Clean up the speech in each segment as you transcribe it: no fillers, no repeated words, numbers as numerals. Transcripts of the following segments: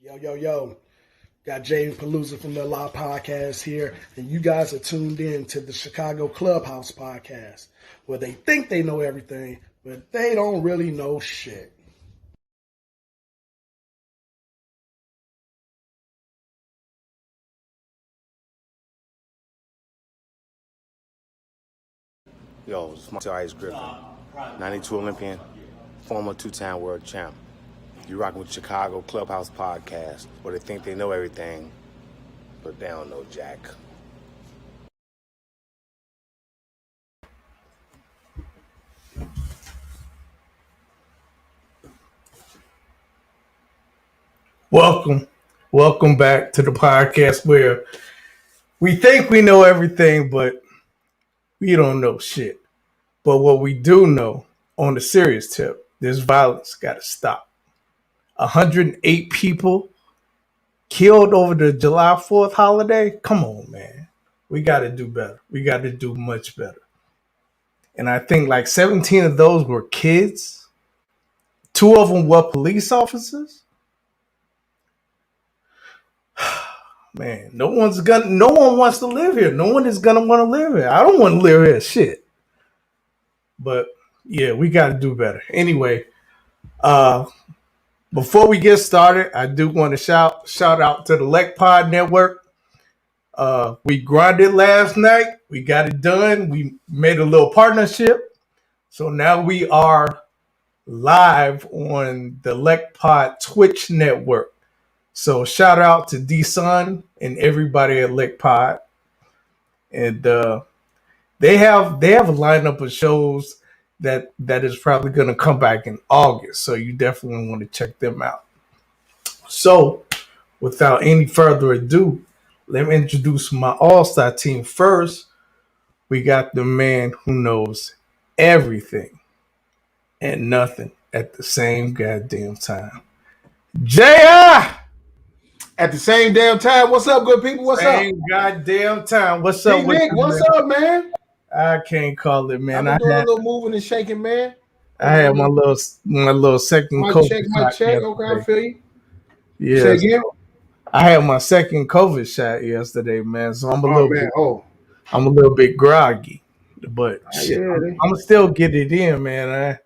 Yo, yo, yo. Got James Palooza from the Law Podcast here, and you guys are tuned in to the Chicago Clubhouse Podcast, where they think they know everything, but they don't really know shit. Yo, it's my Ice Griffin, 92 Olympian, former two-time world champ. You rocking with Chicago Clubhouse Podcast, where they think they know everything, but they don't know jack. Welcome back to the podcast where we think we know everything, but we don't know shit. But what we do know, on the serious tip, this violence got to stop. 108 people killed over the July 4th holiday. Come on, man. We got to do better. We got to do much better. And I think like 17 of those were kids. 2 of them were police officers. Man, no one wants to live here. No one is gonna want to live here. I don't want to live here. Shit. But yeah, we got to do better. Anyway, before we get started, I do want to shout out to the Lek Pod Network. We grinded last night. We got it done. We made a little partnership. So now we are live on the Lek Pod Twitch network. So shout out to D-Sun and everybody at Lek Pod. And they have a lineup of shows that is probably going to come back in August. So you definitely want to check them out. So without any further ado, let me introduce my all-star team first. We got the man who knows everything and nothing at the same goddamn time. JR! At the same damn time, what's up, good people? What's Same goddamn time. What's up? up with Nick, you, what's man? up, man? I can't call it, man. I've been doing a little moving and shaking, man. I had my little second COVID my check. shot Okay, I feel you. Yeah. Say again? I had my second COVID shot yesterday, man. So I'm a little bit groggy. But shit, I'm gonna still get it in, man.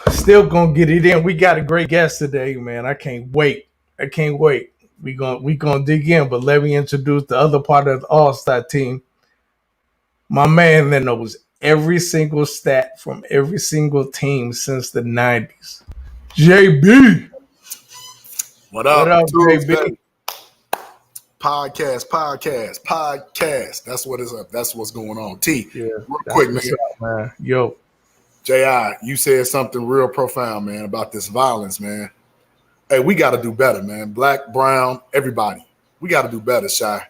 I still gonna get it in. We got a great guest today, man. I can't wait. We gonna dig in, but let me introduce the other part of the All-Star team. My man that knows every single stat from every single team since the 90s. JB. What up, JB? Podcast. That's what is up. That's what's going on. Real quick, man. Yo. JI, you said something real profound, man, about this violence, man. Hey, we got to do better, man. Black, brown, everybody. We got to do better, Shy.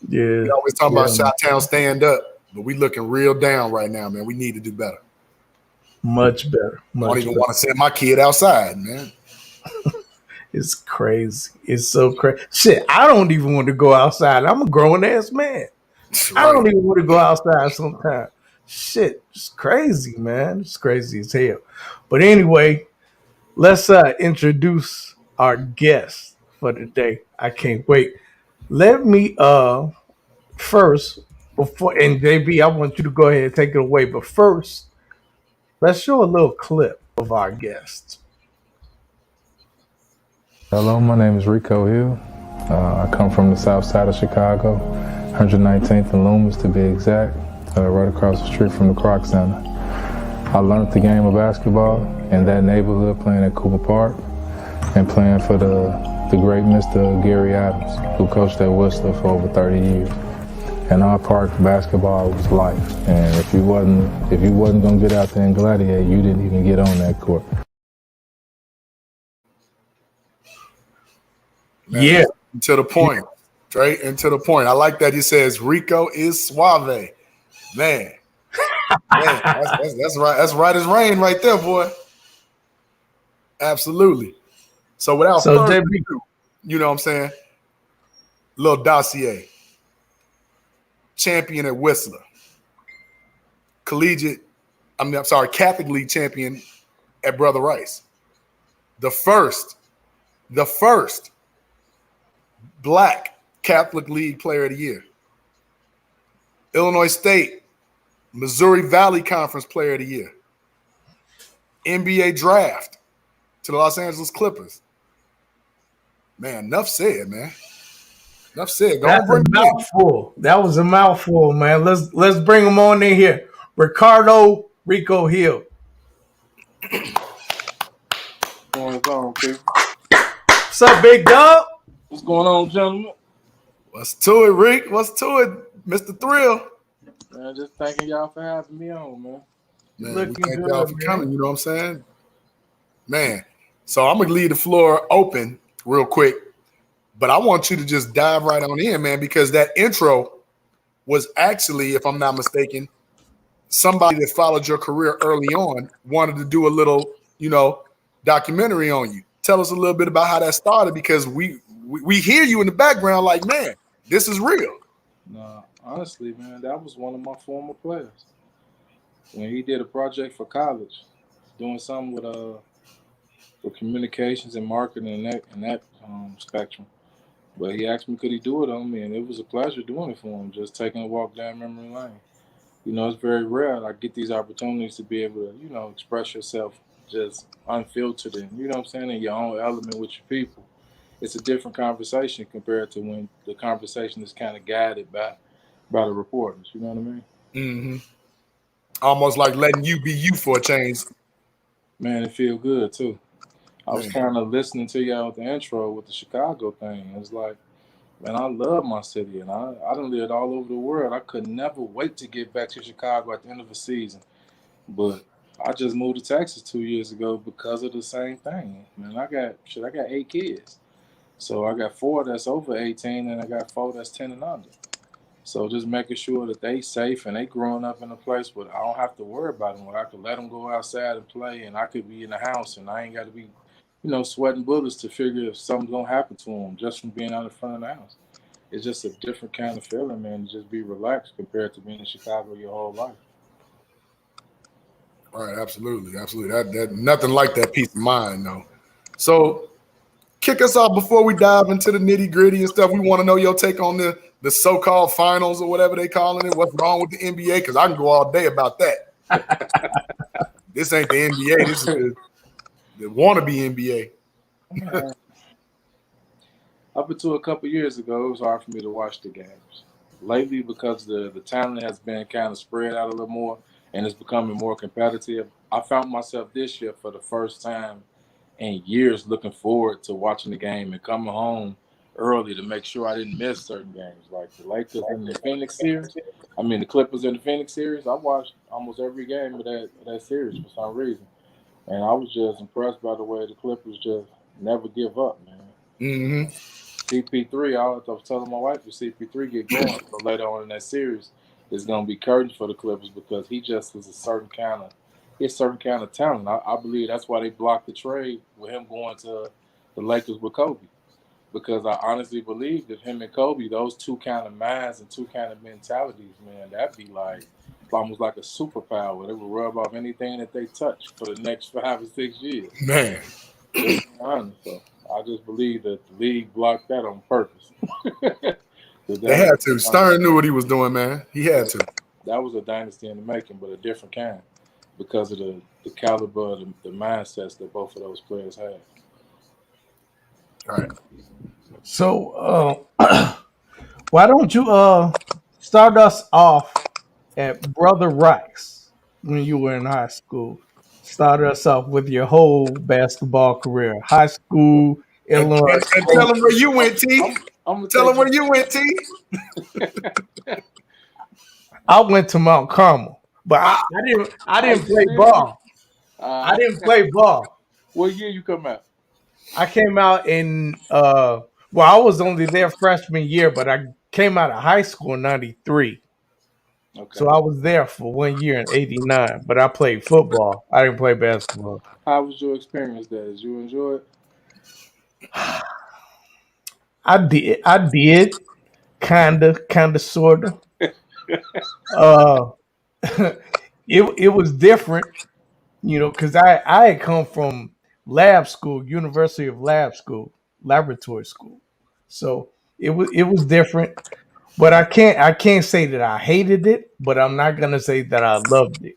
Yeah. We always talking about Chi-Town stand up, but we looking real down right now, man. We need to do better. Much better. I don't even want to send my kid outside, man. It's crazy. It's so crazy. Shit, I don't even want to go outside. I'm a grown-ass man. Right. I don't even want to go outside sometimes. Shit, it's crazy, man. It's crazy as hell. But anyway, let's introduce our guest for today. I can't wait. Let me first, before, and JB, I want you to go ahead and take it away. But first, let's show a little clip of our guest. Hello, my name is Rico Hill. I come from the south side of Chicago, 119th and Loomis to be exact, right across the street from the Croc Center. I learned the game of basketball in that neighborhood playing at Cooper Park and playing for the great Mr. Gary Adams, who coached at Worcester for over 30 years. And our park basketball was life. And if you wasn't gonna get out there and gladiate, you didn't even get on that court. Man, yeah, to the point, straight and to the point. I like that he says Rico is suave, man. That's right. That's right as rain, right there, boy. Absolutely. So without further ado, you know what I'm saying? Little dossier. Champion at Whistler. Catholic League champion at Brother Rice. The first the first Black Catholic League Player of the Year. Illinois State, Missouri Valley Conference Player of the Year. NBA draft to the Los Angeles Clippers. Man, enough said, man. Enough said. Go That's on, a bring him in. mouthful. That was a mouthful, man. Let's bring him on in here. Ricardo Rico Hill. What's going on, people? What's up, big dog? What's going on, gentlemen? What's to it, Rick? What's to it, Mr. Thrill? Man, just thanking y'all for having me on, man. Man, Looking we thank good, y'all for man. coming. You know what I'm saying? Man, so I'm going to leave the floor open real quick, but I want you to just dive right on in, man, because that intro was actually, if I'm not mistaken, somebody that followed your career early on wanted to do a little, documentary on you. Tell us a little bit about how that started, because we hear you in the background like, man, this is real. Nah, honestly, man, that was one of my former players. When he did a project for college, doing something with communications and marketing and that spectrum. But he asked me, could he do it on me, and it was a pleasure doing it for him. Just taking a walk down memory lane. It's very rare I get these opportunities to be able to, express yourself just unfiltered and, what I'm saying, in your own element with your people. It's a different conversation compared to when the conversation is kind of guided by the reporters. You know what I mean? Mm-hmm. Almost like letting you be you for a change. Man, it feel good too. I was kind of listening to y'all with the intro with the Chicago thing. It's like, man, I love my city, and I done lived all over the world. I could never wait to get back to Chicago at the end of the season. But I just moved to Texas 2 years ago because of the same thing. Man, I got 8 kids. So I got 4 that's over 18, and I got 4 that's 10 and under. So just making sure that they safe and they growing up in a place where I don't have to worry about them, where I could let them go outside and play, and I could be in the house, and I ain't got to be, sweating bullets to figure if something's gonna happen to them just from being out in front of the house. It's just a different kind of feeling, man, to just be relaxed compared to being in Chicago your whole life. Right, absolutely. That nothing like that peace of mind, though. So kick us off before we dive into the nitty-gritty and stuff. We want to know your take on the so-called finals or whatever they calling it. What's wrong with the NBA? Because I can go all day about that. This ain't the NBA. This is the wannabe NBA. Up until a couple years ago, it was hard for me to watch the games. Lately, because the talent has been kind of spread out a little more and it's becoming more competitive, I found myself this year for the first time in years looking forward to watching the game and coming home early to make sure I didn't miss certain games, like the Lakers and the Phoenix series. I mean, the Clippers and the Phoenix series. I watched almost every game of that series for some reason, and I was just impressed by the way the Clippers just never give up, man. Mm-hmm. CP3, I was telling my wife, if CP3 get going later on in that series, it's gonna be curtains for the Clippers because he just is a certain kind of talent. I believe that's why they blocked the trade with him going to the Lakers with Kobe. Because I honestly believe that him and Kobe, those two kind of minds and two kind of mentalities, man, that'd be like almost like a superpower. They would rub off anything that they touch for the next 5 or 6 years. Man. Just being honest, so I just believe that the league blocked that on purpose. They had to. Stern knew what he was doing, man. He had to. That was a dynasty in the making, but a different kind because of the caliber of the mindsets that both of those players had. All right. So why don't you start us off at Brother Rice when you were in high school? Start us off with your whole basketball career, high school, Illinois. And tell them where you went, T. Tell them where you went, T. I went to Mount Carmel, but I didn't play ball. I didn't play ball. What year you come out? I came out in I was only there freshman year, but I came out of high school in '93. Okay. So I was there for 1 year in '89, but I played football. I didn't play basketball. How was your experience there? Did you enjoy it? I did, kinda, sorta. It was different, because I had come from lab school, University of Lab School, laboratory school. So it was different, but I can't say that I hated it, but I'm not gonna say that I loved it.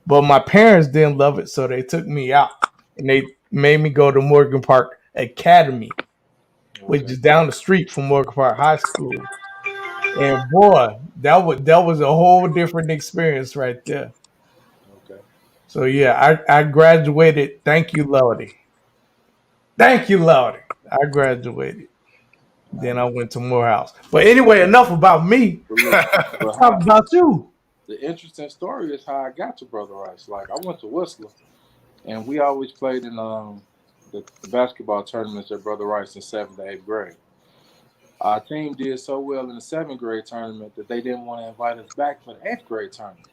But my parents didn't love it, so they took me out and they made me go to Morgan Park Academy, which Okay. is down the street from Morgan Park High School. And boy, that was a whole different experience right there. Okay. So yeah, I graduated. Thank you, Lordy. Thank you, Lordy. I graduated. Then I Nice. went to Morehouse. But anyway, enough about me. But look, but Talk how about you. the interesting story is how I got to Brother Rice. Like I went to Whistler, and we always played in the basketball tournaments at Brother Rice in 7th to 8th grade. Our team did so well in the 7th grade tournament that they didn't want to invite us back for the 8th grade tournament.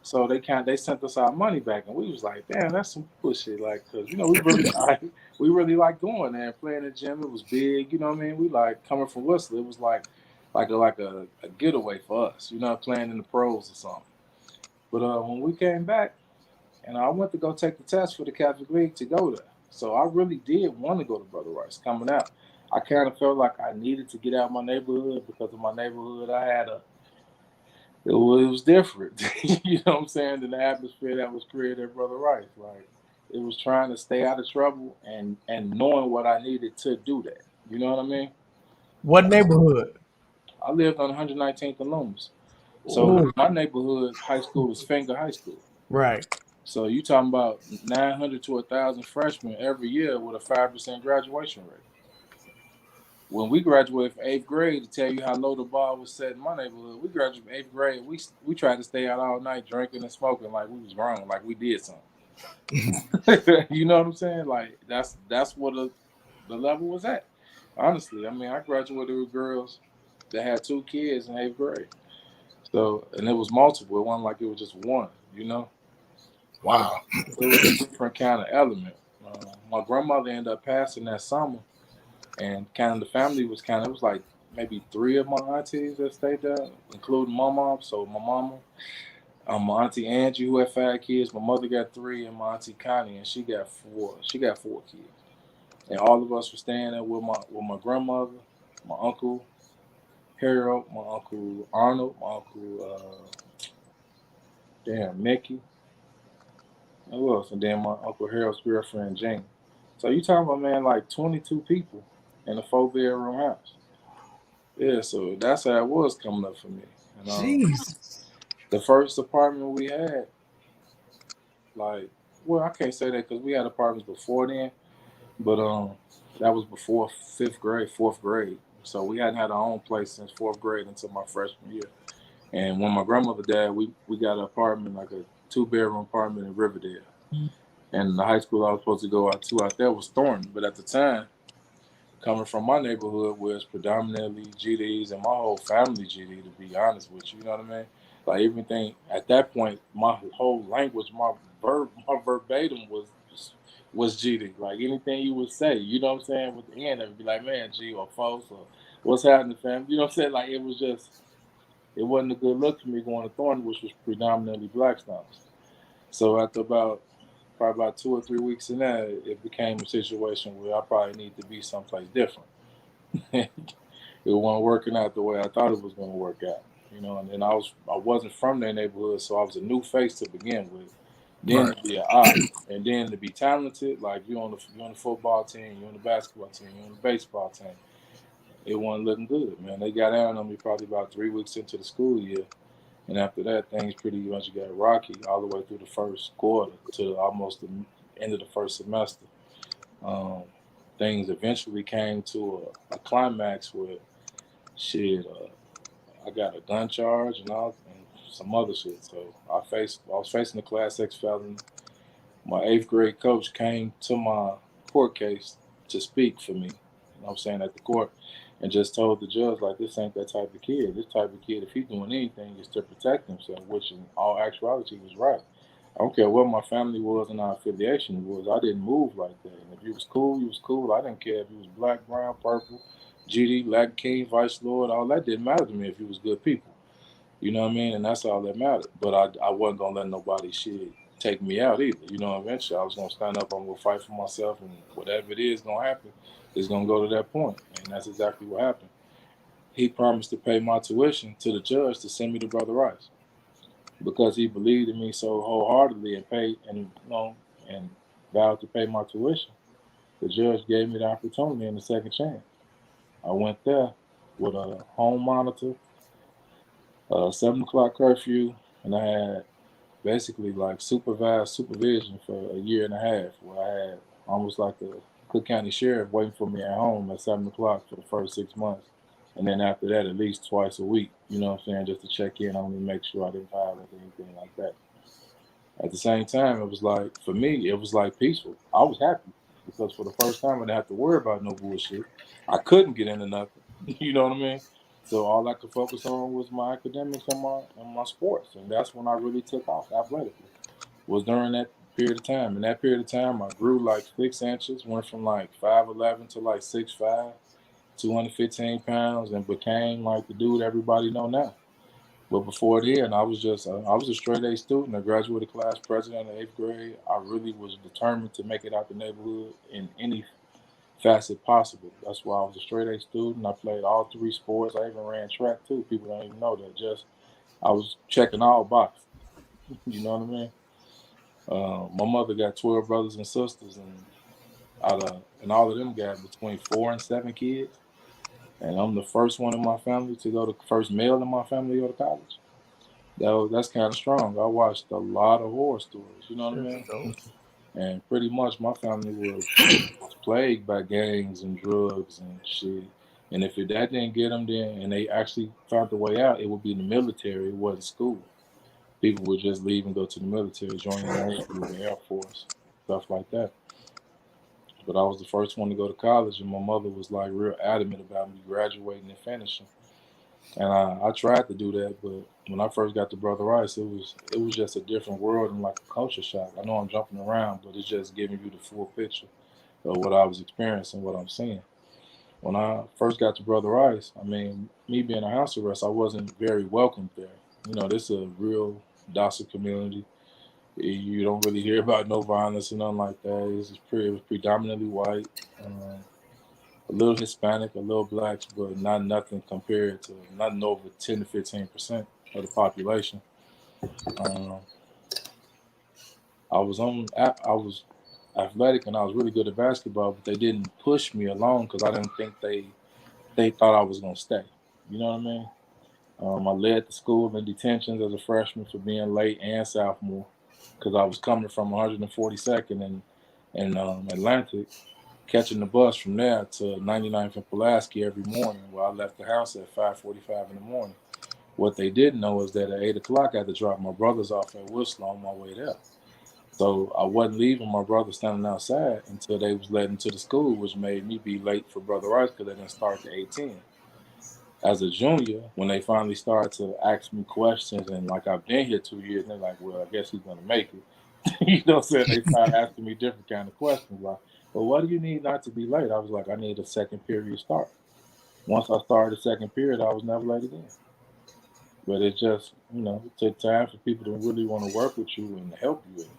So they sent us our money back, and we was like, damn, that's some bullshit. Like, cause we really like going there and playing the gym. It was big, you know what I mean. We like coming from Whistler. It was like a getaway for us, you know, playing in the pros or something. But when we came back, and I went to go take the test for the Catholic League to go there. So I really did want to go to Brother Rice coming out. I kind of felt like I needed to get out of my neighborhood because of my neighborhood. It was different, you know what I'm saying, than the atmosphere that was created at Brother Rice. Like it was trying to stay out of trouble and knowing what I needed to do that. You know what I mean? What neighborhood? I lived on 119th and Loomis. So Oh, my neighborhood high school was Finger High School. right. So you talking about 900 to 1,000 freshmen every year with a 5% graduation rate. When we graduated from 8th grade, to tell you how low the bar was set in my neighborhood, we graduated from 8th grade. We tried to stay out all night drinking and smoking like we was grown, like we did something. You know what I'm saying? Like that's what the level was at. Honestly, I mean, I graduated with girls that had 2 kids in 8th grade. So, and it was multiple. It wasn't like it was just one, you know? Wow. It was a different kind of element. My grandmother ended up passing that summer, and kind of the family was it was like maybe 3 of my aunties that stayed there, including my mom. So my mama, my auntie Angie, who had 5 kids, my mother got 3, and my auntie Connie, and she got 4. She got 4 kids, and all of us were staying there with my grandmother, my uncle Harold, my uncle Arnold, my uncle Mickey. Who else? And then my Uncle Harold's girlfriend, Jane. So you talking about, man, like 22 people in a 4-bedroom house. Yeah, so that's how it was coming up for me. And Jeez. the first apartment we had, like, well, I can't say that because we had apartments before then, but that was before 5th grade, 4th grade. So we hadn't had our own place since 4th grade until my freshman year. And when my grandmother died, we got an apartment, like a 2-bedroom apartment in Riverdale. And the high school I was supposed to go out there was Thornton. But at the time, coming from my neighborhood where it's predominantly GDs and my whole family GD, to be honest with you, you know what I mean? Like everything at that point, my whole language, my verbatim was GD. Like anything you would say, you know what I'm saying? With the end, it would be like, man, G or folks or what's happening, fam? You know what I'm saying? Like it wasn't a good look for me going to Thornton, which was predominantly Blackstones. So after probably about 2 or 3 weeks in that, it became a situation where I probably need to be someplace different. It wasn't working out the way I thought it was going to work out, you know. And then I wasn't from their neighborhood, so I was a new face to begin with. Then Right. to be an op, and then to be talented, like you're on the football team, you're on the basketball team, you're on the baseball team. It wasn't looking good, man. They got down on me probably about 3 weeks into the school year. And after that, things pretty much got rocky all the way through the first quarter to almost the end of the first semester. Um, Things eventually came to a climax where shit, I got a gun charge and some other shit. So I was facing a Class X felony. My 8th grade coach came to my court case to speak for me. You know what I'm saying, at the court, and just told the judge, like, this ain't that type of kid. This type of kid, if he's doing anything, is to protect himself, which in all actuality was right. I don't care what my family was and our affiliation was. I didn't move like that. And if you was cool, you was cool. I didn't care if you was black, brown, purple, GD, Latin King, Vice Lord. All that didn't matter to me if you was good people. You know what I mean? And that's all that mattered. But I wasn't going to let nobody shit take me out either. You know, eventually I was gonna stand up, I'm gonna fight for myself, and whatever it is gonna happen, it's gonna go to that point. And that's exactly what happened. He promised to pay my tuition to the judge to send me to Brother Rice because he believed in me so wholeheartedly and paid and vowed to pay my tuition. The judge gave me the opportunity and the second chance. I went there with a home monitor, a 7 o'clock curfew, and I had basically like supervised supervision for a year and a half, where I had almost like a Cook County sheriff waiting for me at home at 7 o'clock for the first 6 months. And then after that, at least twice a week, you know what I'm saying, just to check in on me, make sure I didn't violate anything like that. At the same time, it was like, for me, it was like peaceful. I was happy because for the first time, I didn't have to worry about no bullshit. I couldn't get into nothing. You know what I mean? So all I could focus on was my academics and my sports. And that's when I really took off athletically, was during that period of time. In that period of time, I grew like 6 inches, went from like 5'11" to like 6'5", 215 pounds, and became like the dude everybody know now. But before then, I was just I was a straight A student, a graduated class president in the 8th grade. I really was determined to make it out the neighborhood in any facet possible. That's why I was a straight A student. I played all 3 sports. I even ran track too. People don't even know that. Just I was checking all boxes. You know what I mean? My mother got 12 brothers and sisters, and and all of them got between 4 and 7 kids. And I'm the first one in my family to go to first male in my family to go to college. That's kind of strong. I watched a lot of horror stories. You know what I mean? And pretty much my family was plagued by gangs and drugs and shit. And if that didn't get them there, and they actually found the way out, it would be in the military. It wasn't school. People would just leave and go to the military, join the Navy, the Air Force, stuff like that. But I was the first one to go to college, and my mother was like real adamant about me graduating and finishing. And I tried to do that, but when I first got to Brother Rice, it was just a different world and like a culture shock. I know I'm jumping around, but it's just giving you the full picture of what I was experiencing, what I'm seeing. When I first got to Brother Rice, I mean, me being a house arrest, I wasn't very welcomed there. You know, this is a real docile community. You don't really hear about no violence and nothing like that. It was predominantly white, a little Hispanic, a little blacks, but not nothing compared to nothing over 10 to 15% of the population. Um, I was athletic and I was really good at basketball, but they didn't push me along because I didn't think they thought I was gonna stay. You know what I mean? I led the school in detentions as a freshman for being late and sophomore because I was coming from 142nd and Atlantic, catching the bus from there to 99th and Pulaski every morning. Where I left the house at 5:45 in the morning. What they didn't know is that at 8 o'clock I had to drop my brothers off at Whistler on my way there. So I wasn't leaving my brother standing outside until they was led into the school, which made me be late for Brother Rice because they didn't start at 8:10. As a junior, when they finally started to ask me questions, and like I've been here 2 years, and they're like, well, I guess he's gonna make it. You know what I'm saying? They started asking me different kind of questions like, well, what do you need not to be late? I was like, I need a second period start. Once I started the second period, I was never late again. But it just, it took time for people to really want to work with you and help you and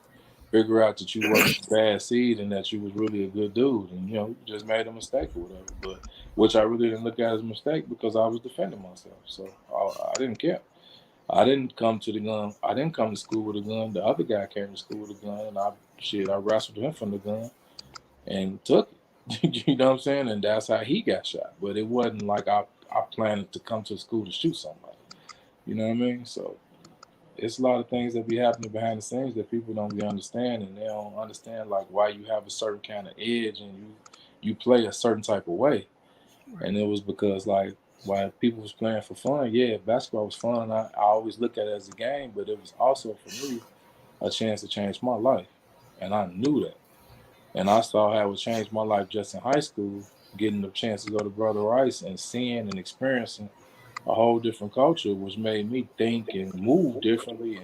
figure out that you wasn't a bad seed and that you was really a good dude. And, you just made a mistake or whatever. But which I really didn't look at as a mistake because I was defending myself. So I didn't care. I didn't come to the gun. I didn't come to school with a gun. The other guy came to school with a gun, and I wrestled him from the gun and took it. You know what I'm saying? And that's how he got shot. But it wasn't like I planned to come to school to shoot somebody. You know what I mean? So it's a lot of things that be happening behind the scenes that people don't be understanding. They don't understand like why you have a certain kind of edge and you play a certain type of way. And it was because like while people was playing for fun, yeah, basketball was fun. I always look at it as a game, but it was also for me a chance to change my life. And I knew that. And I saw how it changed my life just in high school, getting the chance to go to Brother Rice and seeing and experiencing a whole different culture, which made me think and move differently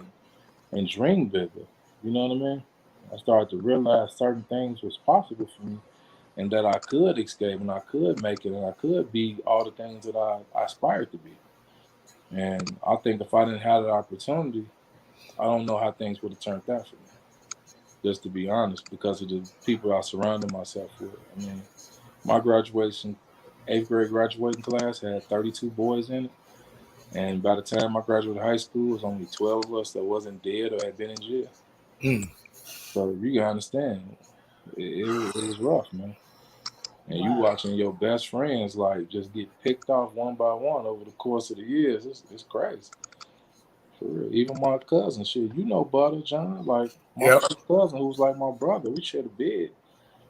and dream bigger. You know what I mean? I started to realize certain things was possible for me and that I could escape and I could make it and I could be all the things that I aspired to be. And I think if I didn't have that opportunity, I don't know how things would have turned out for me. just to be honest, because of the people I surrounded myself with. I mean, my graduation, 8th grade graduating class had 32 boys in it. And by the time I graduated high school, it was only 12 of us that wasn't dead or had been in jail. Mm. So you can understand, it was rough, man. And you watching your best friends like just get picked off one by one over the course of the years. It's crazy. For real. Even my cousin, shit, you know Butter John, like my Yep. first cousin who was like my brother, we shared a bed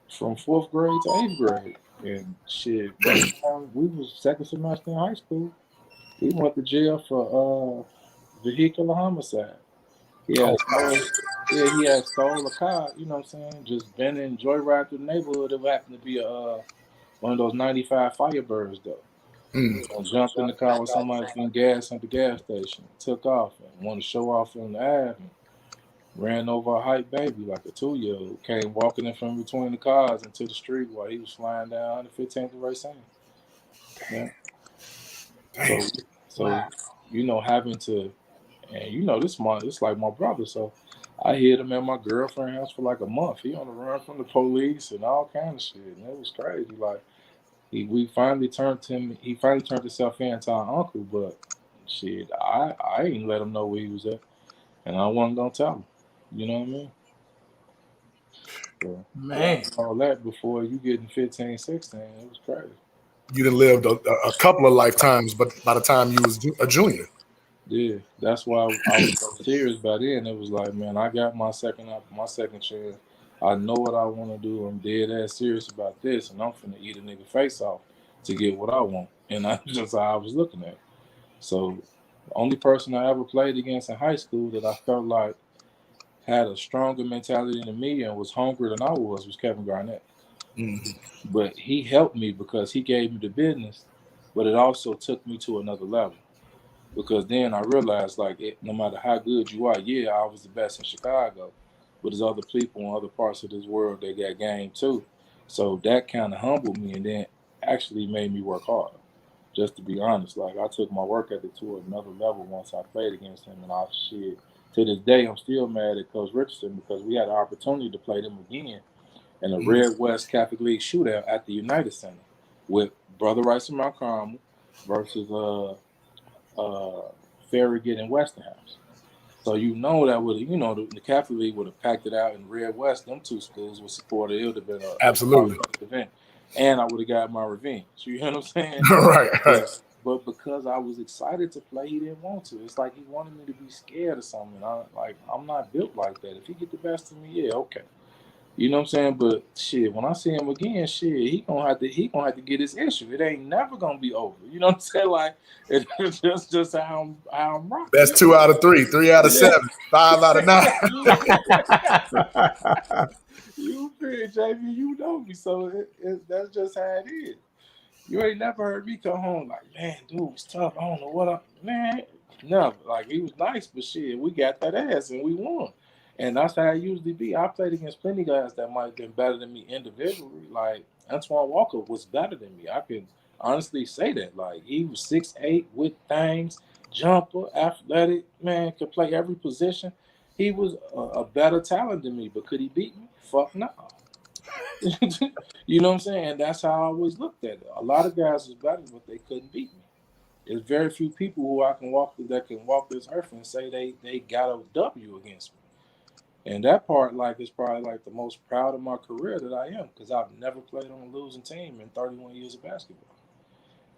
from 4th grade to 8th grade. And shit, by the time we was second semester in high school, he went to jail for vehicular homicide. He had Oh stole, wow. yeah, he had stole a car, you know what I'm saying? Just been in joyride through the neighborhood. It happened to be one of those 95 Firebirds though. Mm. And jumped in the car with somebody from gas at the gas station, took off and wanted to show off on the Ave and ran over a hype baby like a 2-year-old. Came walking in from between the cars into the street while he was flying down 115th to Racine. Yeah. So, Damn. so you know, having to, and you know, it's like my brother. So I hid him at my girlfriend's house for like a month. He on the run from the police and all kind of shit. And it was crazy. Like we finally turned him. He finally turned himself in to our uncle, but shit, I ain't let him know where he was at, and I wasn't gonna tell him. You know what I mean? So, Man, all that before you getting 15, 16, it was crazy. You done lived a couple of lifetimes, but by the time you was a junior. Yeah, that's why I was so serious by then. It was like, man, I got my second chance. I know what I want to do. I'm dead ass serious about this, and I'm finna eat a nigga face off to get what I want. And that's just how I was looking at it. So, the only person I ever played against in high school that I felt like had a stronger mentality than me and was hungrier than I was Kevin Garnett. Mm. But he helped me because he gave me the business, but it also took me to another level. Because then I realized, like, no matter how good you are, yeah, I was the best in Chicago, but there's other people in other parts of this world that got game too. So that kind of humbled me and then actually made me work hard. Just to be honest, like I took my work ethic to another level once I played against him, and I shit. To this day, I'm still mad at Coach Richardson because we had the opportunity to play them again in a Mm. Red West Catholic League shootout at the United Center with Brother Rice and Mount Carmel versus Farragut and Westinghouse. So you know that would the Catholic League would have packed it out in Red West. Them two schools would support it. It would have been a Absolutely. event, and I would have got my revenge. You know what I'm saying? Right. Right. But because I was excited to play, he didn't want to. It's like he wanted me to be scared or something. I'm not built like that. If he get the best of me, yeah, okay. You know what I'm saying? But shit, when I see him again, shit, he gonna have to get his issue. It ain't never gonna be over. You know what I'm saying? Like it's just how I'm rocking. That's 2 out of 3, 3 out of 7, Yeah. 5 out of 9. You feel, JV, you know me, so that's just how it is. You ain't never heard me come home like, man, dude, it's tough. I don't know what man. Never. Like he was nice, but shit, we got that ass and we won. And that's how it usually be. I played against plenty of guys that might have been better than me individually. Like Antoine Walker was better than me. I can honestly say that. Like he was 6'8" with things, jumper, athletic, man, could play every position. He was a better talent than me, but could he beat me? Fuck no. You know what I'm saying? And that's how I always looked at it. A lot of guys was better, but they couldn't beat me. There's very few people who I can walk this earth and say they got a W against me. And that part, like, is probably like the most proud of my career that I am, because I've never played on a losing team in 31 years of basketball.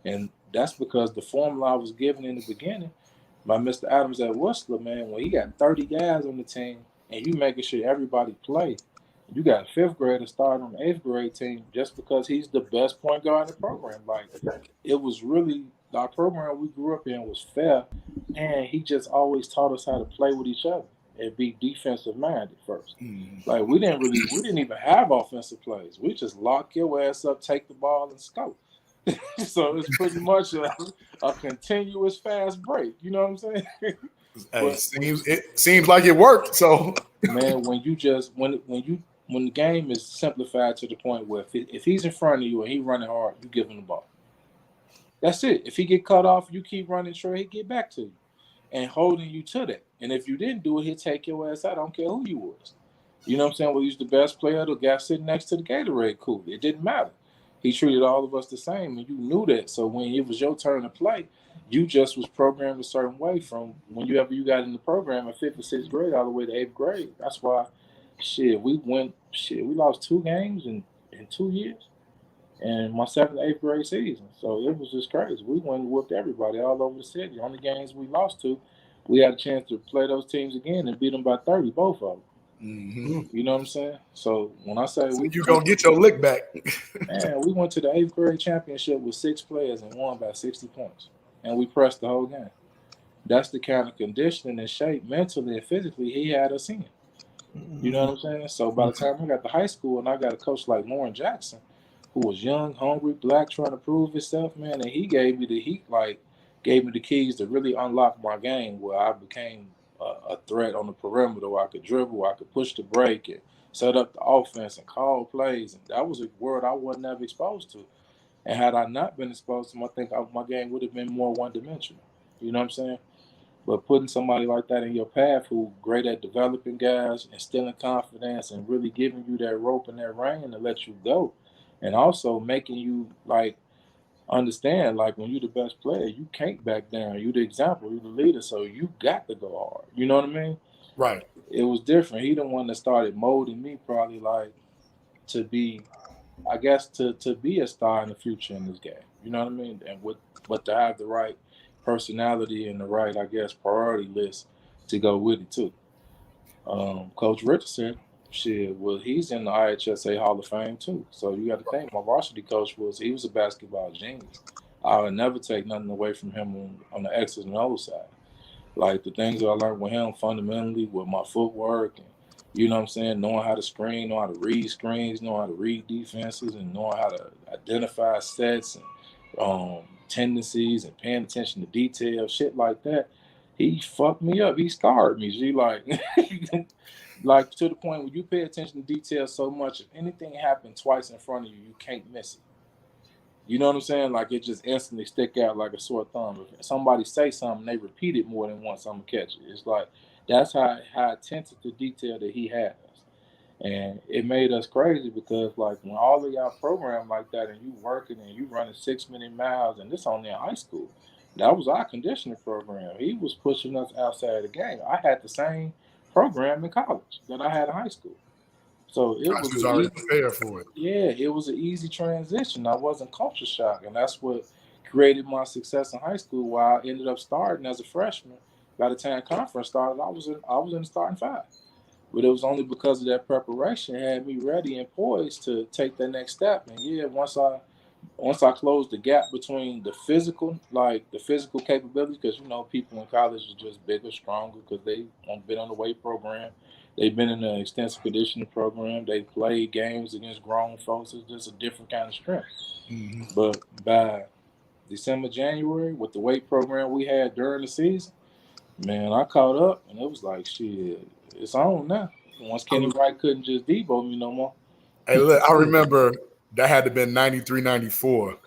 And that's because the formula I was given in the beginning by Mr. Adams at Whistler, man, when he got 30 guys on the team and you making sure everybody play, you got a 5th grader starting on the 8th grade team just because he's the best point guard in the program. Like, it was really, our program we grew up in was fair, and he just always taught us how to play with each other and be defensive minded first. Like, we didn't even have offensive plays. We just lock your ass up, take the ball, and scope. So it's pretty much a continuous fast break. You know what I'm saying? Hey, But it seems like it worked. So man, when the game is simplified to the point where if he's in front of you and he running hard, you give him the ball. That's it. If he get cut off, you keep running straight, he get back to you and holding you to that. And if you didn't do it, he'll take your ass out. I don't care who you was. You know what I'm saying? Well, he's the best player, the guy sitting next to the Gatorade cooler. It didn't matter. He treated all of us the same, and you knew that. So when it was your turn to play, you just was programmed a certain way from whenever you got in the program in 5th or 6th grade all the way to 8th grade. That's why, we lost 2 games in 2 years in my 7th, 8th grade season. So it was just crazy. We went and whooped everybody all over the city. The only games we lost to, we had a chance to play those teams again and beat them by 30, both of them. Mm-hmm. You know what I'm saying? So when I say So you gonna get your lick back. man, we went to the 8th grade championship with 6 players and won by 60 points, and we pressed the whole game. That's the kind of conditioning and shape mentally and physically he had us in. You know what I'm saying? So by the time I got to high school and I got a coach like Lauren Jackson, who was young, hungry, black, trying to prove himself, man, and he gave me the keys to really unlock my game, where I became a threat on the perimeter, where I could dribble, where I could push the break and set up the offense and call plays. And that was a world I wasn't ever exposed to. And had I not been exposed to him, I think my game would have been more one-dimensional. You know what I'm saying? But putting somebody like that in your path who great at developing guys, instilling confidence, and really giving you that rope and that rein to let you go, and also making you like understand like when you're the best player, you can't back down. You're the example. You're the leader, so you got to go hard. You know what I mean? Right. It was different. He the one that started molding me probably like to be, I guess, to be a star in the future in this game. You know what I mean? And but to have the right personality and the right, I guess, priority list to go with it too. Coach Richardson, he's in the IHSA Hall of Fame too. So you got to think, my varsity coach he was a basketball genius. I would never take nothing away from him on the X's and O's side. Like the things that I learned with him fundamentally with my footwork and you know what I'm saying, knowing how to screen, knowing how to read screens, knowing how to read defenses, and knowing how to identify sets and tendencies and paying attention to detail, shit like that. He fucked me up. He scarred me. She like, like to the point where you pay attention to detail so much. If anything happened twice in front of you, you can't miss it. You know what I'm saying? Like it just instantly stick out like a sore thumb. If somebody say something, they repeat it more than once, I'm gonna catch it. It's like that's how attentive to detail that he had us. And it made us crazy because like when all of y'all program like that and you working and you running 6 minute miles and this only in high school, that was our conditioning program. He was pushing us outside the game. I had the same program in college that I had in high school. So it I was was an already easy, prepared for it. yeah, it was an easy transition. I wasn't culture shock, and that's what created my success in high school. While I ended up starting as a freshman, by the time conference started, I was in the starting 5. But it was only because of that preparation had me ready and poised to take that next step. And yeah, once I closed the gap between the physical capabilities, because people in college are just bigger, stronger, because they've been on the weight program, they've been in an extensive conditioning program, they played games against grown folks. It's just a different kind of strength. Mm-hmm. But by December, January, with the weight program we had during the season, man, I caught up, and it was like, shit, it's on now. Once Kenny Wright couldn't just debo me no more. Hey, look, I remember that had to have been 93, 94.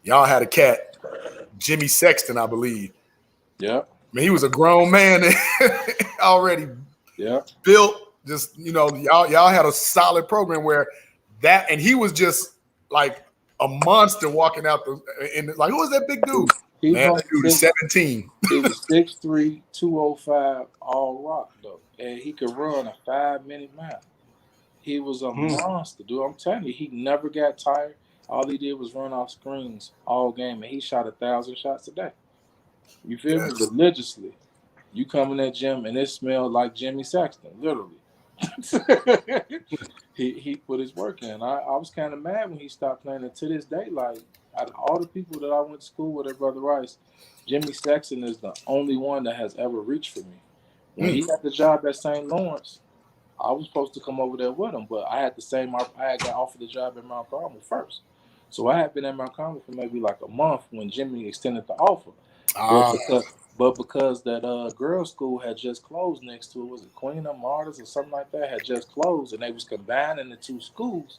Y'all had a cat, Jimmy Sexton, I believe. Yeah. Man, he was a grown man already built. Just y'all had a solid program where that, and he was just like a monster walking out like, who was that big dude? He Man, was that dude is 17. He was 6'3", 205, all rock though, and he could run a 5-minute mile. He was a monster, dude. I'm telling you, he never got tired. All he did was run off screens all game, and he shot 1,000 shots a day. You feel me? Religiously. You come in that gym, and it smelled like Jimmy Sexton, literally. he put his work in. I was kind of mad when he stopped playing. And to this day, like out of all the people that I went to school with at Brother Rice, Jimmy Sexton is the only one that has ever reached for me. When he got the job at St. Lawrence, I was supposed to come over there with him, but I had got offered the job at Mount Carmel first. So I had been at Mount Carmel for maybe like a month when Jimmy extended the offer. But because that girls' school had just closed next to it, was it Queen of Martyrs or something like that, had just closed, and they was combining the two schools,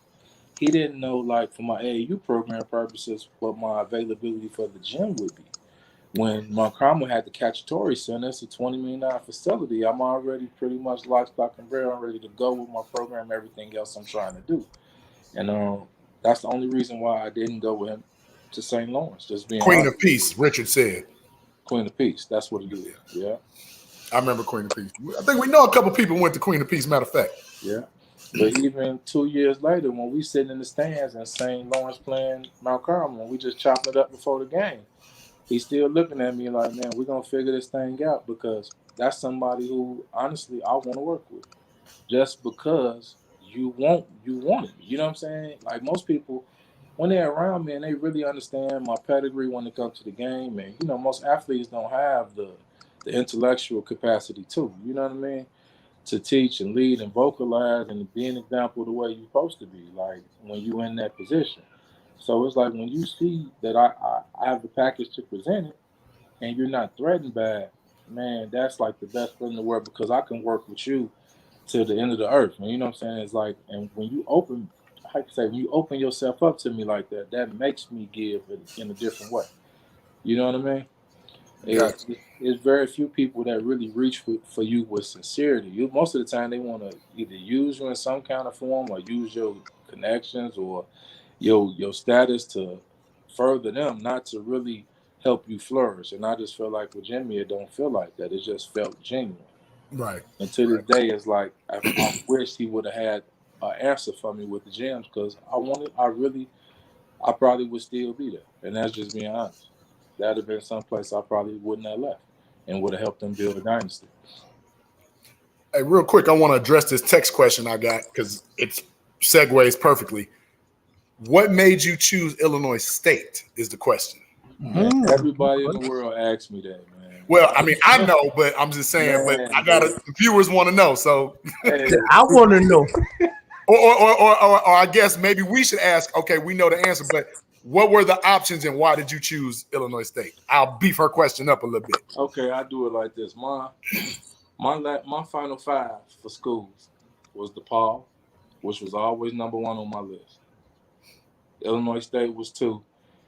he didn't know, like, for my AAU program purposes, what my availability for the gym would be. When Montgomery had the Cacciatore Center, it's a $20 million facility. I'm already pretty much lock, stock, and barrel. I'm ready to go with my program, everything else I'm trying to do. And that's the only reason why I didn't go with him to St. Lawrence, just being Queen honest. of Peace, Richard said. Queen of Peace, that's what it is. Yeah. I remember Queen of Peace. I think we know a couple people went to Queen of Peace, matter of fact. Yeah. But even 2 years later, when we sitting in the stands and St. Lawrence playing Mount Carmel, we just chopping it up before the game. He's still looking at me like, man, we're going to figure this thing out, because that's somebody who, honestly, I want to work with. Just because you want it. You know what I'm saying? Like, most people, when they're around me and they really understand my pedigree when it comes to the game, and, most athletes don't have the intellectual capacity too. You know what I mean? To teach and lead and vocalize and be an example of the way you're supposed to be, like when you're in that position. So it's like when you see that I have the package to present it and you're not threatened by it, man, that's like the best feeling in the world, because I can work with you to the end of the earth. And you know what I'm saying? It's like, and when you open, when you open yourself up to me like that, that makes me give in a different way. You know what I mean? It's very few people that really reach for you with sincerity. Most of the time they want to either use you in some kind of form or use your connections or your status to further them, not to really help you flourish. And I just feel like with Jimmy, it don't feel like that. It just felt genuine. Right. And to this day, it's like I wish he would have had an answer for me with the gems, because I probably would still be there. And that's just being honest. That'd have been someplace I probably wouldn't have left and would have helped them build a dynasty. Hey, real quick, I want to address this text question I got because it segues perfectly. What made you choose Illinois State is the question. Man, everybody in the world asks me that, man. Well, I mean, I know, but I'm just saying, Man, but the viewers want to know. So Hey, I want to know. or I guess maybe we should ask, okay, we know the answer, but what were the options and why did you choose Illinois State? I'll beef her question up a little bit. okay, I do it like this. My final five for schools was DePaul, which was always number one on my list. Illinois State was two.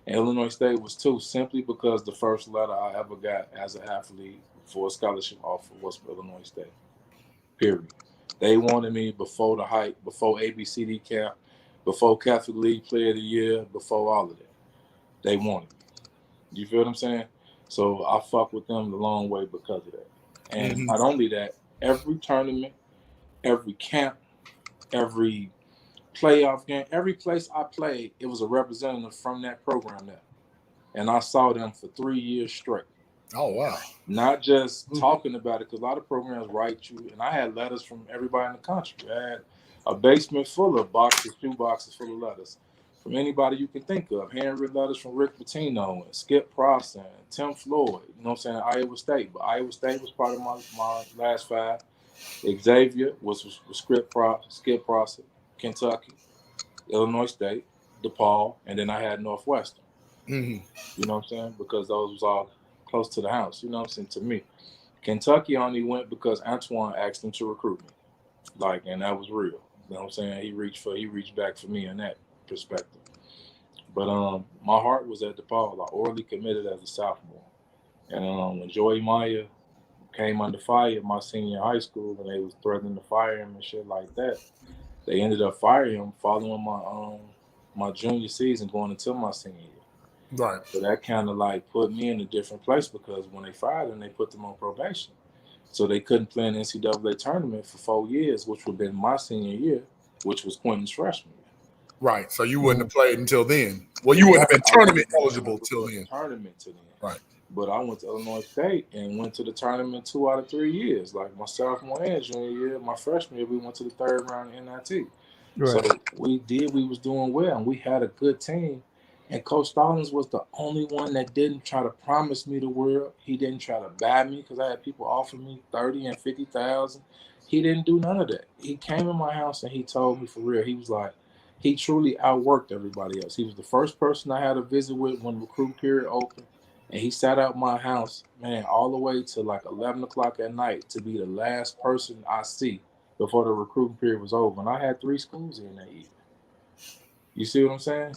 And Illinois State was two simply because the first letter I ever got as an athlete for a scholarship offer was for Illinois State. Period. They wanted me before the hype, before ABCD camp, before Catholic League Player of the Year, before all of that. They wanted me. You feel what I'm saying? So I fuck with them the long way because of that. And not only that, every tournament, every camp, every playoff game, every place I played, it was a representative from that program there. And I saw them for 3 years straight. Oh, wow. Not just talking about it, because a lot of programs write you, and I had letters from everybody in the country. I had a basement full of shoe boxes full of letters from anybody you can think of. Handwritten letters from Rick Pitino and Skip Pross and Tim Floyd, you know what I'm saying, Iowa State. But Iowa State was part of my last five. Xavier was Skip Pross, Kentucky, Illinois State, DePaul, and then I had Northwestern. You know what I'm saying? Because those was all close to the house. You know what I'm saying? To me, Kentucky only went because Antoine asked him to recruit me. Like, and that was real. You know what I'm saying? He reached back for me in that perspective. But my heart was at DePaul. I already committed as a sophomore. And when Joey Maya came under fire my senior high school and they was threatening to fire him and shit like that, they ended up firing him following my junior season going into my senior year. Right. So that kind of like put me in a different place, because when they fired him, they put them on probation. So they couldn't play in the NCAA tournament for 4 years, which would have been my senior year, which was Quentin's freshman year. Right. So you wouldn't have played until then. Well, you wouldn't have been tournament eligible till then. Right. But I went to Illinois State and went to the tournament 2 out of 3 years. Like my sophomore and junior year, my freshman year, we went to the third round of NIT. Right. So we was doing well, and we had a good team. And Coach Stallings was the only one that didn't try to promise me the world. He didn't try to buy me, because I had people offer me $30,000 and $50,000. He didn't do none of that. He came in my house and he told me for real. He was like, he truly outworked everybody else. He was the first person I had a visit with when recruiting period opened. And he sat out my house, man, all the way to like 11 o'clock at night to be the last person I see before the recruiting period was over. And I had 3 schools in that evening. You see what I'm saying?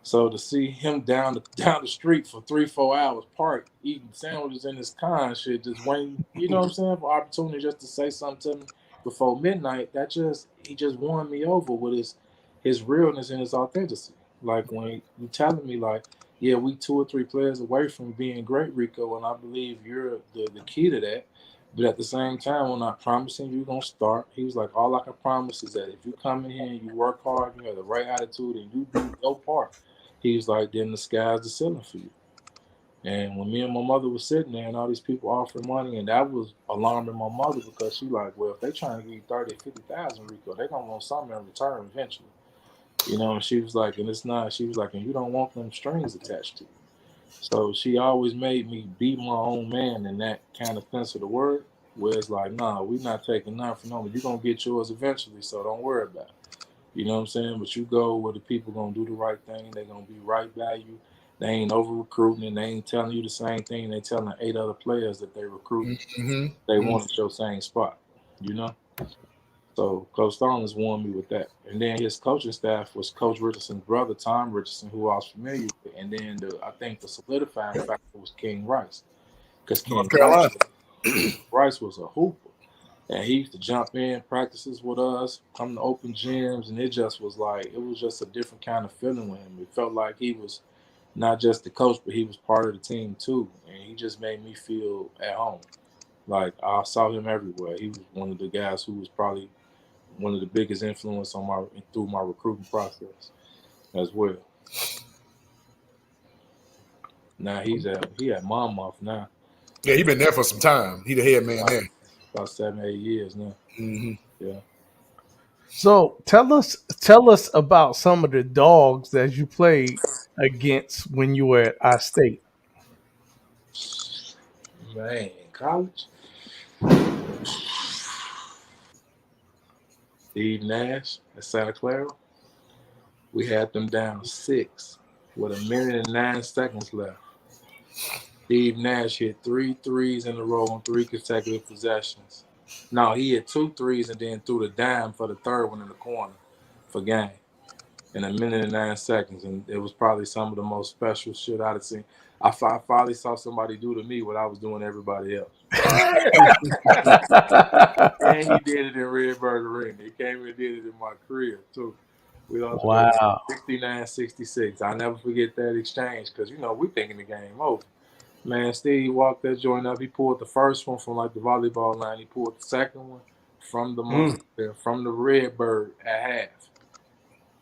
So to see him down the street for 3-4 hours parked, eating sandwiches in his car and shit, just waiting, you know what I'm saying, for opportunity just to say something to me before midnight, he just won me over with his realness and his authenticity. Like when you telling me like, yeah, we 2 or 3 players away from being great, Rico, and I believe you're the key to that. But at the same time, we're not promising you're gonna start. He was like, all I can promise is that if you come in here and you work hard, you have the right attitude, and you do your part, he was like, then the sky's the ceiling for you. And when me and my mother was sitting there and all these people offering money, and that was alarming my mother because she like, well, if they trying to give you 30, 50,000, Rico, they gonna want something in return eventually. You know, and she was like, and it's not, she was like, and you don't want them strings attached to you. So she always made me be my own man in that kind of sense of the word, where it's like, nah, we're not taking nothing from them. You're gonna get yours eventually, so don't worry about it. You know what I'm saying? But you go where the people gonna do the right thing. They're gonna be right by you. They ain't over recruiting and they ain't telling you the same thing. They telling 8 other players that they recruiting. Mm-hmm. They want at your same spot. You know? So Coach Stallings won me with that. And then his coaching staff was Coach Richardson's brother, Tom Richardson, who I was familiar with. And then I think the solidifying factor was King Rice. Because North Carolina. Rice was a hooper. And he used to jump in practices with us, come to open gyms, and it just was like, it was just a different kind of feeling with him. It felt like he was not just the coach, but he was part of the team too. And he just made me feel at home. Like I saw him everywhere. He was one of the guys who was probably one of the biggest influence through my recruiting process as well. Now he at Monmouth now. Yeah, he been there for some time. He the head man there. About 7, 8 years now. Mm-hmm. Yeah. So tell us about some of the dogs that you played against when you were at I State. Man, college. Steve Nash at Santa Clara. We had them down 6 with 1:09 seconds left. Steve Nash hit 3 threes in a row on 3 consecutive possessions. No, he hit 2 threes and then threw the dime for the third one in the corner for game in 1:09 seconds. And it was probably some of the most special shit I'd have seen. I finally saw somebody do to me what I was doing to everybody else. And he did it in Redbird Arena. He came and did it in my career, too. We lost Wow. 69-66. I'll never forget that exchange because, we thinking the game over. Man, Steve walked that joint up. He pulled the first one from, like, the volleyball line. He pulled the second one from the Redbird at half.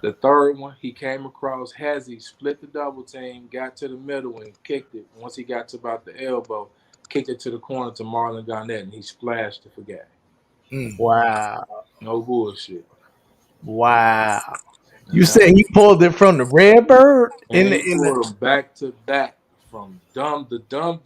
The third one, he came across Hezzy, split the double team, got to the middle and kicked it. Once he got to about the elbow, kicked it to the corner to Marlon Garnett, and he splashed it for game. Wow. No bullshit. Wow. You said he pulled it from the Redbird? And he pulled them back to back from dumb to dumb.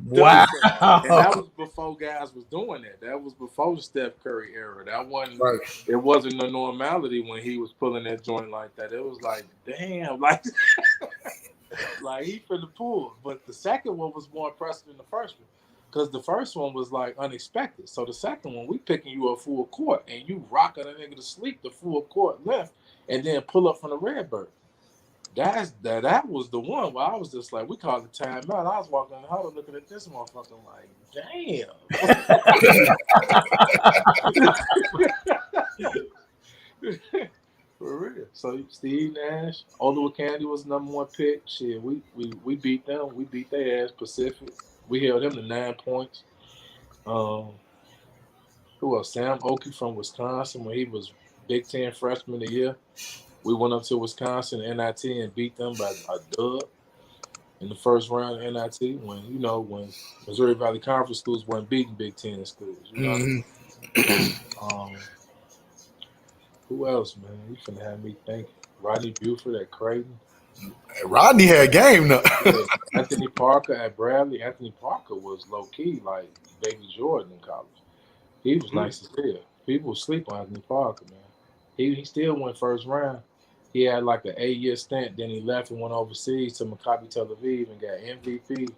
Wow. And that was before guys was doing that. That was before the Steph Curry era. That wasn't Right. It wasn't the normality when he was pulling that joint like that. It was like, damn, like like he finna pull. But the second one was more impressive than the first one. Because the first one was like unexpected. So the second one, we picking you up full court and you rocking a nigga to sleep the full court left and then pull up from the Redbird. That was the one where I was just like, we called the timeout. I was walking in the huddle looking at this motherfucker like, damn. For real. So Steve Nash, Oliver Candy was #1 pick. Shit, we beat them. We beat their ass Pacific. We held him to 9 points. Who else? Sam Oakey from Wisconsin when he was Big Ten freshman of the year. We went up to Wisconsin NIT and beat them by a dub in the first round of NIT when Missouri Valley Conference schools weren't beating Big Ten schools. Who else, man? You finna have me think. Rodney Buford at Creighton. Rodney had game though. Anthony Parker at Bradley. Anthony Parker was low key like Baby Jordan in college. He was nice as hell. People sleep on Anthony Parker, man. He still went first round. He had like an 8-year stint. Then he left and went overseas to Maccabi Tel Aviv and got MVP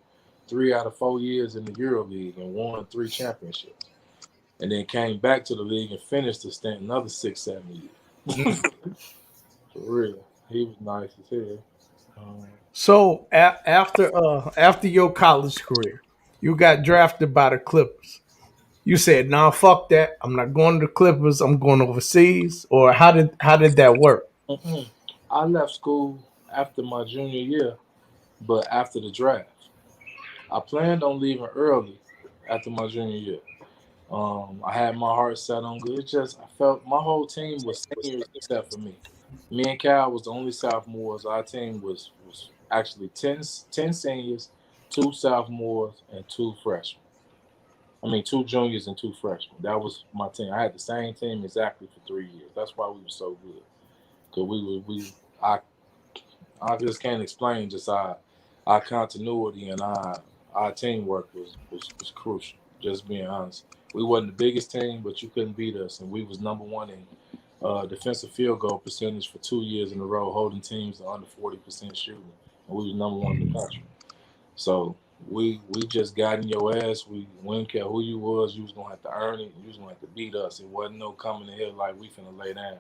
3 out of 4 years in the EuroLeague and won 3 championships. And then came back to the league and finished the stint another 6-7 years. For real. He was nice as hell. So after your college career, you got drafted by the Clippers. You said, "Nah, fuck that. I'm not going to the Clippers. I'm going overseas." Or how did that work? Mm-mm. I left school after my junior year, but after the draft. I planned on leaving early after my junior year. I had my heart set on good. It just I felt my whole team was seniors except for me. Me and Cal was the only sophomores. Our team was actually 10 seniors, two sophomores, and two freshmen. I mean, two juniors and two freshmen. That was my team. I had the same team exactly for 3 years. That's why we were so good. Cause I I just can't explain just our continuity and our teamwork was crucial. Just being honest, we wasn't the biggest team, but you couldn't beat us, and we was number one in defensive field goal percentage for 2 years in a row, holding teams to under 40% shooting, and we was number one in the country. So we just got in your ass. We didn't care who you was gonna have to earn it. You was gonna have to beat us. It wasn't no coming in here like we finna lay down.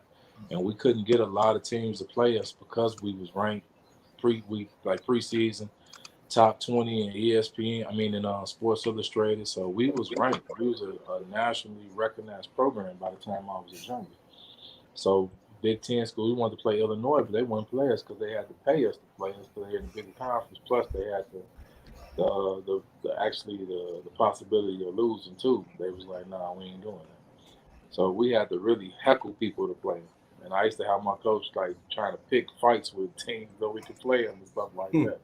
And we couldn't get a lot of teams to play us because we was ranked preseason top 20 in ESPN. I mean in Sports Illustrated. So we was ranked. We was a nationally recognized program by the time I was a junior. So Big Ten school, we wanted to play Illinois, but they wouldn't play us because they had to pay us to play us because they had a bigger conference. Plus they had the possibility of losing too. They was like, nah, we ain't doing that. So we had to really heckle people to play. And I used to have my coach like trying to pick fights with teams so we could play them and stuff like that.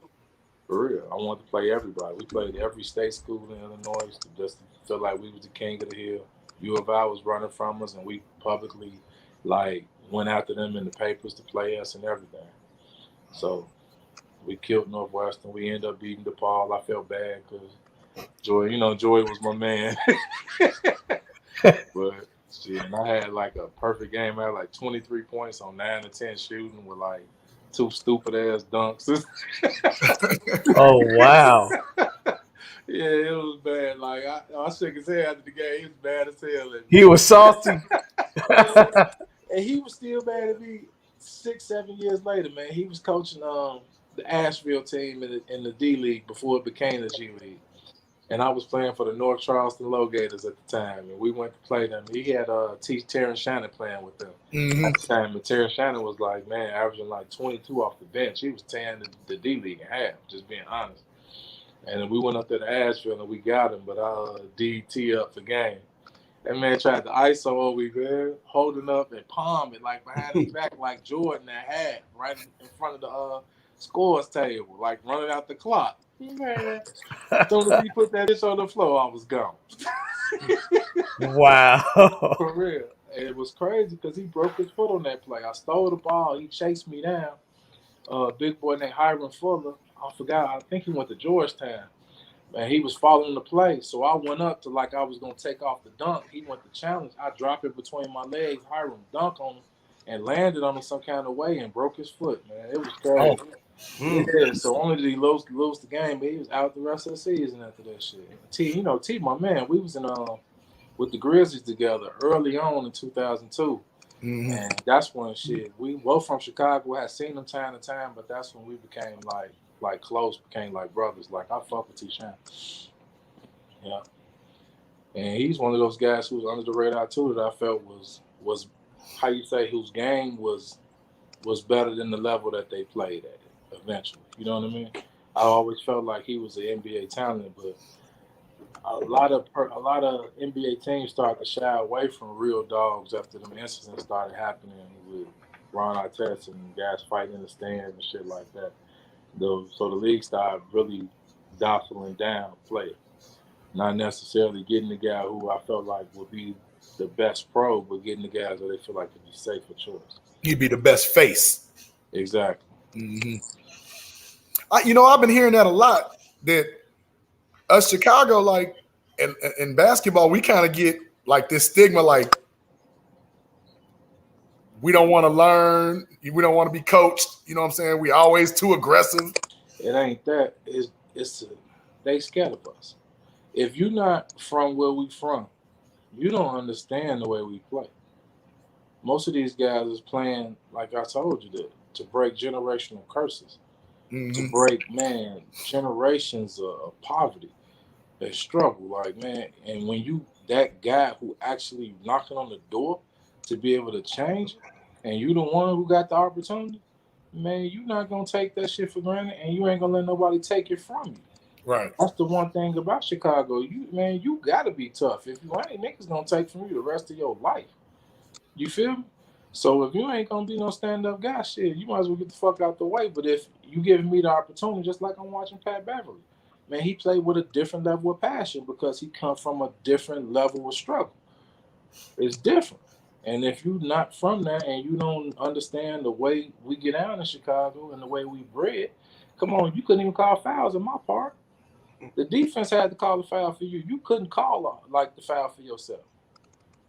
For real, I wanted to play everybody. We played every state school in Illinois to just feel like we was the king of the hill. U of I was running from us, and we publicly like went after them in the papers to play us and everything. So we killed Northwestern. We ended up beating DePaul. I felt bad because Joy was my man. But shit, and I had like a perfect game. I had like 23 points on 9 to 10 shooting with like two stupid ass dunks. Oh wow. Yeah, it was bad. Like I shook his head after the game. He was bad as hell at me. He was salty. And he was still mad at me 6, 7 years later, man. He was coaching the Asheville team in the D League before it became the G League. And I was playing for the North Charleston Lowgators at the time, and we went to play them. He had Terrence Shannon playing with them at the time, and Terrence Shannon was like, man, averaging like 22 off the bench. He was tearing the D League in half, just being honest. And then we went up there to Asheville and we got him, but I DT up the game. That man tried to ISO over me, man, holding up and palm it like behind his back, like Jordan had right in front of the scores table, like running out the clock. Man, as soon as he put that dish on the floor, I was gone. Wow. For real. And it was crazy because he broke his foot on that play. I stole the ball. He chased me down. Big boy named Hiram Fuller. I forgot. I think he went to Georgetown. And he was following the play. So I went up to like I was going to take off the dunk. He went to challenge. I dropped it between my legs. Hiram dunked on him and landed on him some kind of way and broke his foot, man. It was crazy. Yeah, so only did he lose the game, but he was out the rest of the season after that shit. T, my man, we was in with the Grizzlies together early on in 2002. And that's when shit, we both from Chicago, had seen them time to time, but that's when we became like close, became like brothers. Like I fuck with T-Shan. Yeah. And he's one of those guys who was under the radar too that I felt was how you say whose game was better than the level that they played at eventually. You know what I mean? I always felt like he was an NBA talent, but a lot of NBA teams started to shy away from real dogs after them incidents started happening with Ron Artest and guys fighting in the stands and shit like that. So the league started really doctoring down players, not necessarily getting the guy who I felt like would be the best pro, but getting the guys that they feel like could be safer choice. He'd be the best face. Exactly. I've been hearing that a lot. That us Chicago, like in basketball, we kind of get like this stigma, like we don't want to learn, we don't want to be coached. You know what I'm saying? We always too aggressive. It ain't that. They scared of us. If you're not from where we from, you don't understand the way we play. Most of these guys is playing like I told you that. to break generational curses, to break, man, generations of poverty and struggle. Like, man, and when you that guy who actually knocking on the door to be able to change it, and you the one who got the opportunity, man, you not gonna take that shit for granted, and you ain't gonna let nobody take it from you. Right. That's the one thing about Chicago. You gotta be tough. If you ain't, niggas gonna take from you the rest of your life. You feel me? So if you ain't gonna be no stand up guy, shit, you might as well get the fuck out the way. But if you giving me the opportunity, just like I'm watching Pat Beverly, man, he played with a different level of passion because he come from a different level of struggle. It's different. And if you're not from that and you don't understand the way we get down in Chicago and the way we bred, come on, you couldn't even call fouls in my part. The defense had to call the foul for you. You couldn't call like the foul for yourself.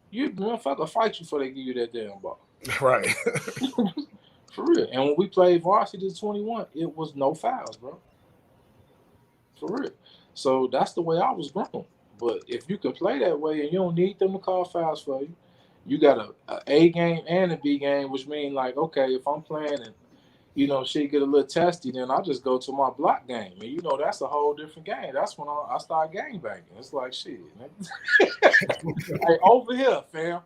You motherfucker fight you before they give you that damn ball. Right. For real. And when we played varsity 21, it was no fouls, bro. For real. So that's the way I was grown. But if you can play that way and you don't need them to call fouls for you, you got a game and a B game, which means like, okay, if I'm playing and shit get a little testy, then I just go to my block game. And that's a whole different game. That's when I start gang banging. It's like shit, man. Hey, over here, fam.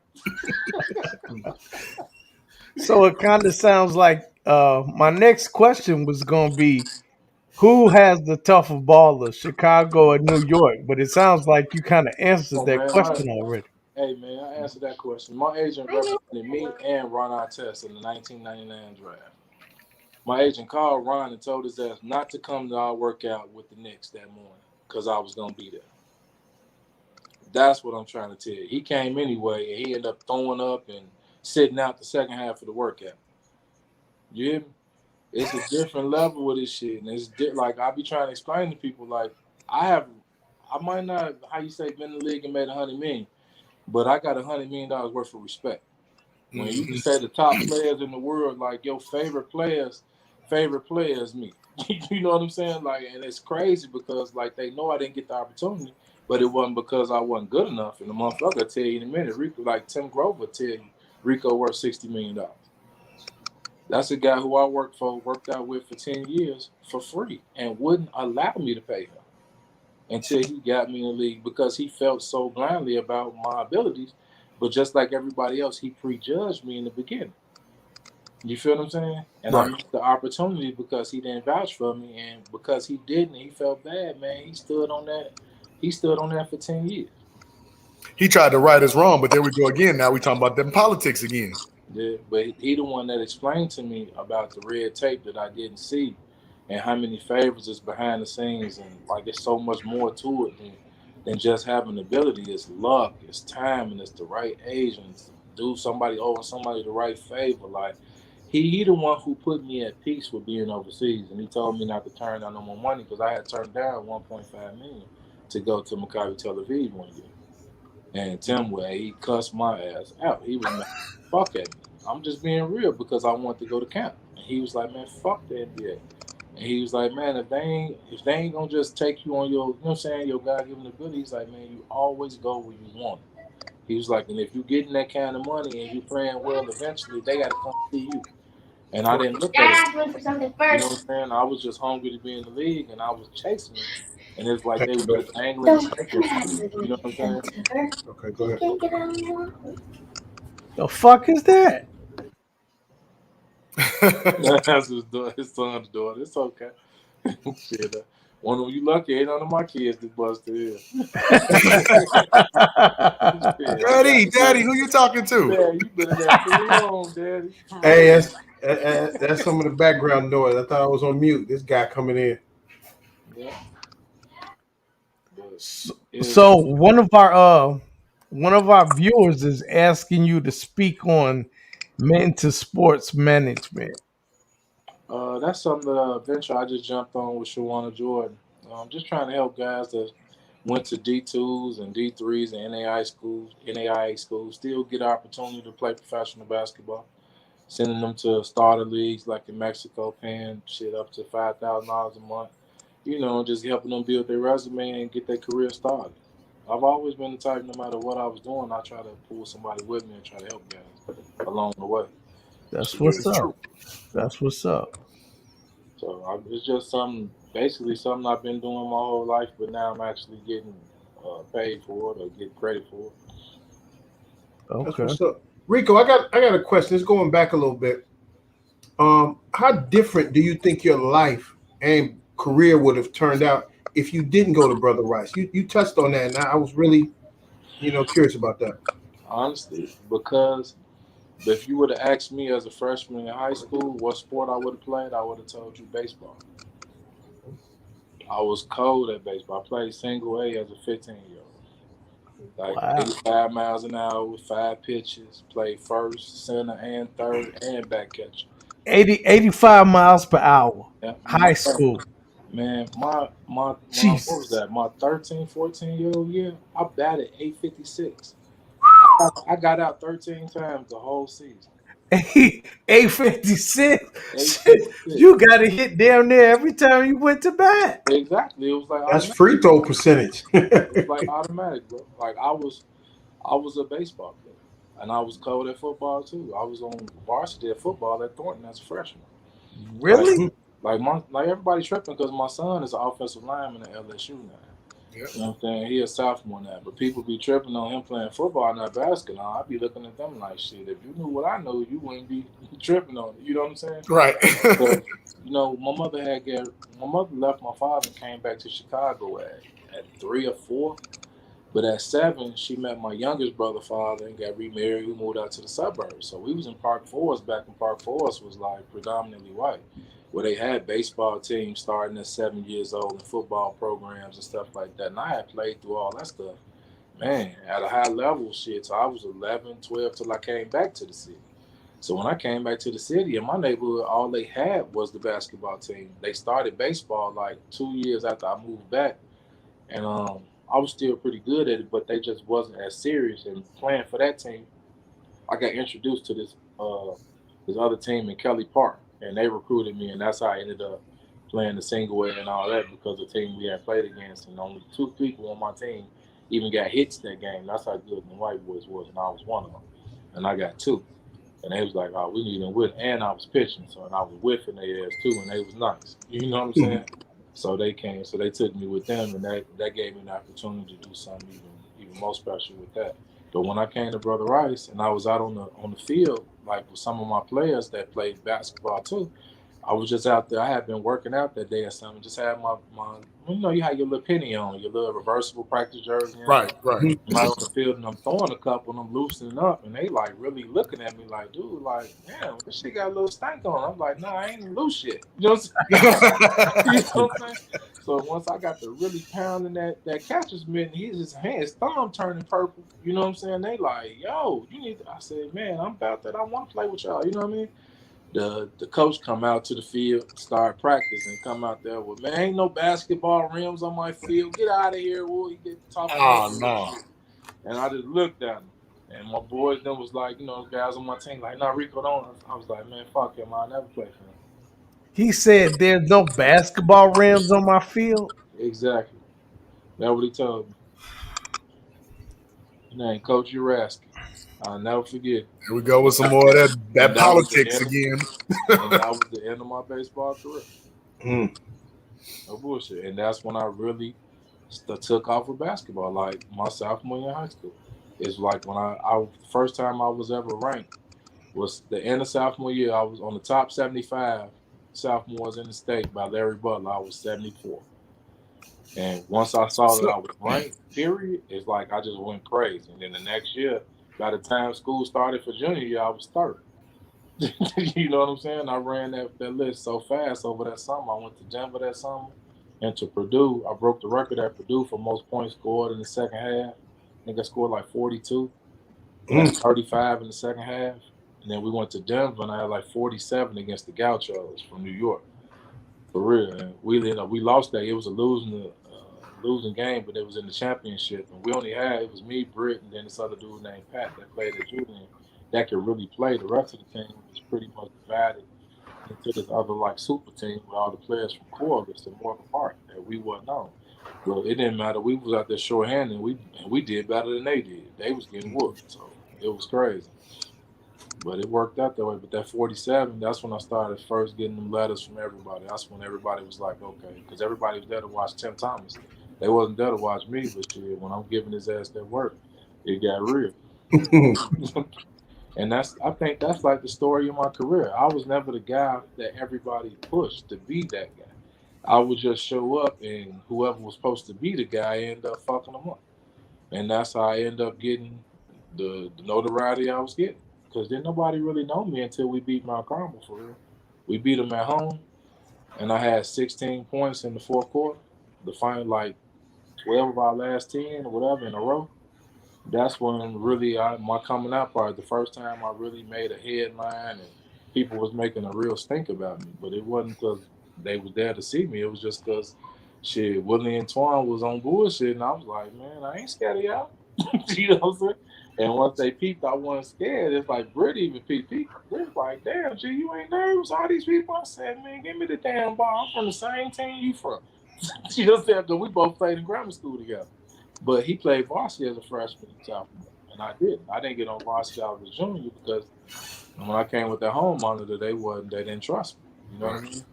So it kind of sounds like my next question was going to be, who has the tougher baller, Chicago or New York? But it sounds like you kind of answered Oh, that man, question already. hey, man, I answered that question. My agent represented me and Ron Artest in the 1999 draft. My agent called Ron and told his ass not to come to our workout with the Knicks that morning because I was going to be there. That's what I'm trying to tell you. He came anyway, and he ended up throwing up and sitting out the second half of the workout. You hear me? It's a different level with this shit, and it's like I be trying to explain to people. Like I might not, how you say, been in the league and made $100 million, but I got $100 million worth of respect. When you can say the top players in the world, like your favorite players me. You know what I'm saying? Like, and it's crazy because like they know I didn't get the opportunity, but it wasn't because I wasn't good enough. And the motherfucker will tell you in a minute, Rico, like Tim Grover tell you, Rico worth $60 million. That's a guy who I worked out with for 10 years for free and wouldn't allow me to pay him until he got me in the league because he felt so blindly about my abilities. But just like everybody else, he prejudged me in the beginning. You feel what I'm saying? And I missed the opportunity because he didn't vouch for me, and because he didn't, he felt bad, man. He stood on that. He stood on that for 10 years. He tried to right us wrong, but there we go again. Now we talking about them politics again. Yeah, but he the one that explained to me about the red tape that I didn't see, and how many favors is behind the scenes, and like it's so much more to it than just having ability. It's luck, it's time, and it's the right age, and do somebody the right favor. Like he the one who put me at peace with being overseas, and he told me not to turn down no more money because I had turned down 1.5 million to go to Maccabi Tel Aviv one year. And Tim he cussed my ass out. He was mad, fuck at me. I'm just being real because I wanted to go to camp. And he was like, man, fuck the NBA. And he was like, man, if they ain't gonna just take you on your, you know what I'm saying, your God given ability, he's like, man, you always go where you want. He was like, and if you getting that kind of money and you playing well, eventually they gotta come see you. And I didn't look at it. You know what I'm saying? I was just hungry to be in the league and I was chasing it. And it's like they were just angling and taking from me. You know what I'm saying? Okay, go ahead. The fuck is that? That's his son's daughter. It's okay. Shit, one of you lucky, ain't none of my kids that busted here. Daddy, who you talking to? Yeah, you better that too long, Daddy. Hey, that's some of the background noise. I thought I was on mute. This guy coming in. Yeah. So one of our viewers is asking you to speak on mental sports management. That's something that venture I just jumped on with Shawana Jordan. Just trying to help guys that went to D2s and D3s and NAIA schools, still get an opportunity to play professional basketball. Sending them to starter leagues like in Mexico, paying shit up to $5,000 a month. Just helping them build their resume and get their career started. I've always been the type, no matter what I was doing, I try to pull somebody with me and try to help guys along the way. That's Yeah, what's it's true. up. That's what's up. So it's just basically something I've been doing my whole life, but now I'm actually getting paid for it or get credit for it. That's Okay. what's up. Rico, I got a question. It's going back a little bit. How different do you think your life and career would have turned out if you didn't go to Brother Rice? You touched on that, and I was really, curious about that. Honestly, because if you would have asked me as a freshman in high school what sport I would have played, I would have told you baseball. I was cold at baseball. I played single A as a 15-year-old. Like Wow. 85 miles an hour with 5 pitches, played first, center, and third, and back catcher. 85 miles per hour. Yeah, High school. man, my when I what was Jesus. that? My 13, 14-year-old year, I batted 856. I got out 13 times the whole season. 856. 856. You got to hit down there every time you went to bat. Exactly. It was like That's automatic. free throw percentage. It was like automatic, bro. Like I was a baseball player. And I was cold at football too. I was on varsity at football at Thornton as a freshman. Like Really? like everybody tripping because my son is an offensive lineman at LSU now. Yeah. You know what I'm saying? He a sophomore now, but people be tripping on him playing football, not basketball. I be looking at them like, shit, if you knew what I know, you wouldn't be tripping on it. You know what I'm saying? Right. So, my mother left my father and came back to Chicago at 3 or 4. But at 7, she met my youngest brother father and got remarried. We moved out to the suburbs. So we was in Park Forest back when Park Forest was like predominantly white, where they had baseball teams starting at 7 years old and football programs and stuff like that. And I had played through all that stuff, man, at a high level shit. So I was 11, 12 till I came back to the city. So when I came back to the city in my neighborhood, all they had was the basketball team. They started baseball like 2 years after I moved back. And I was still pretty good at it, but they just wasn't as serious. And playing for that team, I got introduced to this other team in Kelly Park, and they recruited me, and that's how I ended up playing the single A and all that because the team we had played against, and only 2 people on my team even got hits that game. That's how good the white boys was, and I was one of them, and I got 2. And they was like, "Oh, we need them with," and I was pitching, so and I was whiffing their ass too, and they was nice. You know what I'm saying? So they came, so they took me with them, and that gave me an opportunity to do something even more special with that. But when I came to Brother Rice and I was out on the field, like with some of my players that played basketball too, I was just out there. I had been working out that day or something. Just had my you had your little penny on, your little reversible practice jersey on. Right. Right. I'm out on the field and I'm throwing a couple and I'm loosening up and they like really looking at me like, dude, like, damn, this shit got a little stank on. I'm like, no, I ain't even loose shit. You know what I'm saying? You know what I'm saying? So once I got to really pounding that catcher's mitt, his thumb turning purple. You know what I'm saying? They like, yo, you need to. I said, man, I'm about that. I want to play with y'all. You know what I mean? The coach come out to the field, start practicing, come out there with, man, ain't no basketball rims on my field. Get out of here, boy. You get talking Oh about no. shit. And I just looked at him. And my boys then was like, guys on my team, like, nah, Rico, don't. I was like, man, fuck him. I'll never play for him. He said there's no basketball rims on my field. Exactly. That's what he told me. His name Coach Uraski. I'll never forget. Here we go with some more of that And that was the politics end again. and that was the end of my baseball career. Mm. No bullshit. And that's when I really took off with basketball, like my sophomore year in high school. It's like when I first time I was ever ranked was the end of sophomore year. I was on the top 75 sophomores in the state by Larry Butler. I was 74. And once I saw that I was ranked, period, it's like I just went crazy. And then the next year, by the time school started for junior year, I was third. You know what I'm saying? I ran that list so fast over that summer. I went to Denver that summer and to Purdue. I broke the record at Purdue for most points scored in the second half. I think I scored like 42. And I had 35 in the second half. And then we went to Denver and I had like 47 against the Gauchos from New York. For real. And we lost that. It was a losing game, but it was in the championship. And we only had, it was me, Britt, and then this other dude named Pat that played at Julian that could really play. The rest of the team was pretty much divided into this other like super team with all the players from Corliss and Morgan Park that we wasn't on. Well, it didn't matter. We was out there shorthanded and we did better than they did. They was getting whooped. So it was crazy. But it worked out that way. But that 47, that's when I started first getting them letters from everybody. That's when everybody was like, okay, because everybody was there to watch Tim Thomas. They wasn't there to watch me, but shit, when I'm giving his ass that work, it got real. And I think that's like the story of my career. I was never the guy that everybody pushed to be that guy. I would just show up, and whoever was supposed to be the guy ended up fucking them up. And that's how I ended up getting the notoriety I was getting. Because then nobody really know me until we beat Mount Carmel for real. We beat them at home, and I had 16 points in the fourth quarter. The final, like 12 of our last 10 or whatever in a row. That's when really my coming out party, the first time I really made a headline and people was making a real stink about me. But it wasn't because they was there to see me. It was just because shit, Willie and Twan was on bullshit, and I was like, man, I ain't scared of y'all. You know what I'm saying? And once they peeped, I wasn't scared. It's like Britt even peeped. Britt's like, damn, G, you ain't nervous. All these people. I said, man, give me the damn ball. I'm from the same team you from. You know what I'm saying? Because we both played in grammar school together. But he played varsity as a freshman and sophomore, and I didn't. I didn't get on varsity as a junior because when I came with that home monitor, they didn't trust me. You know what I mean?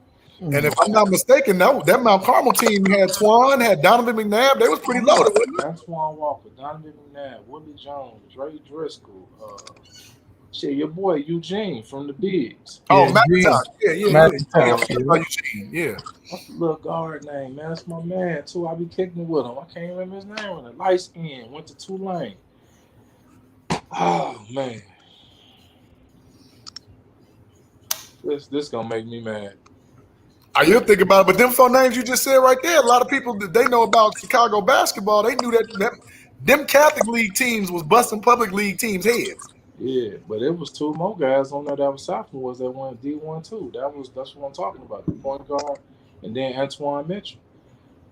And if I'm not mistaken, that Mount Carmel team had Twan, had Donovan McNabb. They was pretty loaded, wasn't it? Antoine Walker, Donovan McNabb, Willie Jones, Dre Driscoll, your boy Eugene from the Bigs. Oh, Yeah, McIntosh. Yeah. McIntosh, Yeah. What's the little guard name, man? That's my man, too. I be kicking with him. I can't remember his name. On the light skin, went to Tulane. Oh, man. This gonna make me mad. You'll think about it, but them four names you just said right there, a lot of people that they know about Chicago basketball, they knew that them Catholic League teams was busting public league teams' heads. Yeah, but it was two more guys on there that was sophomores that went D1 too. That's what I'm talking about. The point guard and then Antoine Mitchell.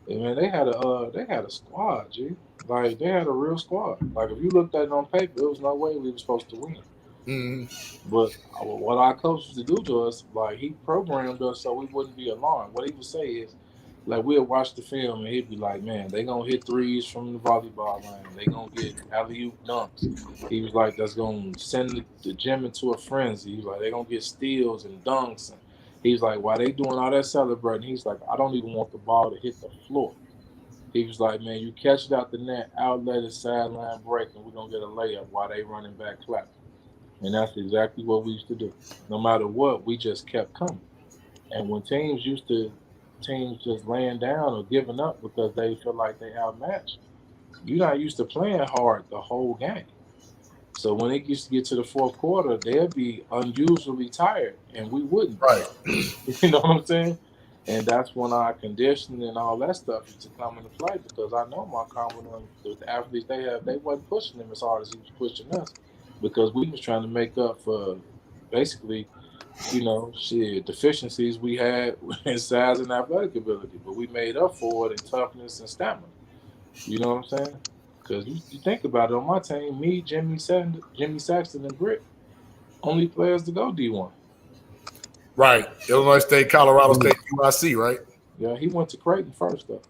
And man, they had a squad, G. Like they had a real squad. Like if you looked at it on paper, there was no way we were supposed to win. Mm-hmm. But what our coach used to do to us, like he programmed us so we wouldn't be alarmed. What he would say is, like we'll watch the film and he'd be like, "Man, they gonna hit threes from the volleyball line. They gonna get alley-oop dunks." He was like, "That's gonna send the gym into a frenzy." He was like, "They gonna get steals and dunks." And he was like, "While they doing all that celebrating, he's like, I don't even want the ball to hit the floor." He was like, "Man, you catch it out the net, outlet it, sideline break, and we're gonna get a layup while they running back clapping." And that's exactly what we used to do. No matter what, we just kept coming. And when teams just laying down or giving up because they feel like they outmatched, you're not used to playing hard the whole game. So when it used to get to the fourth quarter, they'd be unusually tired, and we wouldn't. Right. You know what I'm saying? And that's when our conditioning and all that stuff used to come into play because I know my confidence, the athletes they wasn't pushing them as hard as he was pushing us because we was trying to make up for basically, deficiencies we had in size and athletic ability, but we made up for it in toughness and stamina. You know what I'm saying? Because you think about it, on my team, me, Jimmy Saxton, and Britt, only players to go D1. Right. Illinois State, Colorado State, UIC, right? Yeah, he went to Creighton first, though.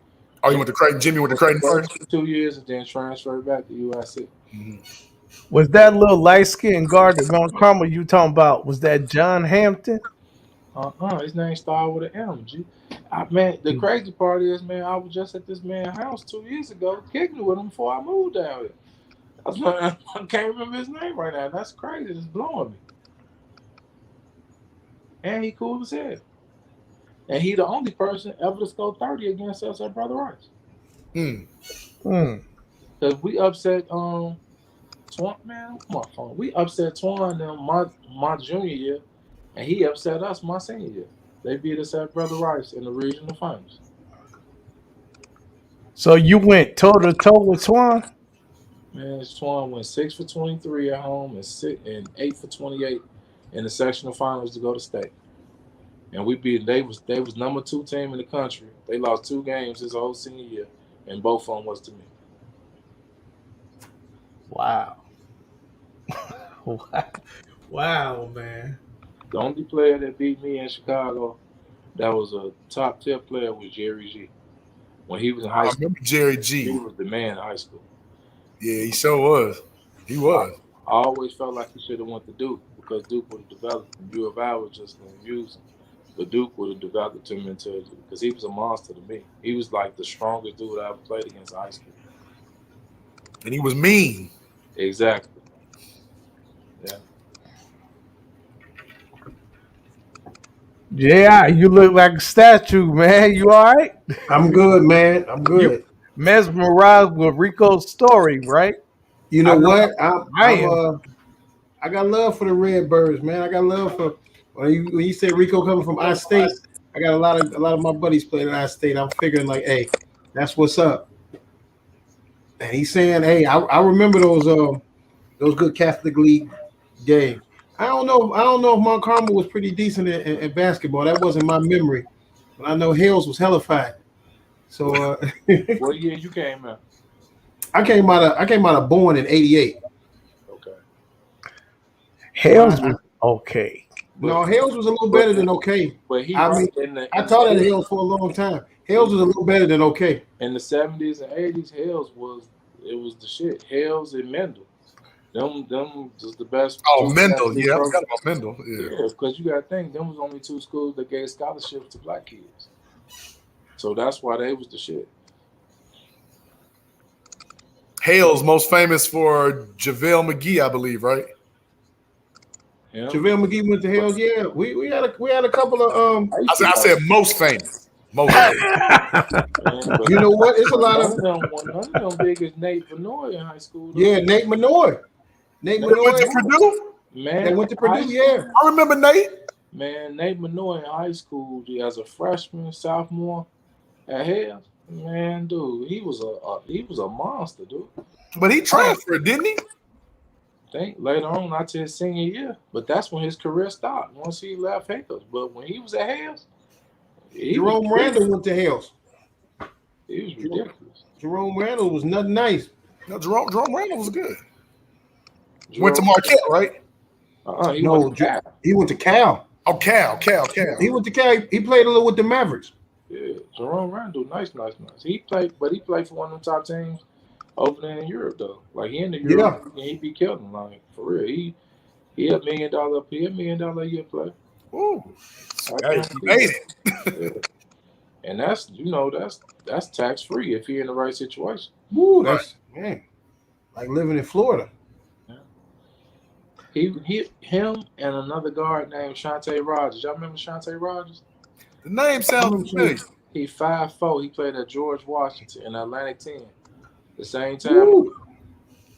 Oh, you went to Creighton. Jimmy went to Creighton first? 2 years and then transferred back to UIC. Mm-hmm. Was that little light skinned guard at Mount Carmel you talking about? Was that John Hampton? His name started with an M, G. Man, the crazy part is, man, I was just at this man's house 2 years ago, kicking with him before I moved down here. I can't remember his name right now. That's crazy. It's blowing me. And he cool as hell. And he the only person ever to score 30 against us at Brother Rice. Because we upset Twan, man, my phone. We upset Twan my junior year, and he upset us my senior year. They beat us at Brother Rice in the regional finals. So you went toe to toe with Twan? Man, Twan went 6 for 23 at home and 8 for 28 in the sectional finals to go to state. And we beat they was number 2 team in the country. They lost 2 games his whole senior year, and both of them was to me. Wow. Wow, man. The only player that beat me in Chicago that was a top tier player was Jerry G. When he was in high school, I remember Jerry G. He was the man in high school. Yeah, he sure was. He was. I always felt like he should have went to Duke because Duke would have developed him. U of I was just going to use him. But Duke would have developed him into, because he was a monster to me. He was like the strongest dude I ever played against in high school. And he was mean. Exactly. Yeah. Yeah, you look like a statue, man. You all right? I'm good, man. I'm good. You mesmerized with Rico's story, right? You know what? I am. I got love for the Redbirds, man. I got love for when you say Rico coming from I State. I got a lot of my buddies playing at I State. I'm figuring like, hey, that's what's up. And he's saying, hey, I remember those good Catholic League games. I don't know if Mount Carmel was pretty decent at basketball. That wasn't my memory, but I know Hales was hellified. So What year you came out? I came out of Bourne in '88. Okay. Hales was okay. No, Hales was a little better than okay. But he I taught at Hales for a long time. Hales was a little better than okay. In the 70s and 80s, Hales was the shit. Hales and Mendel. Them was the best. Oh, Mendel. Yeah, I forgot about Mendel. Yeah, because you got to think, them was only two schools that gave scholarships to black kids. So that's why they was the shit. Hale's most famous for JaVale McGee, I believe, right? Yeah. JaVale McGee went to Hales. Yeah, we had a couple of I said most famous. Most famous. You know what? It's a lot of one of them big as Nate Benoit in high school. Though. Yeah, Nate Benoit. Nate Benoit went to Purdue. Man, they went to Purdue. Yeah, I remember Nate. Man, Nate Benoit in high school as a freshman, sophomore at Hales. Man, dude, he was a monster, dude. But he transferred, didn't he? I think later on, not to his senior year, but that's when his career stopped. Once he left Hales, but when he was at Hales, Jerome Randall went to Hales. He was ridiculous. Jerome Randall was nothing nice. No, Jerome Randall was good. Went to Marquette, right? He went to Cal. Oh, Cal. He went to Cal. He played a little with the Mavericks. Yeah, Jerome Randall, nice. He played for one of them top teams over there in Europe, though. Like, he in the Europe, and he be killing them, like, for real. He $1 million a year player. Ooh, hey, he made it. Yeah. And that's tax free if you're in the right situation. Ooh, that's man, like living in Florida. Yeah. Him and another guard named Shantae Rogers. Y'all remember Shantae Rogers? The name sounds familiar. He 5'4". He played at George Washington in Atlantic 10. The same time. Ooh.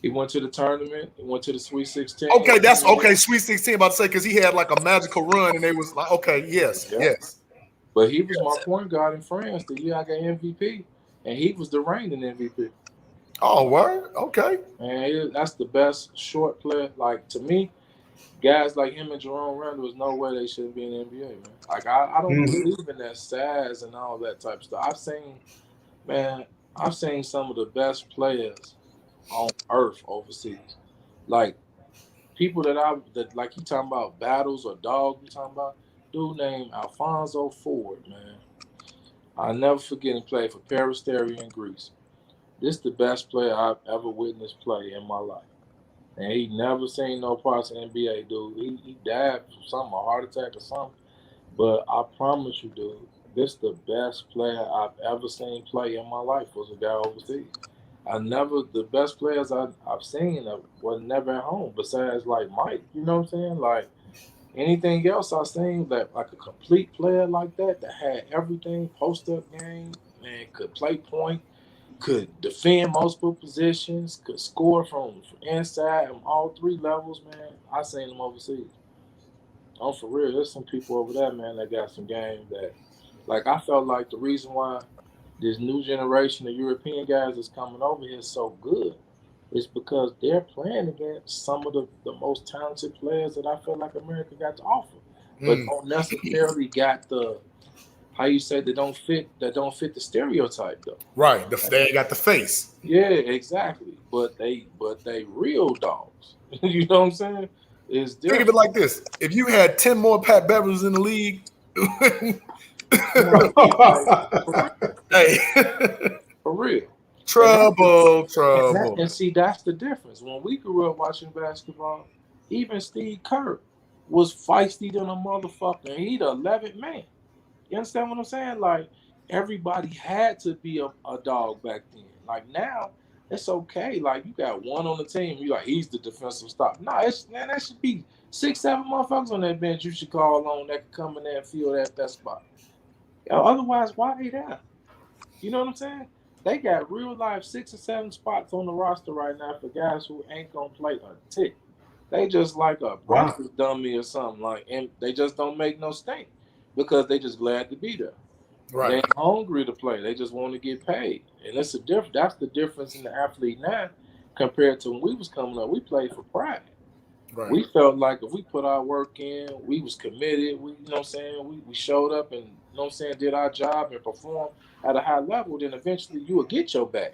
He went to the tournament. He went to the Sweet 16. Okay, that's okay. Sweet 16. About to say because he had like a magical run, and they was like, okay, yes. But he was my point guard in France the year I got MVP, and he was the reigning MVP. Oh, word? Okay. And that's the best short player. Like, to me, guys like him and Jerome Randall, there's no way they shouldn't be in the NBA, man. Like, I don't believe in that size and all that type of stuff. I've seen some of the best players on earth overseas. Like, people that like you talking about battles or dogs you talking about, dude named Alfonso Ford, man. I'll never forget him played for Peristeri in Greece. This is the best player I've ever witnessed play in my life. And he never seen no parts of NBA, dude. He died from something, a heart attack or something. But I promise you, dude, this is the best player I've ever seen play in my life was a guy overseas. The best players I've seen was never at home besides like Mike, you know what I'm saying? Like anything else I've seen like a complete player like that had everything, post-up game, and could play point, could defend multiple positions, could score from inside on all three levels, man. I seen them overseas. Oh, for real, there's some people over there, man, that got some game that, like, I felt like the reason why this new generation of European guys that's coming over here is so good is because they're playing against some of the most talented players that I feel like America got to offer, but don't necessarily got the, how you say, that don't fit the stereotype though. Right, they ain't got the face. Yeah, exactly. But they real dogs. You know what I'm saying? It's different. Think of it like this: if you had 10 more Pat Beverleys in the league, hey, for real. Trouble. And see, that's the difference. When we grew up watching basketball, even Steve Kerr, was feisty than a motherfucker. He the 11th man. You understand what I'm saying? Like everybody had to be a dog back then. Like now, it's okay. Like you got one on the team, you like he's the defensive stop. No, it's man, that should be 6, 7 motherfuckers on that bench you should call on that can come in there and fill that spot. Otherwise, why they there? You know what I'm saying? They got real life 6 or 7 spots on the roster right now for guys who ain't gonna play a tick. They just like a Wow. practice dummy or something like, and they just don't make no stink because they just glad to be there. They Right. ain't hungry to play. They just want to get paid, and it's a different. That's the difference in the athlete now compared to when we was coming up. We played for pride. Right. We felt like if we put our work in, we was committed. We, you know what I'm saying? We showed up and, you know what I'm saying, did our job and performed at a high level. Then eventually you will get your bag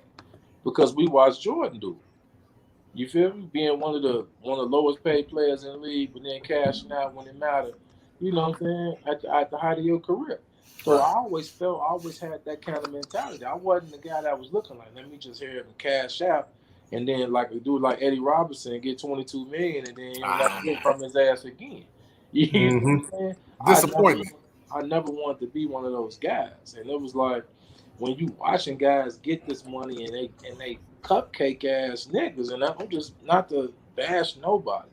because we watched Jordan do it. You feel me? Being one of the lowest paid players in the league, but then cashing out when it mattered. You know what I'm saying? At the height of your career. So I always had that kind of mentality. I wasn't the guy that was looking like, let me just hear him cash out, and then like a dude like Eddie Robinson and get 22 million, and then you'll never hear from his ass again. You know what I'm saying? Disappointment. I never wanted to be one of those guys, and it was like when you watching guys get this money and they cupcake ass niggas, and I'm just not to bash nobody,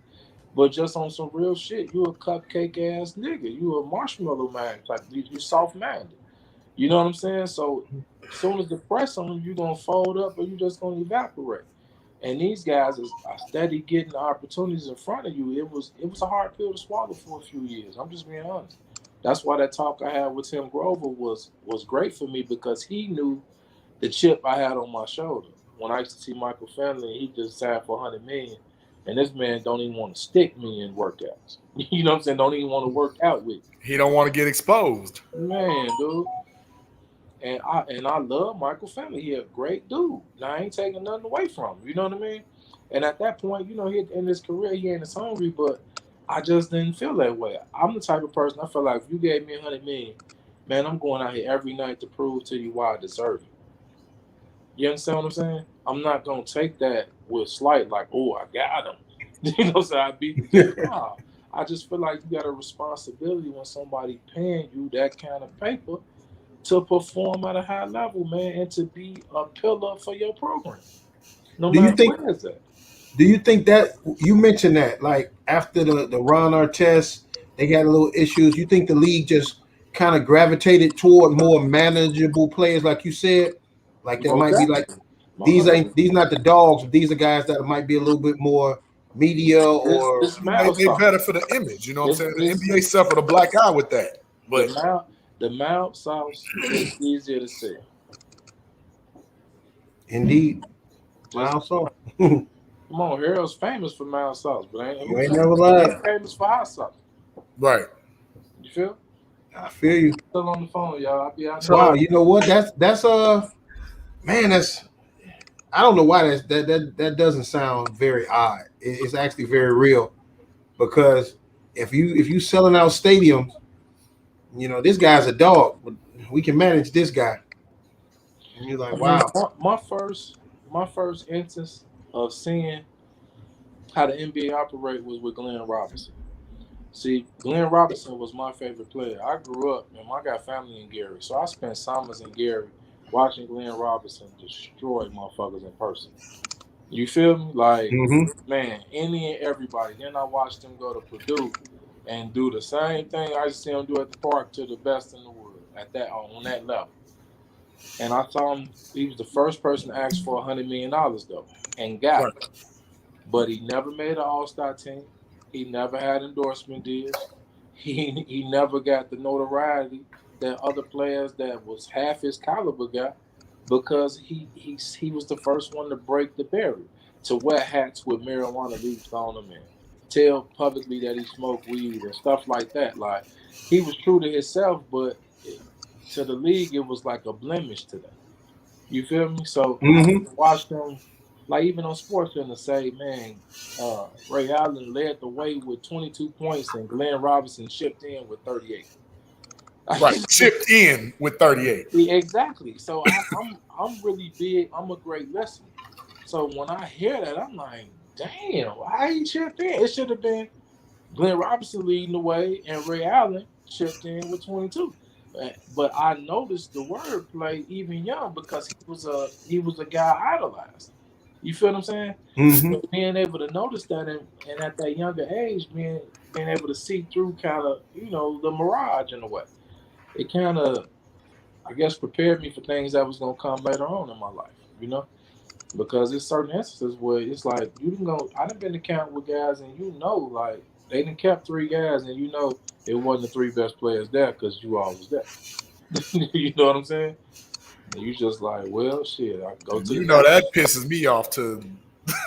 but just on some real shit, you a cupcake ass nigga, you a marshmallow man, like you soft minded. You know what I'm saying? So as soon as the press on them, you gonna fold up or you just gonna evaporate. And these guys are steady getting the opportunities in front of you. It was a hard pill to swallow for a few years. I'm just being honest. That's why that talk I had with Tim Grover was great for me because he knew the chip I had on my shoulder. When I used to see Michael Finley, he just signed for $100 million, and this man don't even want to stick me in workouts. You know what I'm saying? Don't even want to work out with me. He don't want to get exposed. Man, dude. And I love Michael Finley. He a great dude. Now I ain't taking nothing away from him. You know what I mean? And at that point, you know, he in his career, he ain't as hungry, but I just didn't feel that way. I'm the type of person I feel like if you gave me $100 million, man, I'm going out here every night to prove to you why I deserve it. You understand what I'm saying? I'm not gonna take that with slight, like, oh, I got him. You know, so I beat the job. Nah, I just feel like you got a responsibility when somebody paying you that kind of paper to perform at a high level, man, and to be a pillar for your program. No Do you matter think? where it's at. Do you think that you mentioned that like after the Ron Artest, they had a little issues? You think the league just kind of gravitated toward more manageable players, like you said, like that Most might be like definitely. these not the dogs, but these are guys that might be a little bit more media or It's They, mouth they sauce. better for the image. You know what I'm saying? The It's NBA suffered a black eye with that. But the mouth sauce is easier to sell. indeed. Just Wow, so come on, Harold's famous for mild sauce, but you ain't never lied. he's famous for hot sauce. right. You feel? I feel you. Still on the phone, y'all. I'll be out. Wow, you know what? That's man, that's I don't know why that doesn't sound very odd. It's actually very real because if you selling out stadiums, you know this guy's a dog, but we can manage this guy. And you're like, wow. My first instance of seeing how the NBA operate was with Glenn Robinson. See, Glenn Robinson was my favorite player. I grew up, and I got family in Gary, so I spent summers in Gary watching Glenn Robinson destroy motherfuckers in person. You feel me? Like, Mm-hmm. man, any and everybody. Then I watched him go to Purdue and do the same thing I see him do at the park to the best in the world at that on that level. And I saw him. He was the first person to ask for $100 million though, and got it. Right. But he never made an All-Star team. He never had endorsement deals. He never got the notoriety that other players that was half his caliber got because he was the first one to break the barrier, to wear hats with marijuana leaves on them and tell publicly that he smoked weed and stuff like that. Like he was true to himself, but to the league it was like a blemish to them. You feel me? So I Mm-hmm. watched them, like even on SportsCenter, to say, man, Ray Allen led the way with 22 points and Glenn Robinson chipped in with 38. Right. Chipped in with 38. Exactly. So I'm really big. I'm a great listener. So when I hear that, I'm like, damn, why he chipped in? It should have been Glenn Robinson leading the way, and Ray Allen chipped in with 22. But I noticed the wordplay even young because he was a guy I idolized. You feel what I'm saying? Mm-hmm. So being able to notice that and at that younger age, being able to see through kind of the mirage in a way, it kind of I guess prepared me for things that was gonna come later on in my life. Because there's certain instances where it's like you can go. I done been to camp with guys, and like they done kept three guys, and it wasn't the three best players there because you all was there. You know what I'm saying? And you just like, well, shit, I go And to the you know next. that pisses me off to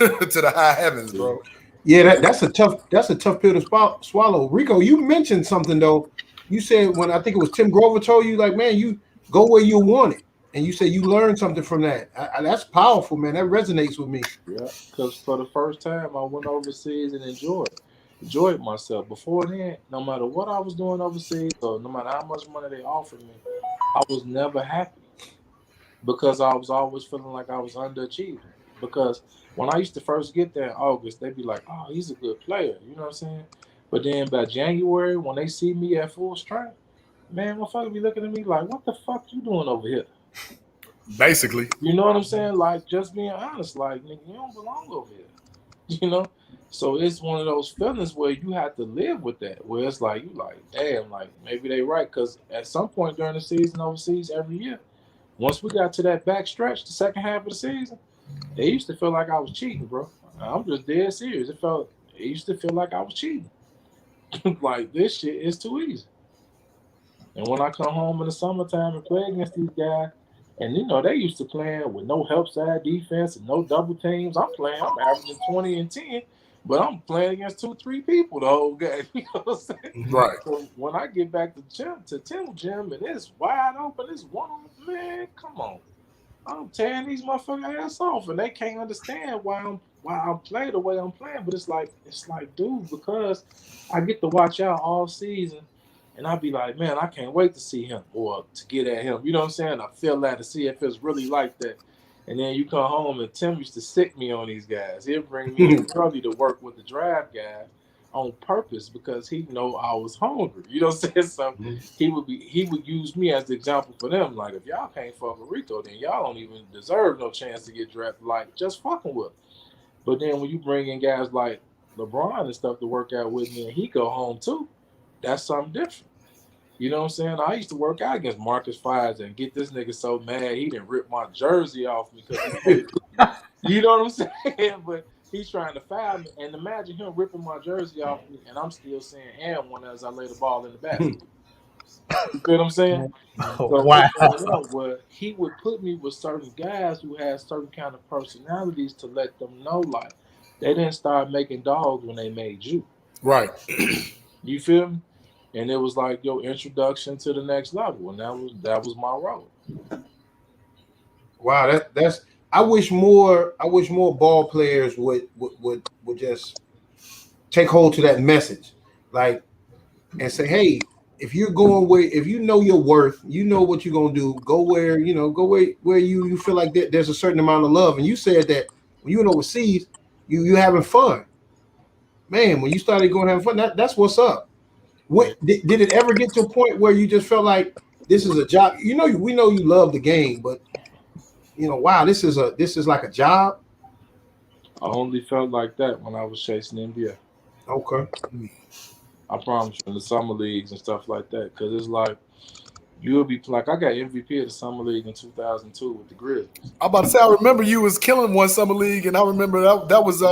to the high heavens, Yeah. bro. Yeah, that's a tough pill to swallow. Rico, you mentioned something though. You said when I think it was Tim Grover told you, like, man, you go where you want it, and you said you learned something from that. That's powerful, man. That resonates with me. Yeah, because for the first time, I went overseas and enjoyed myself. Before then, no matter what I was doing overseas, or no matter how much money they offered me, I was never happy because I was always feeling like I was underachieving. Because when I used to first get there in August, they'd be like, "Oh, he's a good player," you know what I'm saying? But then by January, when they see me at full strength, man, motherfucker be looking at me like, "What the fuck you doing over here?" Basically. You know what I'm saying? Like, just being honest, like, nigga, you don't belong over here. You know? So it's one of those feelings where you have to live with that, where it's like, you like, damn, like, maybe they right. Because at some point during the season overseas every year, once we got to that back stretch, the second half of the season, it used to feel like I was cheating, bro. I'm just dead serious. It used to feel like I was cheating. Like, this shit is too easy. And when I come home in the summertime and play against these guys, and they used to playing with no help side defense and no double teams. I'm averaging 20 and 10, but I'm playing against 2, 3 people the whole game. You know what I'm saying? Right. So when I get back to Tim Gym and it's wide open, it's one on man, come on. I'm tearing these motherfucking ass off, and they can't understand why I'm playing the way I'm playing. But it's like, dude, because I get to watch out all season, and I be like, man, I can't wait to see him or to get at him. You know what I'm saying? I feel that to see if it's really like that. And then you come home and Tim used to sick me on these guys. He'll bring me in early to work with the draft guys on purpose because he know I was hungry. You know what I'm saying? So he would use me as the example for them. Like, if y'all can't fuck with Rico, then y'all don't even deserve no chance to get drafted. Like, just fucking with him. But then when you bring in guys like LeBron and stuff to work out with me and he go home too, that's something different. You know what I'm saying? I used to work out against Marcus Fires and get this nigga so mad he didn't rip my jersey off me because he played. You know what I'm saying? But he's trying to foul me. And imagine him ripping my jersey off me and I'm still saying and one as I lay the ball in the basket. You feel what I'm saying? So Wow. it's one of them where he would put me with certain guys who had certain kind of personalities to let them know, like, they didn't start making dogs when they made you. Right. You feel me? And it was like your introduction to the next level, and that was my role. Wow, that's. I wish more ball players would just take hold to that message, like, and say, hey, if you're going where, if you know your worth, you know what you're gonna do. Go where you feel like there's a certain amount of love. And you said that when you went overseas, you having fun, man. When you started going having fun, that's what's up. Yeah. What did it ever get to a point where you just felt like this is a job? We know you love the game, but wow, this is like a job. I only felt like that when I was chasing the NBA. Okay. I promise you, in the summer leagues and stuff like that, because it's like you'll be like, I got MVP of the summer league in 2002 with the Grizzlies. I'm about to say I remember you was killing one summer league, and I remember that was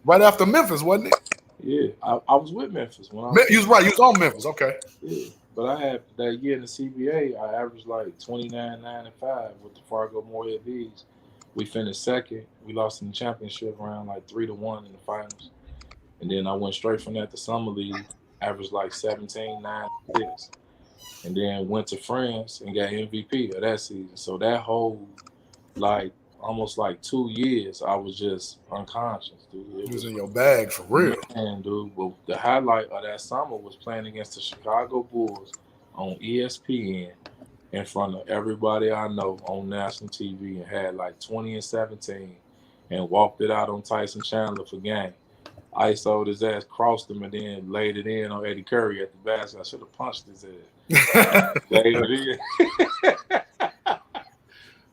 right after Memphis, wasn't it? Yeah, I was with Memphis when I You was right. You was on Memphis. Okay. yeah, but I had that year in the CBA. I averaged like 29, 9, and 5 with the Fargo Moorhead Bees. We finished second. We lost in the championship round like 3-1 in the finals, and then I went straight from that to summer league. Averaged like 17, 9, 6, and then went to France and got MVP of that season. So that whole like almost like 2 years, I was just unconscious, dude. You was in your bag for real. Man, dude, but the highlight of that summer was playing against the Chicago Bulls on ESPN in front of everybody I know on national TV and had like 20 and 17 and walked it out on Tyson Chandler for game. ISO'd his ass, crossed him, and then laid it in on Eddie Curry at the basket. I should have punched his ass. Laid it in.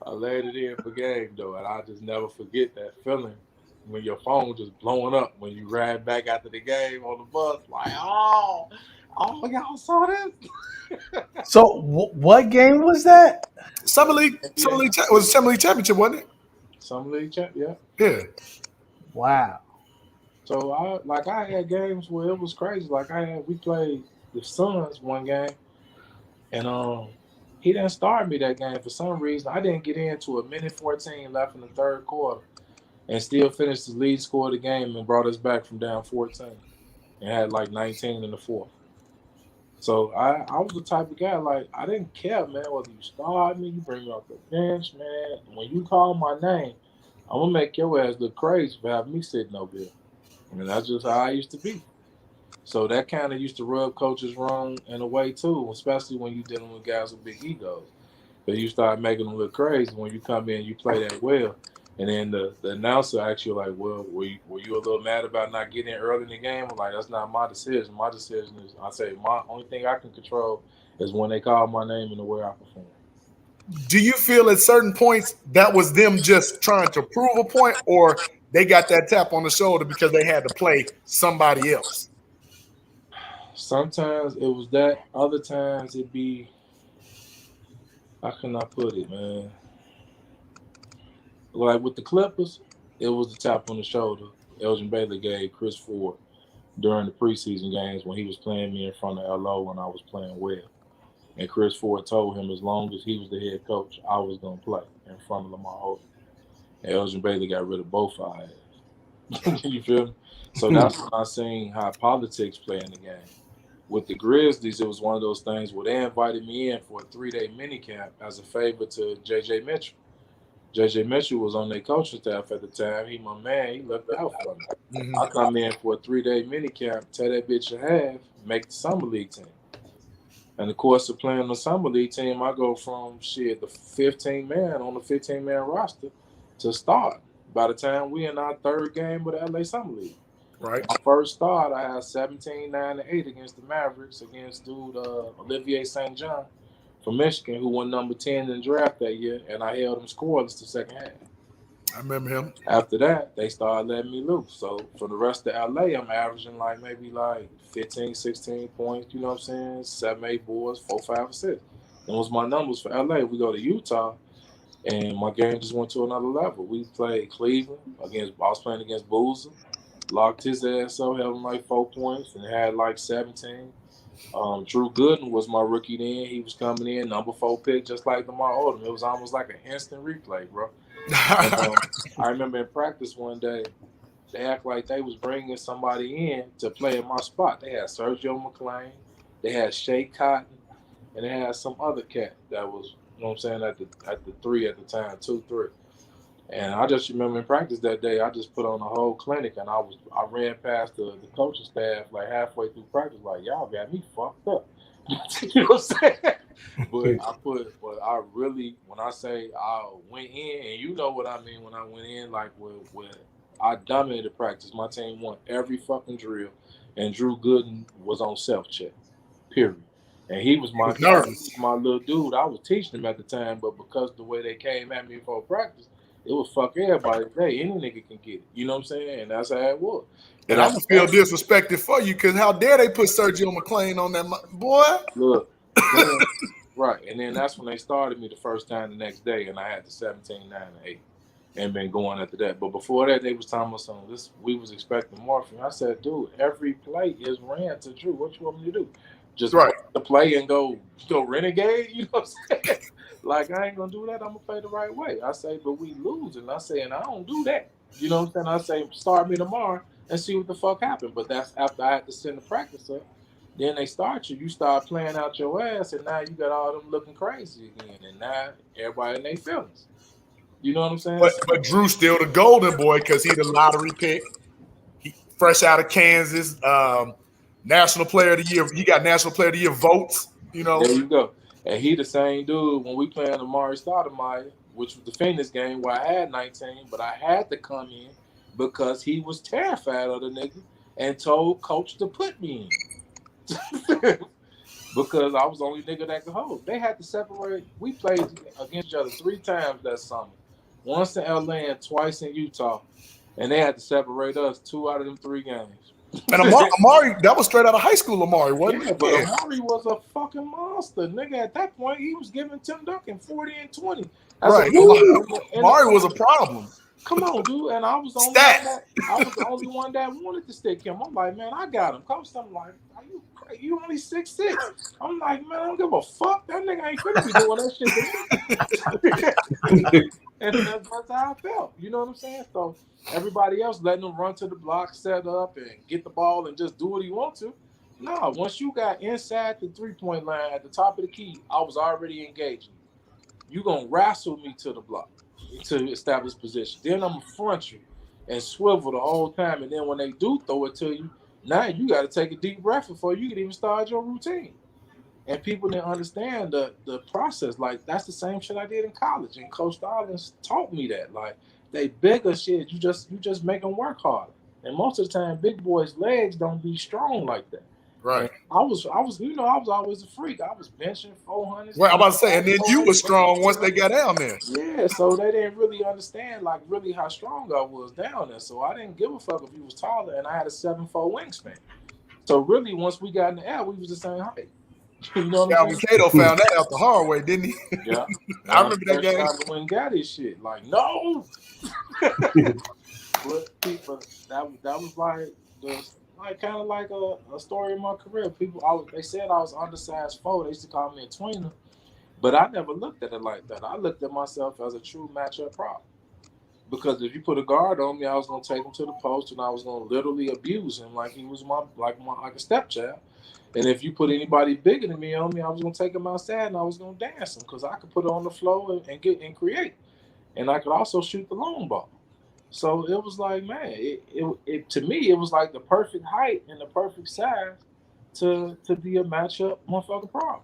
I laid it in for game, though, and I just never forget that feeling when your phone just blowing up when you ride back after the game on the bus. Like, oh, y'all saw this? So what game was that? Summer League was Summer League Championship, wasn't it? Summer League champ, yeah. Yeah. Wow. So I had games where it was crazy. We played the Suns one game, and he didn't start me that game for some reason. I didn't get into a minute 14 left in the third quarter, and still finished the lead score of the game and brought us back from down 14, and had like 19 in the fourth. So I was the type of guy, like, I didn't care, man, whether you start me, you bring me off the bench, man. When you call my name, I'm gonna make your ass look crazy for having me sitting over here. I mean, that's just how I used to be. So that kind of used to rub coaches wrong in a way too, especially when you're dealing with guys with big egos. But you start making them look crazy when you come in, you play that well, and then the announcer asks you like, "Well, were you a little mad about not getting in early in the game?" I'm like, that's not my decision. My decision is, I say, my only thing I can control is when they call my name and the way I perform. Do you feel at certain points that was them just trying to prove a point, or they got that tap on the shoulder because they had to play somebody else? Sometimes it was that. Other times it be, how can I put it, man? Like with the Clippers, it was the tap on the shoulder Elgin Baylor gave Chris Ford during the preseason games when he was playing me in front of LO when I was playing well. And Chris Ford told him as long as he was the head coach, I was going to play in front of Lamar Odom. And Elgin Baylor got rid of both our ass. You feel me? So that's when I seen how politics play in the game. With the Grizzlies, it was one of those things where they invited me in for a 3-day minicamp as a favor to J.J. Mitchell. J.J. Mitchell was on their coaching staff at the time. He my man. He left out for me. Mm-hmm. I come in for a 3-day minicamp, tear that bitch in half, make the summer league team. And of course, of playing the summer league team, I go from the 15-man on the 15-man roster to start. By the time we in our third game with the LA Summer League. Right. My first start, I had 17, 9, and 8 against the Mavericks against Olivier St. John from Michigan, who won number 10 in the draft that year, and I held him scoreless the second half. I remember him. After that, they started letting me loose. So for the rest of LA, I'm averaging maybe 15, 16 points, you know what I'm saying? 7, 8 boards, 4, 5 assists. Those was my numbers for LA. We go to Utah, and my game just went to another level. We played Cleveland I was playing against Boozer. Locked his ass up, held him 4 points, and had 17. Drew Gooden was my rookie then. He was coming in, number 4 pick, just like Lamar Odom. It was almost like an instant replay, bro. And, I remember in practice one day, they act like they was bringing somebody in to play in my spot. They had Sergio McClain, they had Shea Cotton, and they had some other cat that was, you know what I'm saying, at the 3 at the time, 2-3. And I just remember in practice that day, I just put on a whole clinic, and I ran past the coaching staff halfway through practice, y'all got me fucked up. You know what I'm saying? But I really, when I say I went in, and you know what I mean when I went in, when I dominated practice. My team won every fucking drill, and Drew Gooden was on self-check, period. And he was my little dude. I was teaching him at the time, but because of the way they came at me before practice, it was fuck everybody. Hey, any nigga can get it. You know what I'm saying? And that's how it was. And I'm going to feel disrespected for you because how dare they put Sergio McClain on that boy? Look. Right. And then that's when they started me the first time the next day, and I had the 17, 9, and 8 and been going after that. But before that, they was telling us something. We was expecting more from you. I said, dude, every play is ran to Drew. What you want me to do? Just the play and go renegade? You know what I'm saying? I ain't going to do that. I'm going to play the right way. I say, but we lose. And I say, and I don't do that. You know what I'm saying? I say, start me tomorrow and see what the fuck happened. But that's after I had to send the practice up. Then they start you. You start playing out your ass, and now you got all them looking crazy again. And now everybody in their feelings. You know what I'm saying? But Drew's still the golden boy because he the lottery pick. He fresh out of Kansas. National Player of the Year. He got National Player of the Year votes. You know. There you go. And he the same dude when we playing Amari Stoudemire, which was the Phoenix game where I had 19, but I had to come in because he was terrified of the nigga and told coach to put me in. Because I was the only nigga that could hold. They had to separate. We played against each other 3 times that summer. Once in LA and twice in Utah. And they had to separate us 2 out of them 3 games. And Amari, that was straight out of high school, Amari, wasn't Yeah, it? but Amari was a fucking monster. Nigga, at that point, he was giving Tim Duncan 40 and 20. Right. Amari was a problem. Come on, dude. And I was the only one that wanted to stick him. I'm like, man, I got him. Coach, I'm like, are you crazy? You only 6'6". I'm like, man, I don't give a fuck. That nigga ain't finna be doing that shit to me. And that's how I felt. You know what I'm saying? So everybody else letting him run to the block, set up, and get the ball and just do what he wants to. No, once you got inside the 3-point line at the top of the key, I was already engaging. You gonna wrestle me to the block to establish position. Then I'm gonna front you and swivel the whole time. And then when they do throw it to you, now you got to take a deep breath before you can even start your routine. And people didn't understand the process. Like, that's the same shit I did in college. And Coach Stallings taught me that. Like, they bigger shit. You just make them work harder. And most of the time, big boys' legs don't be strong like that. Right. And I was always a freak. I was benching 400. Well, I'm about to say, and then you were strong once they got down there. Yeah, so they didn't really understand, like, really how strong I was down there. So I didn't give a fuck if you was taller, and I had a 7'4" wingspan. So really, once we got in the air, we was the same height. You know what I'm saying? Cato found that out the hard way, didn't he? Yeah. I remember that game. When got his shit, like, no. But people, that was like kind of like a story in my career. They said I was undersized 4. They used to call me a tweener, but I never looked at it like that. I looked at myself as a true matchup prop. Because if you put a guard on me, I was gonna take him to the post and I was gonna literally abuse him like he was like a stepchild. And if you put anybody bigger than me on me, I was gonna take him outside and I was gonna dance him because I could put it on the floor and create, and I could also shoot the long ball. So it was like, man, it to me it was like the perfect height and the perfect size to be a matchup motherfucking problem.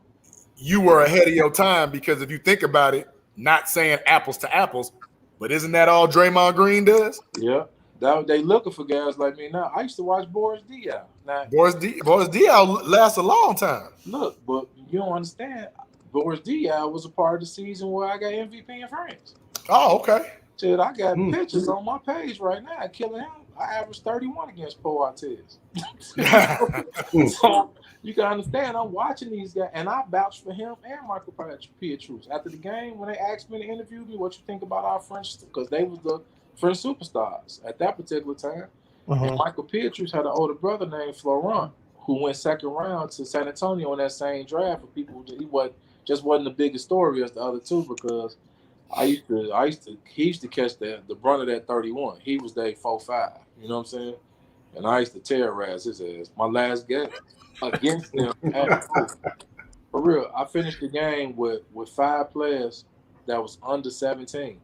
You were ahead of your time because if you think about it, not saying apples to apples, but isn't that all Draymond Green does? Yeah. They looking for guys like me now. I used to watch Boris Diaw. Now, Boris Diaw lasts a long time. Look, but you don't understand. Boris Diaw was a part of the season where I got MVP in France. Oh, okay. Shit, I got pictures on my page right now. Killing him. I averaged 31 against Paul Artez. So you can understand. I'm watching these guys, and I vouched for him and Michael Pietrus. After the game, when they asked me to interview me, what you think about our French, because they was the French superstars at that particular time. And Michael Pietrus had an older brother named Florent, who went second round to San Antonio in that same draft. For people, he wasn't the biggest story as the other two because he used to catch the brunt of that 31. He was their 4-5. You know what I'm saying? And I used to terrorize his ass. My last game against them, for real, I finished the game with 5 players that was under 17.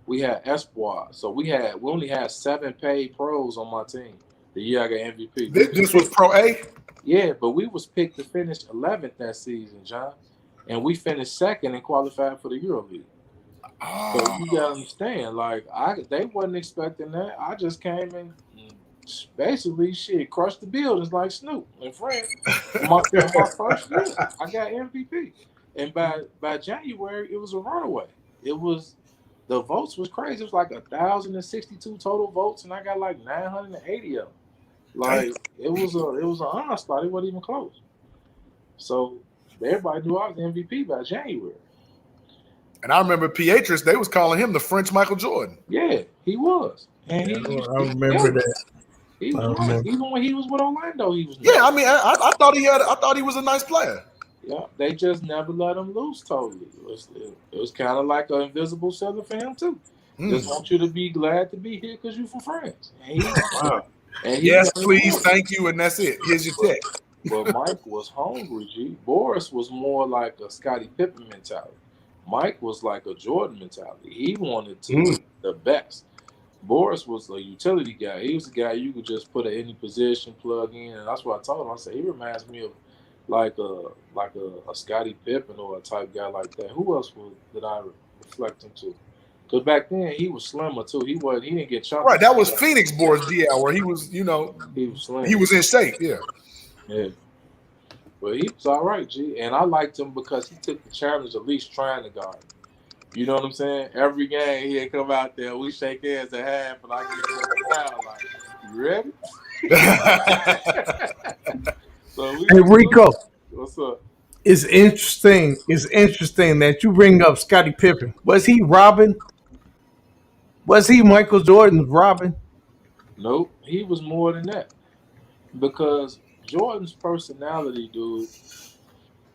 We had Espoir, so we only had 7 paid pros on my team the year I got MVP. This was Pro A? Yeah, but we was picked to finish 11th that season, John, and we finished 2nd and qualified for the EuroLeague. So you gotta understand, like they wasn't expecting that. I just came in, basically crushed the buildings like Snoop and Fred. My first year, I got MVP, and by January it was a runaway. The votes was crazy. It was like 1,062 total votes, and I got like 980 of them. Like it was an onslaught. It wasn't even close. So everybody knew I was the MVP by January. And I remember Pietrus, they was calling him the French Michael Jordan. Yeah, he was. And I remember that. He was nice. Even when he was with Orlando, he was nice. Yeah, I mean, I thought he was a nice player. Yeah, they just never let him loose totally. It was kind of like an invisible seller for him too. Just want you to be glad to be here because you're from France. And yes, please, thank you, and that's it. Here's your check. But Mike was hungry, G. Boris was more like a Scottie Pippen mentality. Mike was like a Jordan mentality. He wanted to be the best. Boris was a utility guy. He was the guy you could just put at any position, plug in, and that's what I told him. I said he reminds me of like a Scottie Pippen or a type guy like that. Who else did I reflect him to? Cause back then he was slimmer too. He didn't get chunky. Right, that was Phoenix Boys DL where he was, He was slim. he was in shape. Yeah. Yeah. But he was all right, G. And I liked him because he took the challenge of at least trying to guard. You know what I'm saying? Every game he'd come out there, we shake hands at half, and I get him down like, you ready? So Hey Rico, what's up? it's interesting. It's interesting that you bring up Scottie Pippen. Was he Robin? Was he Michael Jordan's Robin? Nope, he was more than that. Because Jordan's personality, dude,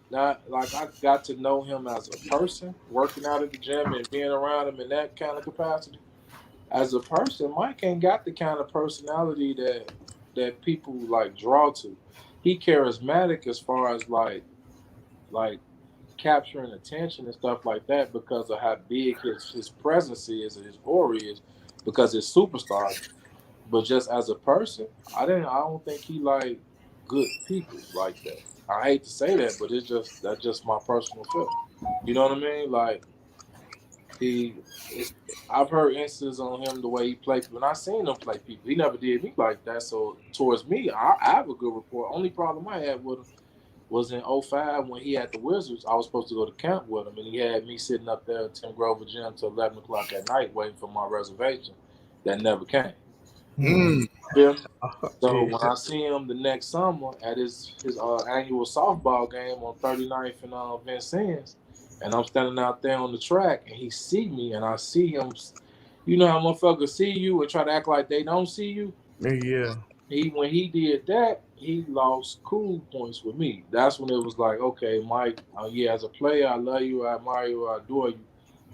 not like I got to know him as a person, working out at the gym and being around him in that kind of capacity. As a person, Mike ain't got the kind of personality that people like draw to. He charismatic as far as like capturing attention and stuff like that because of how big his presence is and his aura is because it's superstar. But just as a person, I don't think he like good people like that. I hate to say that, but that's just my personal feeling. You know what I mean? Like I've heard instances on him the way he played people, and I seen him play people. He never did me like that. So towards me, I have a good rapport. Only problem I had with him was in '05 when he had the Wizards. I was supposed to go to camp with him, and he had me sitting up there at Tim Grover Gym till 11 o'clock at night waiting for my reservation. That never came. Feel me? So when I see him the next summer at his annual softball game on 39th and Vincennes, and I'm standing out there on the track, and he see me, and I see him. You know how motherfuckers see you and try to act like they don't see you. Yeah. When he did that, he lost cool points with me. That's when it was like, okay, Mike, yeah, as a player, I love you, I admire you, I adore you.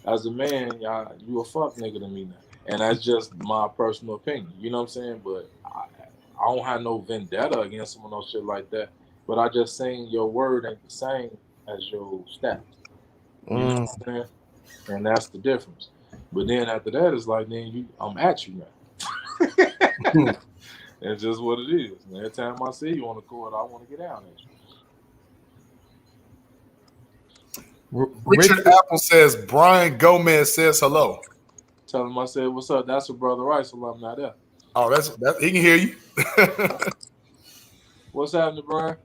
As a man, you a fuck nigga to me now. And that's just my personal opinion. You know what I'm saying? But I don't have no vendetta against him or no shit like that. But I just saying your word ain't the same as your stats. You know what I'm saying? And that's the difference. But then after that, it's like, then I'm at you now. It's just what it is. And every time I see you on the court, I want to get down at you. Richard Apple says Brian Gomez says hello. Tell him I said, what's up? That's a Brother Rice alumni there. Oh, that he can hear you. What's happening, Brian?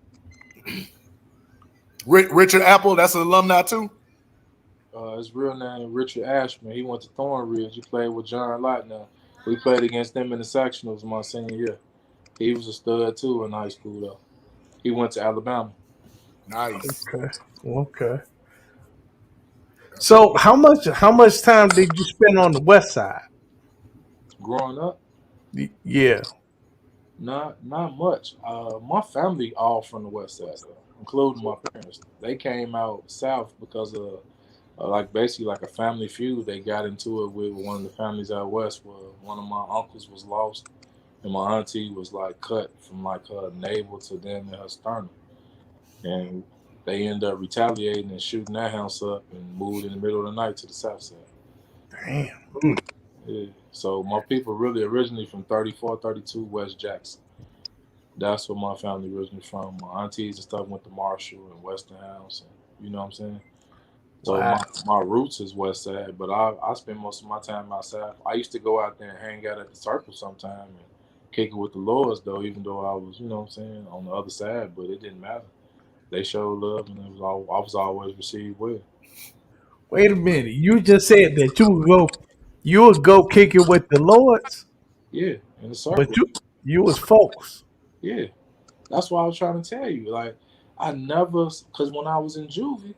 Richard Apple, that's an alumni too. His real name Richard Ashman. He went to Thornridge. He played with John Lott now. We played against them in the sectionals my senior year. He was a stud too in high school though. He went to Alabama. Nice. Okay. So how much time did you spend on the West Side? Growing up? Yeah. Not much. My family all from the West Side, though, including my parents. They came out south because of basically like a family feud. They got into it with one of the families out west where one of my uncles was lost and my auntie was like cut from like her navel to damn near her sternum. And they ended up retaliating and shooting that house up and moved in the middle of the night to the south side. Damn. Yeah. So my people really originally from 34, 32 West Jackson. That's where my family originally from. My aunties and stuff went to Marshall and Westinghouse, and you know what I'm saying? So my roots is West Side, but I spend most of my time outside. I used to go out there and hang out at the circle sometime and kick it with the Lords, though, even though I was, you know what I'm saying, on the other side, but it didn't matter. They showed love, and I was always received well. Wait a minute. You just said that you would go kick it with the Lords? Yeah, in the circle. But you was folks. Yeah. That's what I was trying to tell you. Like, I never, because when I was in juvie,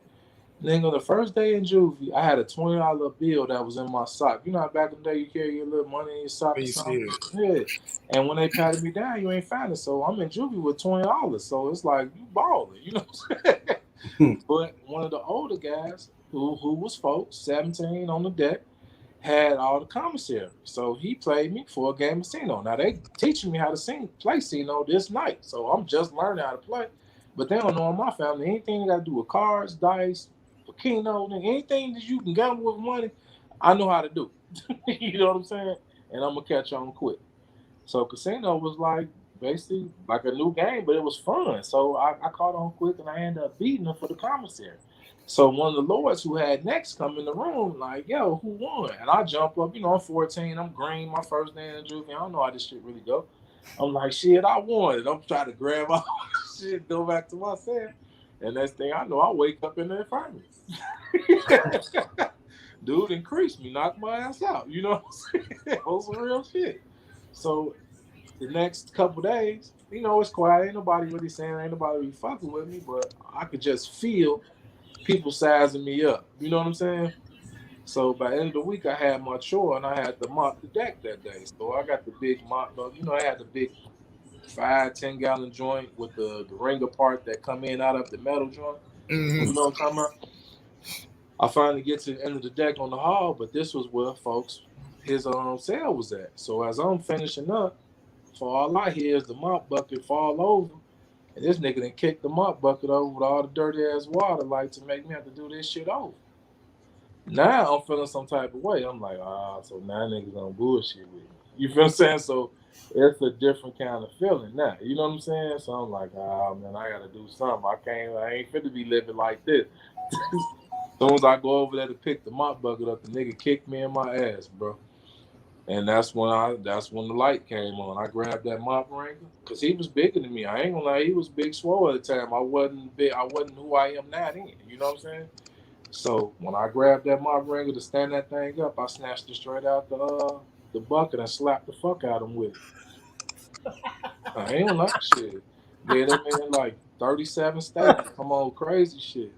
then on the first day in juvie, I had a $20 bill that was in my sock. You know how back in the day you carry your little money in your sock or something? Yeah. And when they patted me down, you ain't find it. So I'm in juvie with $20. So it's like, you balling, you know what I'm saying? But one of the older guys who was folks, 17 on the deck, had all the commissary. So he played me for a game of Sino. Now they teaching me how to play Sino this night. So I'm just learning how to play. But they don't know in my family, anything got to do with cards, dice, Keno, anything that you can gamble with money, I know how to do. You know what I'm saying? And I'm going to catch on quick. So casino was like basically like a new game, but it was fun. So I caught on quick and I ended up beating them for the commissary. So one of the lords who had next come in the room, like, yo, who won? And I jump up, I'm 14, I'm green, my first day in juvie. I don't know how this shit really go. I'm like, shit, I won. And I'm trying to grab my shit, go back to my cell. And next thing I know, I wake up in the infirmary. Dude increased me, knocked my ass out. You know what I'm saying? That was some real shit. So the next couple days, it's quiet. Ain't nobody really saying, ain't nobody really fucking with me, but I could just feel people sizing me up. You know what I'm saying? So by the end of the week, I had my chore and I had to mop the deck that day. So I got the big mop. I had the big 5-10 gallon joint with the ringer part that come in out of the metal joint. Mm-hmm. You know what I'm talking about? I finally get to the end of the deck on the hall, but this was where his cell was at. So as I'm finishing up, for all I hear is the mop bucket fall over. And this nigga done kicked the mop bucket over with all the dirty ass water, like to make me have to do this shit over. Now I'm feeling some type of way. I'm like, so now niggas gonna bullshit with me. You feel what I'm saying? So it's a different kind of feeling now. You know what I'm saying? So I'm like, man, I gotta do something. I ain't fit to be living like this. As soon as I go over there to pick the mop bucket up, the nigga kicked me in my ass, bro. And that's when the light came on. I grabbed that mop wringer because he was bigger than me. I ain't gonna lie, he was big swole at the time. I wasn't big. I wasn't who I am now then. You know what I'm saying? So when I grabbed that mop wringer to stand that thing up, I snatched it straight out the bucket and slapped the fuck out of him with it. I ain't gonna lie, shit. Gave that man like 37 staples. Come on, crazy shit.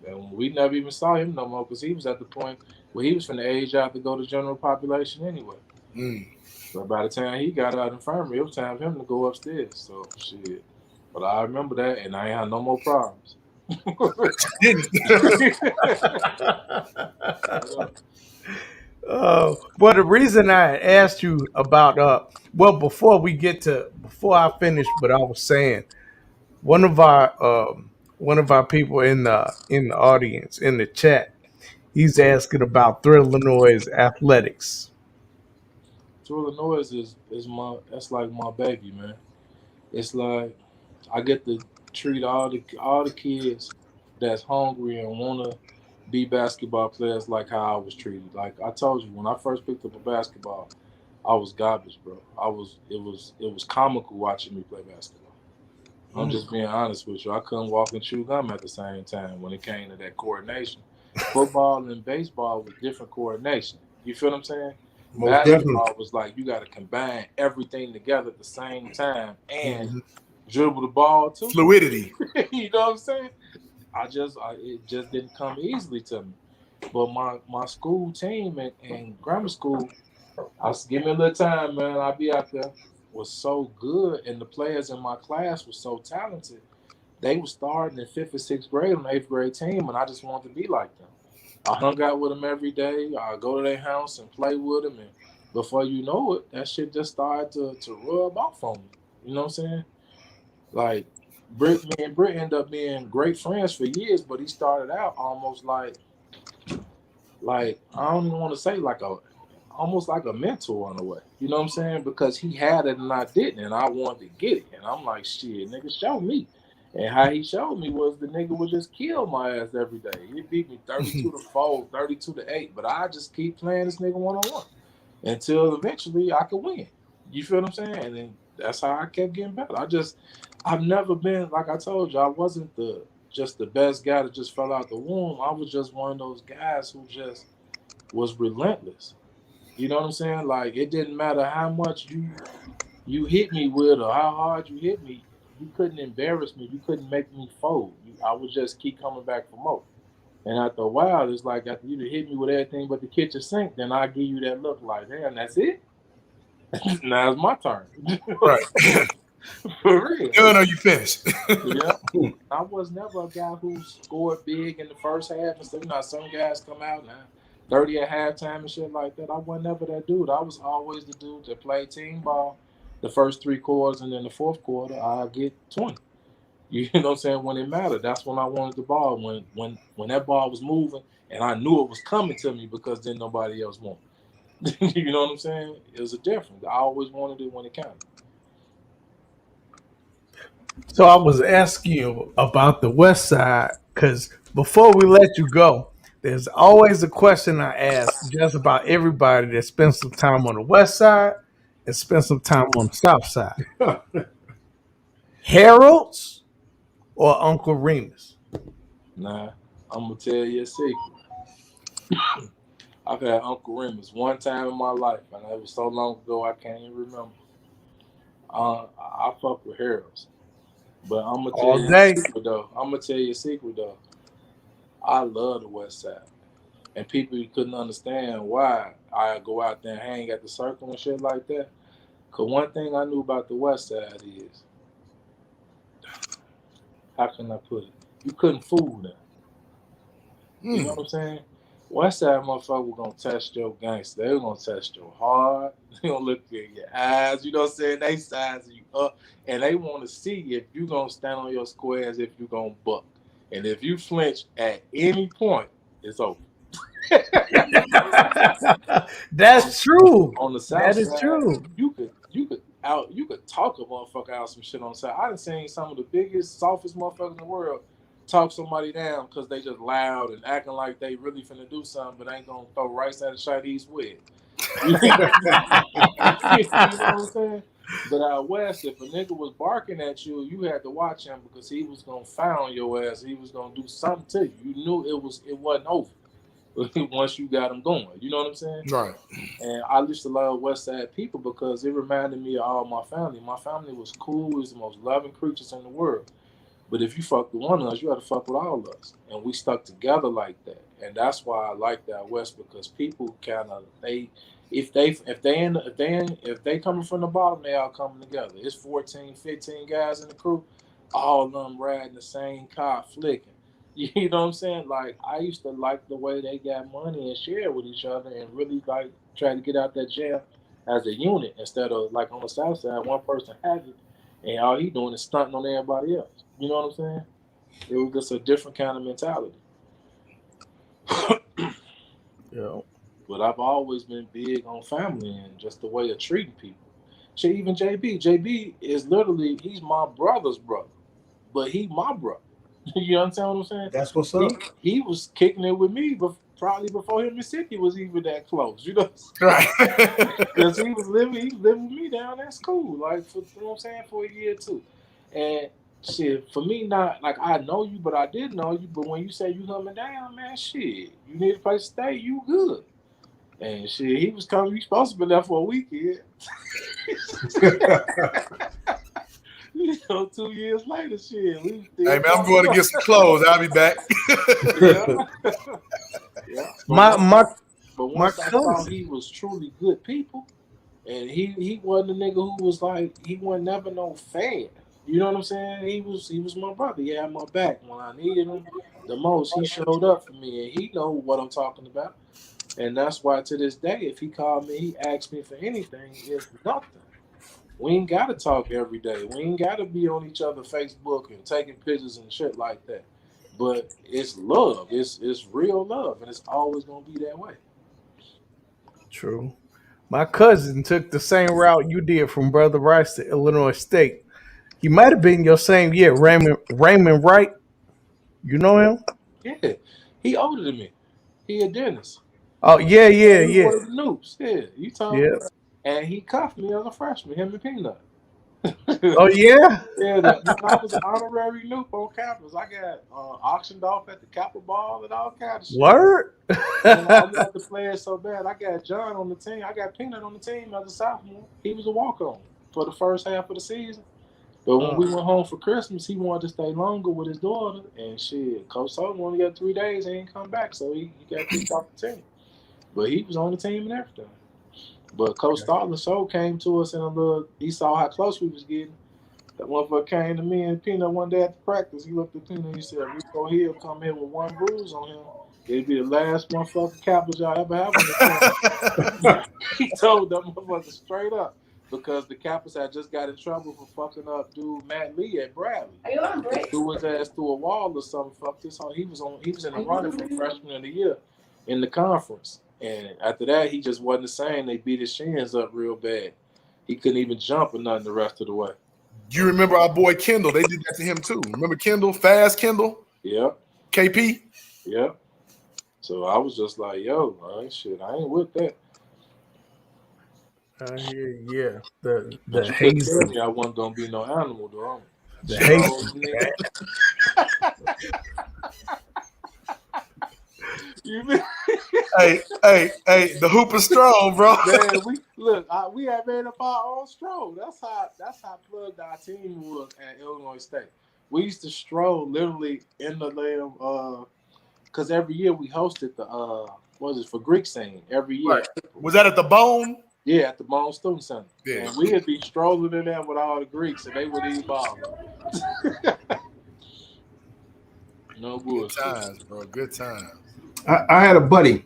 And we never even saw him no more because he was at the point where he was from the age out to go to general population anyway. But by the time he got out of the infirmary, it was time for him to go upstairs. So shit. But I remember that, and I ain't had no more problems. Well, the reason I asked you about before I finish what I was saying, one of our people in the audience in the chat, he's asking about Illinois athletics. Illinois is that's like my baby, man. It's like I get to treat all the kids that's hungry and wanna be basketball players like how I was treated. Like I told you, when I first picked up a basketball, I was garbage, bro. It was comical watching me play basketball. I'm just being honest with you. I couldn't walk and chew gum at the same time when it came to that coordination. Football and baseball was different coordination. You feel what I'm saying? Most definitely. Basketball was like you got to combine everything together at the same time and dribble the ball too. Fluidity. You know what I'm saying? It just didn't come easily to me. But my school team and grammar school, give me a little time, man. I'll be out there. Was so good, and the players in my class were so talented. They were starting in 5th or 6th grade on the 8th grade team, and I just wanted to be like them. I hung out with them every day. I go to their house and play with them, and before you know it, that shit just started to rub off on me. You know what I'm saying? Like me and Britt ended up being great friends for years, but he started out almost like I don't even want to say almost like a mentor in a way. You know what I'm saying? Because he had it and I didn't, and I wanted to get it. And I'm like, shit, nigga, show me. And how he showed me was the nigga would just kill my ass every day. He beat me 32-4, 32-8, but I just keep playing this nigga one-on-one until eventually I could win. You feel what I'm saying? And then that's how I kept getting better. I've never been, like I told you, I wasn't just the best guy that just fell out the womb. I was just one of those guys who just was relentless. You know what I'm saying? Like it didn't matter how much you hit me with or how hard you hit me. You couldn't embarrass me. You couldn't make me fold. I would just keep coming back for more. And after a while, it's like after you hit me with everything but the kitchen sink, then I give you that look like, damn, that's it. Now it's my turn. Right. For real. Done or you finished. Yeah. I was never a guy who scored big in the first half and stuff. Some guys come out now 30 at halftime and shit like that. I was never that dude. I was always the dude that played team ball the first 3 quarters, and then the 4th quarter I get 20. You know what I'm saying? When it mattered, that's when I wanted the ball. When that ball was moving and I knew it was coming to me because then nobody else wanted. You know what I'm saying? It was a difference. I always wanted it when it counted. So I was asking you about the West Side because Before we let you go, there's always a question I ask just about everybody that spends some time on the west side and spends some time on the south side. Harold's or Uncle Remus? Nah, I'm gonna tell you a secret. I've had Uncle Remus one time in my life, and it was so long ago I can't even remember. I fuck with Harold's, but I'm gonna tell All you a day. secret though. I love the West Side, and people couldn't understand why I go out there and hang at the circle and shit like that. Cause one thing I knew about the West Side is, how can I put it? You couldn't fool them. You know what I'm saying? West Side motherfucker gonna test your gangster. They gonna test your heart. They gonna look in your eyes. You know what I'm saying? They size you up, and they want to see if you gonna stand on your squares, if you gonna buck, and if you flinch at any point, it's over. on, That's true. on the South That is Side, true. you could talk a motherfucker out some shit on the side. I done seen some of the biggest, softest motherfuckers in the world talk somebody down because they just loud and acting like they really finna do something, but ain't gonna throw rice at a Chinese with. You know what I'm saying? But out west, if a nigga was barking at you, you had to watch him because he was gonna foul on your ass. He was gonna do something to you. You knew it wasn't over once you got him going. You know what I'm saying? Right. And I used to love West Side people because it reminded me of all my family. My family was cool. It was the most loving creatures in the world. But if you fuck with one of us, you got to fuck with all of us, and we stuck together like that. And that's why I like that West, because people kind of if they coming from the bottom, they all coming together. It's 14, 15 guys in the crew, all of them riding the same car, flicking. You know what I'm saying? Like, I used to like the way they got money and share with each other, and really like try to get out that jail as a unit instead of like on the south side, one person has it, and all he doing is stunting on everybody else. You know what I'm saying? It was just a different kind of mentality. Yeah. But I've always been big on family and just the way of treating people. Shit, even JB is literally, he's my brother's brother, but he my brother. You understand what I'm saying? That's what's up. He was kicking it with me, but probably before him and Mississippi was even that close. You know, Right. because he was living with me down at school, like, for, you know what I'm saying, for a year too. And shit, for me, not like I know you, but I did know you. But when you say you coming down, man, shit, you need a place to stay, you good. And shit, he was coming. He supposed to be there for a weekend. You know, 2 years later, shit, we still. Hey man, I'm going to get some clothes. I'll be back. Yeah. Yeah. But once I saw cousin. he was truly good people, and he wasn't a nigga who was like, he wasn't never no fan. You know what I'm saying? He was my brother. He had my back when I needed him the most. He showed up for me, and he know what I'm talking about. And that's why to this day, if he called me, he asked me for anything, it's nothing. We ain't gotta talk every day. We ain't gotta be on each other Facebook and taking pictures and shit like that. But it's love. It's real love, and it's always gonna be that way. True. My cousin took the same route you did from Brother Rice to Illinois State. He might have been your same year, Raymond Wright. You know him? Yeah, he older than me. He a dentist. Oh yeah, yeah, He was yeah, one of the noobs. Yeah, you told me. yeah. And he cuffed me as a freshman, him and Peanut. Oh yeah. Yeah, I was an honorary noob on campus. I got auctioned off at the Kappa Ball and all kinds of shit. Word. And I wanted to play it so bad. I got John on the team. I got Peanut on the team as a sophomore. He was a walk-on for the first half of the season. But when we went home for Christmas, he wanted to stay longer with his daughter. And shit, Coach Sullivan only got 3 days. He ain't come back, so he got kicked off the team. But he was on the team and everything. But Coach Starlin came to us in a little. He saw how close we was getting. That motherfucker came to me and Peanut one day at the practice. He looked at Peanut and he said, Rico Hill come here with one bruise on him. It'd be the last motherfucking Kappas y'all ever have on the team. He told that motherfucker straight up because the Kappas had just got in trouble for fucking up dude Matt Lee at Bradley. Are you on break? Threw his ass through a wall or something. Fuck this. He was in the running for freshman of the year in the conference. And after that, he just wasn't the same. They beat his shins up real bad. He couldn't even jump or nothing the rest of the way. You remember our boy Kendall? They did that to him too. Remember Kendall, Fast Kendall? Yeah. KP. Yeah. So I was just like, yo, shit, I ain't with that. Yeah. The But you couldn't tell hazing. me I wasn't gonna be no animal, though. The Strong, hazing. nigga. You mean? Hey, the hoop is strong, bro. Man, we had made up our own stroll. That's how plugged our team was at Illinois State. We used to stroll literally in the damn because every year we hosted the what was it for Greek scene every year. Right. Was that at the Bone? Yeah, at the Bone Student Center. Yeah. And we'd be strolling in there with all the Greeks, and they would eat ball. No Good bullshit. times, bro. Good times. I had a buddy,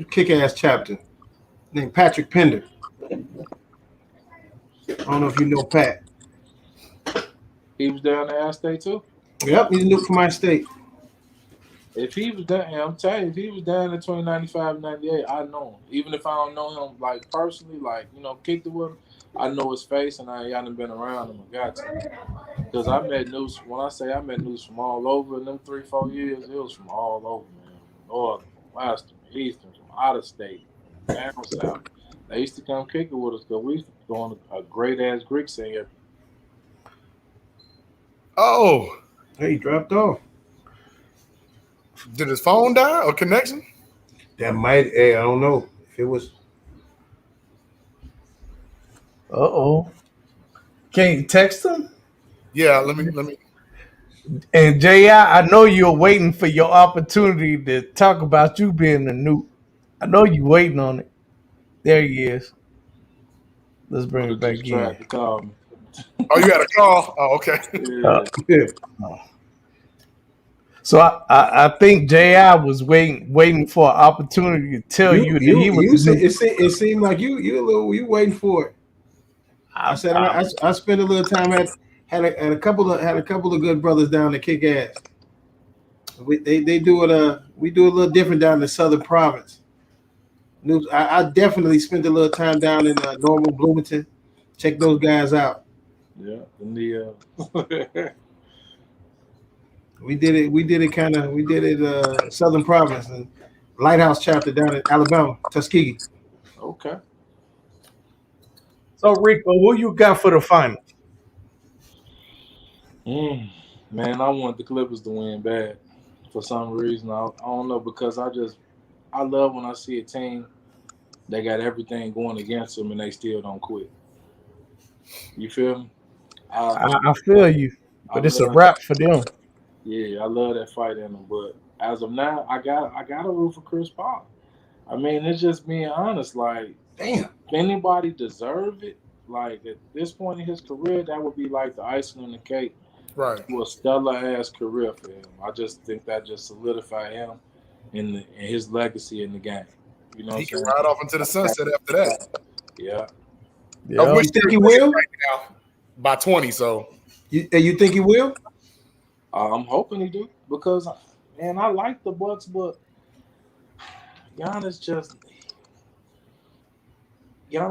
kick-ass chapter, named Patrick Pender. I don't know if you know Pat. He was down there at State too. Yep, he's new for my state. If he was down, I'm telling you, if he was down in 2095, 98, I know him. Even if I don't know him like personally, like kicked it with him, I know his face, and I haven't been around him. I got to, because I met news. When I say I met news from all over in them 3-4 years, it was from all over, man. Northern, Western, Eastern, from out of state, down south. They used to come kick it with us because we used to go on a great ass Greek singer. Oh, Hey, he dropped off. did his phone die or connection? That might. Hey, I don't know if it was. Can you text him? Yeah, let me. And J.I., I know you're waiting for your opportunity to talk about you being the new. I know you're waiting on it. There he is. Let's bring it back Just tried in. to call me. Oh, you got a call? Oh, okay. Yeah. Yeah. So I think J.I. was waiting for an opportunity to tell you that he was the new. It seemed like you waiting for it. I said I spent a little time had a couple of good brothers down to kick ass. They do it. We do a little different down in the Southern Province. I definitely spent a little time down in Normal Bloomington. Check those guys out. Yeah. And the We did it Southern Province and Lighthouse chapter down in Alabama, Tuskegee. okay. So Rico, who you got for the final? Man, I want the Clippers to win bad for some reason. I don't know, because I love when I see a team that got everything going against them and they still don't quit. You feel me? I feel you, I but it's a love, wrap for them. yeah, I love that fight in them. But as of now, I got to root for Chris Paul. I mean, it's just being honest. Like, Damn. if anybody deserve it, like at this point in his career, that would be like the icing on the cake. Right. To a stellar ass career for him. I just think that just solidified him in his legacy in the game. You know what He I'm can saying? ride off into the sunset after that. Yeah. I wish You think he were will? right now by 20. So You think he will? I'm hoping he do, because man, I like the Bucks, but Giannis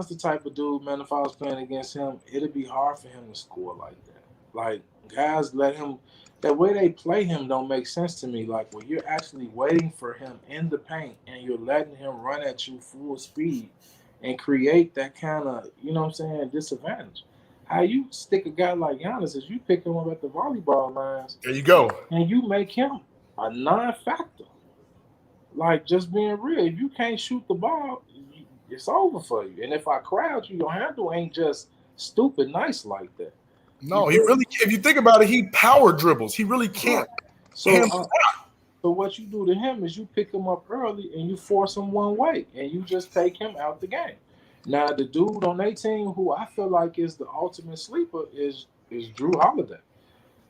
the type of dude, man. If I was playing against him, it'd be hard for him to score like that. Like, guys let him. That way they play him don't make sense to me. Like, when you're actually waiting for him in the paint and you're letting him run at you full speed and create that kind of, you know what I'm saying, disadvantage. How you stick a guy like Giannis is you pick him up at the volleyball lines there you go. and you make him a non-factor. Like, just being real, if you can't shoot the ball, it's over for you. And if I crowd you, your handle ain't just stupid nice like that. No, he really. If you think about it, he power dribbles. He really can't. So what you do to him is you pick him up early and you force him one way and you just take him out the game. Now the dude on their team who I feel like is the ultimate sleeper is Drew Holiday.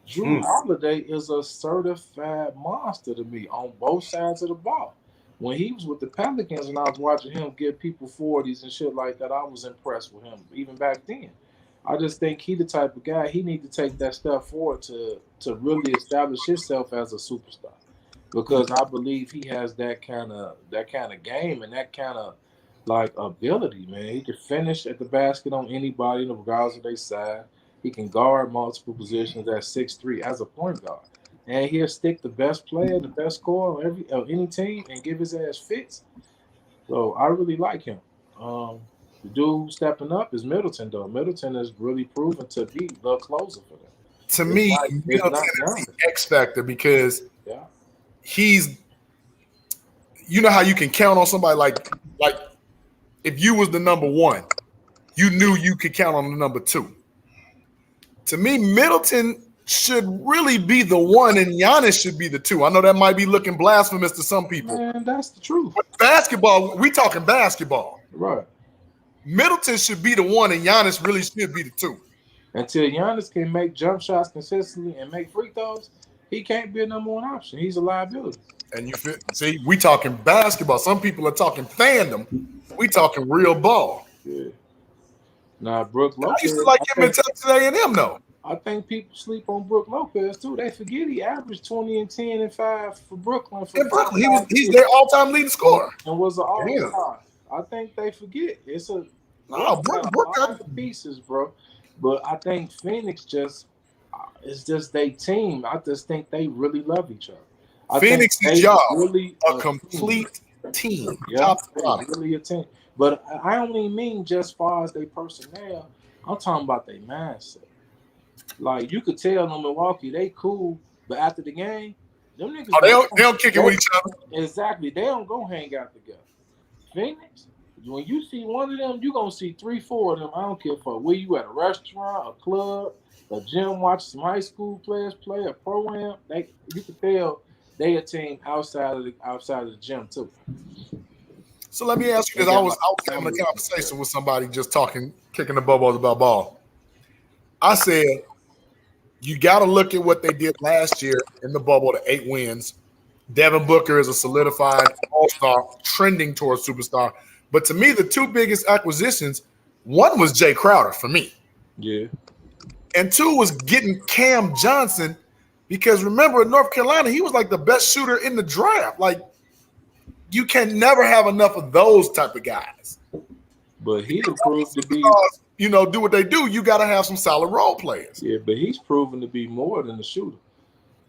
Drew Holiday is a certified monster to me on both sides of the ball. When he was with the Pelicans and I was watching him give people 40s and shit like that, I was impressed with him even back then. I just think he the type of guy, he need to take that step forward to really establish himself as a superstar. Because I believe he has that kind of game and that kind of like ability, man. He can finish at the basket on anybody, regardless of their size. He can guard multiple positions at 6'3" as a point guard. and he'll stick the best player, the best scorer on any team, and give his ass fits. So I really like him. The dude who's stepping up is Middleton, though. Middleton has really proven to be the closer for them. To me, It's Middleton not is Giannis. the X factor because Yeah. he's, you know how you can count on somebody like if you was the number one, you knew you could count on the number two. To me, Middleton should really be the one, and Giannis should be the two. I know that might be looking blasphemous to some people. Man, that's the truth. But basketball, we talking basketball. Right. Middleton should be the one, and Giannis really should be the two. Until Giannis can make jump shots consistently and make free throws, he can't be a number one option. He's a liability. And you see, we talking basketball. Some people are talking fandom. We talking real ball. Yeah. Now, Brook Lopez. I used to like him in Texas A&M, though. I think people sleep on Brook Lopez too. They forget he averaged 20 and 10 and 5 for Brooklyn. In Brooklyn, he's their all-time leading scorer. And was an all-star. I think they forget. It's a Brook got the pieces, bro. But I think Phoenix it's just their team. I just think they really love each other. Phoenix's job, really a complete team. Yeah, really a team. But I only mean just far as their personnel. I'm talking about their mindset. Like, you could tell them Milwaukee, they cool, but after the game, them niggas they don't kick it with each other. Exactly. They don't go hang out together. Phoenix, when you see one of them, you're going to see 3, 4 of them. I don't care for where you at, a restaurant, a club, a gym, watch some high school players play, a pro-am. You can tell they a team outside of the gym too. So let me ask you, because I was having a conversation with somebody just talking, kicking the bubbles about ball. I said, you got to look at what they did last year in the bubble, the 8 wins. Devin Booker is a solidified all-star, trending towards superstar. But to me, the 2 biggest acquisitions, one was Jay Crowder for me. Yeah. And 2 was getting Cam Johnson, because remember, in North Carolina, he was like the best shooter in the draft. Like, you can never have enough of those type of guys. But he proved to be, do what they do. You got to have some solid role players. Yeah, but he's proven to be more than a shooter.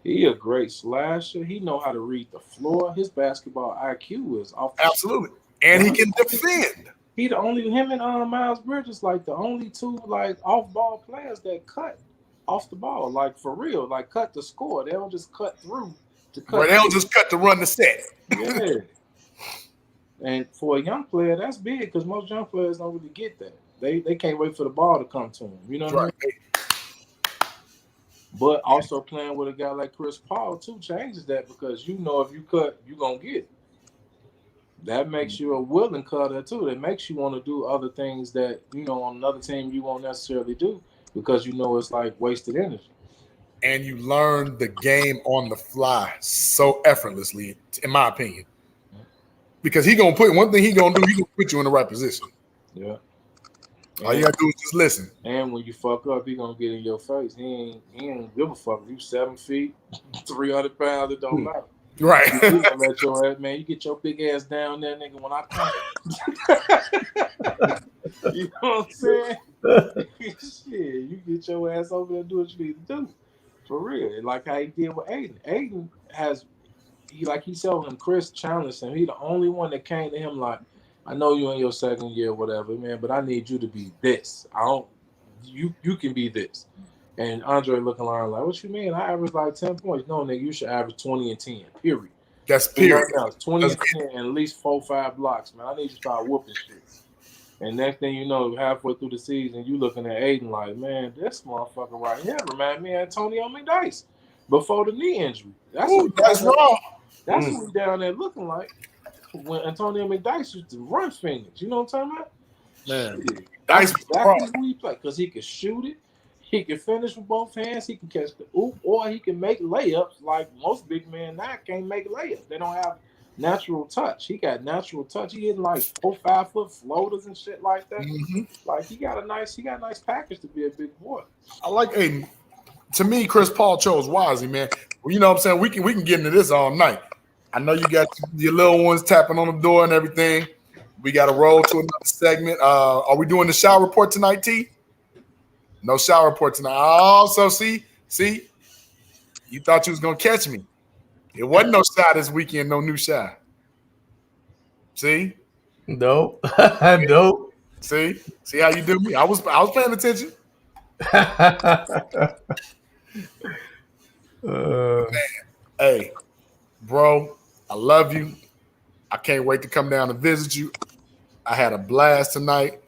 He a great slasher. He know how to read the floor. His basketball IQ is off. Absolutely, and he can defend. He the only him and Miles Bridges like the only 2 like off ball players that cut off the ball, like for real, like cut the score. They don't just cut through to cut. Right, they don't just cut to run the set. Yeah. And for a young player, that's big because most young players don't really get that. They can't wait for the ball to come to them. You know what I mean? But also playing with a guy like Chris Paul too changes that, because if you cut, you're gonna get it. That makes you a willing cutter too. That makes you want to do other things that on another team you won't necessarily do, because it's like wasted energy. And you learn the game on the fly so effortlessly, in my opinion. Because he gonna put one thing he gonna put you in the right position. Yeah. All you gotta do is just listen. And when you fuck up, he gonna get in your face. He ain't give a fuck. You 7 feet, 300 pounds, it don't matter. Right. You gonna let your ass, man, you get your big ass down there, nigga, when I come. You know what I'm saying? Shit, you get your ass over there and do what you need to do. For real. Like how he did with Aiden. Aiden he told him, Chris challenged him. He the only one that came to him like, I know you in your second year, whatever, man, but I need you to be this. You can be this. And Andre looking around like, what you mean? I average like 10 points. No, nigga, you should average 20 and 10, period. That's period. 20 and 10 and at least 4 or 5 blocks, man. I need you to start whooping shit. And next thing you know, halfway through the season, you looking at Aiden like, man, this motherfucker right here remind me of Antonio McDyess before the knee injury. That's wrong. That's what we down there looking like when Antonio McDyess used to run Phoenix. You know what I'm talking about? Man, that's exactly who he play, because he can shoot it, he can finish with both hands, he can catch the oop, or he can make layups like most big men now can't make layups. They don't have natural touch. He got natural touch. He hitting like 4, 5 foot floaters and shit like that. Mm-hmm. Like he got a nice package to be a big boy. I like Aiden. To me, Chris Paul chose wisely, man. Well, you know what I'm saying? We can get into this all night. I know you got your little ones tapping on the door and everything. We got to roll to another segment. Are we doing the shower report tonight, T? No shower report tonight. Also, see, You thought you was gonna catch me. It wasn't no shy this weekend, no new shy. See? Nope. Nope. See how you do me? I was paying attention. Hey, bro, I love you. I can't wait to come down and visit you. I had a blast tonight.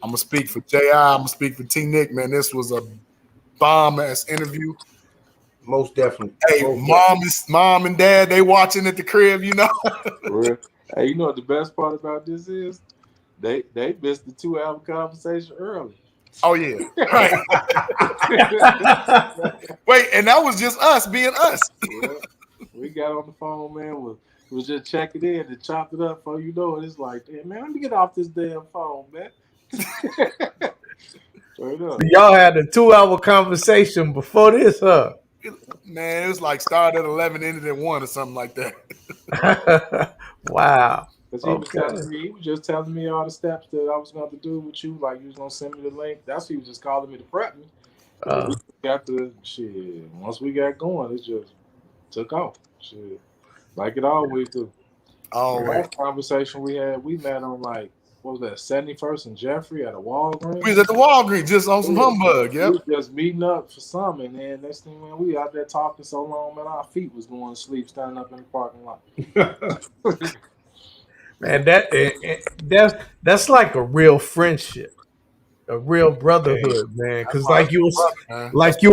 I'm gonna speak for JI. I'm gonna speak for T Nick, man. This was a bomb ass interview. Most definitely. Hey, mom and dad, they watching at the crib, you know. Hey, you know what the best part about this is? They missed the 2-hour conversation early. Oh yeah, right. Wait, and that was just us being us. Yeah. We got on the phone, man. Was just checking in and chopped it up for you know. It's like, damn, man, let me get off this damn phone, man. Straight up. Y'all had a 2-hour conversation before this, huh? Man, it was like started at 11, ended at 1 or something like that. Wow. Because he was just telling me all the steps that I was going to do with you. Like, you was going to send me the link. That's what he was just calling me to prep me. We got the shit. Once we got going, it just took off. Shit. Like it always do. Always. Last conversation we had, we met on like, what was that, 71st and Jeffrey at a Walgreens? We was at the Walgreens just on some humbug, yep. We was just meeting up for something, and then next thing, man, we out there talking so long, man, our feet was going to sleep standing up in the parking lot. Man, that's like a real friendship, a real brotherhood, man. Because like you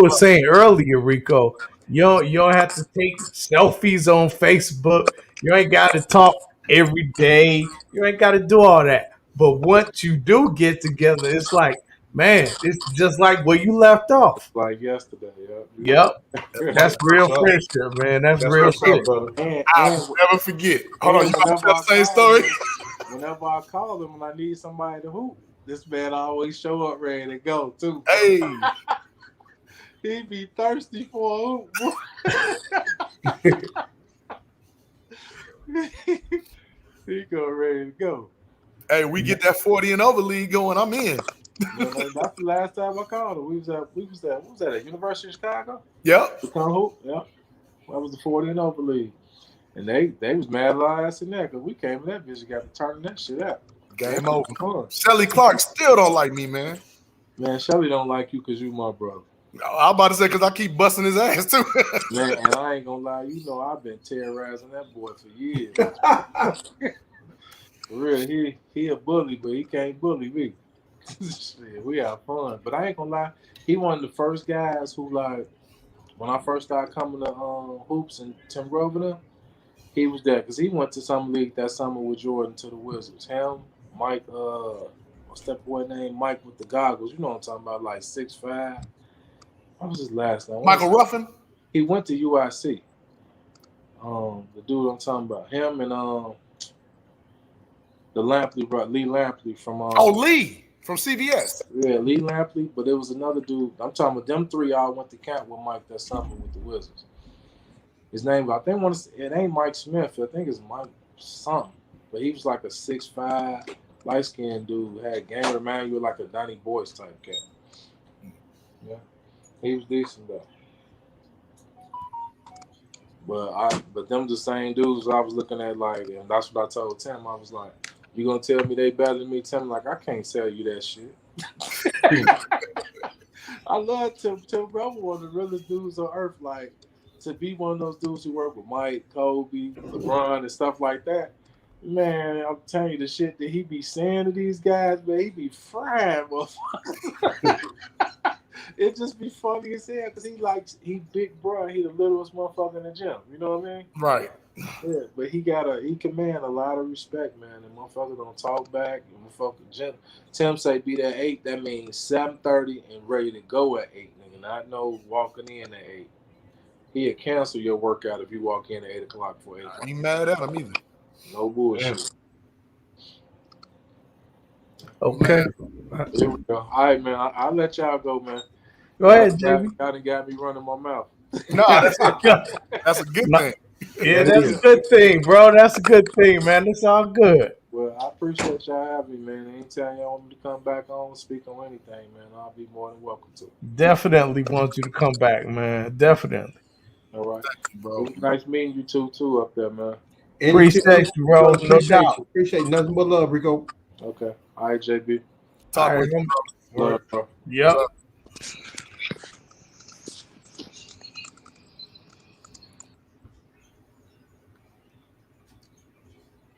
were saying earlier, Rico, you don't have to take selfies on Facebook. You ain't got to talk every day. You ain't got to do all that. But once you do get together, it's like, man, it's just like where you left off. Like yesterday, Yep. That's real friendship, man. That's real shit. I'll never forget. Hold on, you want to tell the same story? Whenever I call him and I need somebody to hoop, this man always show up ready to go too. Hey. He be thirsty for a hoop. He go ready to go. Hey, we get that 40 and over league going. I'm in. That's the last time I called him. We was at what was that at University of Chicago? Yep. The hoop. Yep. That was the 40 and over league. And they was mad at our ass in there because we came in that bitch and got to turn that shit out. Game over. Shelly Clark still don't like me, man. Man, Shelly don't like you because you my brother. I was about to say because I keep busting his ass too. Man, and I ain't gonna lie, you know I've been terrorizing that boy for years. For real, he a bully, but he can't bully me. Shit, we have fun. But I ain't gonna lie, he one of the first guys who, like, when I first started coming to hoops and Tim Grosvenor, he was there because he went to some league that summer with Jordan to the Wizards. Him, Mike, what's that boy named? Mike with the goggles. You know what I'm talking about, like 6'5". What was his last name? Michael Ruffin? He went to UIC. The dude I'm talking about. Him and the Lampley bro, Lee Lampley from Lee from CBS. Yeah, Lee Lampley, but there was another dude. I'm talking about them three all went to camp with Mike that summer with the Wizards. His name, I think it ain't Mike Smith, I think it's Mike something. But he was like a 6'5", light-skinned dude, had game remind you like a Donnie Boyce type cat. Yeah. He was decent though. But them the same dudes I was looking at, like, and that's what I told Tim. I was like, you gonna tell me they better than me? Tim, like, I can't tell you that shit. I love Tim. Tim Brother, one of the realest dudes on earth. Like, to be one of those dudes who work with Mike, Kobe, LeBron, and stuff like that. Man, I'm telling you the shit that he be saying to these guys, man, he be frying, motherfuckers. It just be funny as hell because he big bro, he the littlest motherfucker in the gym. You know what I mean? Right. Yeah, but he command a lot of respect, man. And motherfucker don't talk back. And motherfucker Tim say be that 8, that means 7:30 and ready to go at 8, nigga. Not no walking in at 8. He'll cancel your workout if you walk in at 8 o'clock for 8 o'clock. I ain't mad at him either. No bullshit. Okay. Here we go. All right, man. I'll let y'all go, man. Go ahead, Jimmy. Y'all done got me running my mouth. No, that's a good thing. Yeah, that's a good thing, bro. That's a good thing, man. That's all good. Well, I appreciate y'all having me, man. Anytime y'all want me to come back on and speak on anything, man, I'll be more than welcome to. Definitely want you to come back, man. Definitely. All right. Thank you, It bro. was nice meeting you too up there, man. Appreciate you, bro. Brother, No appreciate doubt. you. Appreciate nothing but love, Rico. Okay. All right, JB. Talk All right, with you, bro. Love, bro. Yep. What's up?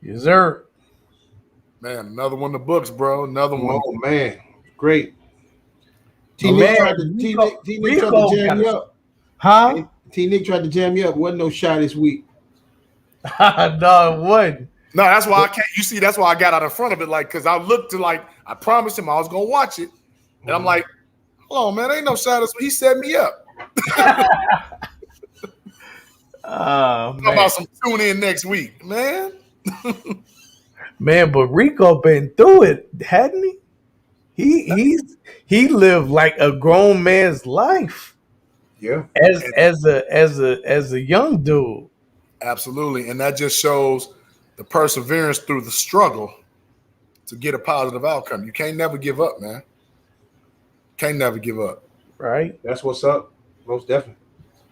Yes, sir. Man, another one in the books, bro. Another one. Oh man, great. T My Nick man, tried to Rico jam got you us. up. Huh? T Nick tried to jam you up. Wasn't no shot this week. No, it wasn't. No, that's why I can't. You see, that's why I got out in front of it, like, because I looked to, like, I promised him I was gonna watch it, and I'm like, hold on, man, ain't no shot. He set me up. Oh How man. about some tune in next week, man? Man, but Rico been through it, hadn't he? He lived like a grown man's life Yeah. as a young dude. Absolutely, and that just shows the perseverance through the struggle to get a positive outcome. You can't never give up, man. Can't never give up. Right? That's what's up. Most definitely.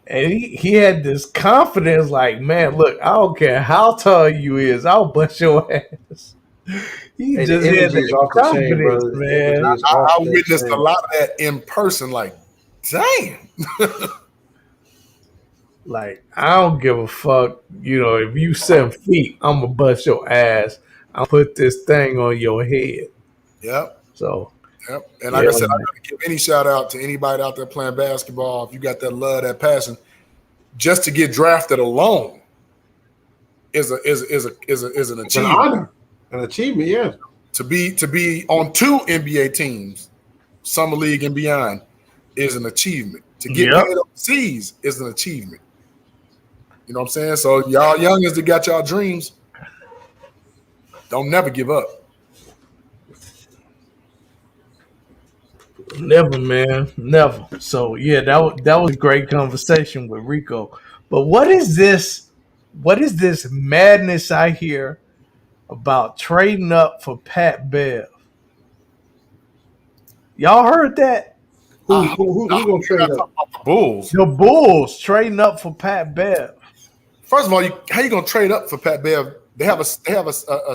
And he had this confidence, like, man, look, I don't care how tall you is, I'll bust your ass. He Hey, just the had energy is that off the chain, confidence, brother. The man. energy is I off the witnessed chain. a lot of that in person. Like, damn. Like, I don't give a fuck. You know, if you 7 feet, I'm gonna bust your ass. I'll put this thing on your head. Yep. So, Yep. And like yeah, I said, I'm gonna give any shout out to anybody out there playing basketball. If you got that love, that passion, just to get drafted alone is an It's an achievement. honor, an achievement. Yeah. To be on 2 NBA teams, summer league and beyond, is an achievement. To get Yep. paid overseas is an achievement. You know what I'm saying? So y'all youngins that got y'all dreams, don't never give up. never, man, never. So, yeah, that was a great conversation with Rico. But what is this? What is this madness I hear about trading up for Pat Bev? Y'all heard that? Who gonna trade up? The Bulls. The Bulls trading up for Pat Bev. First of all, how you gonna trade up for Pat Bev? They have a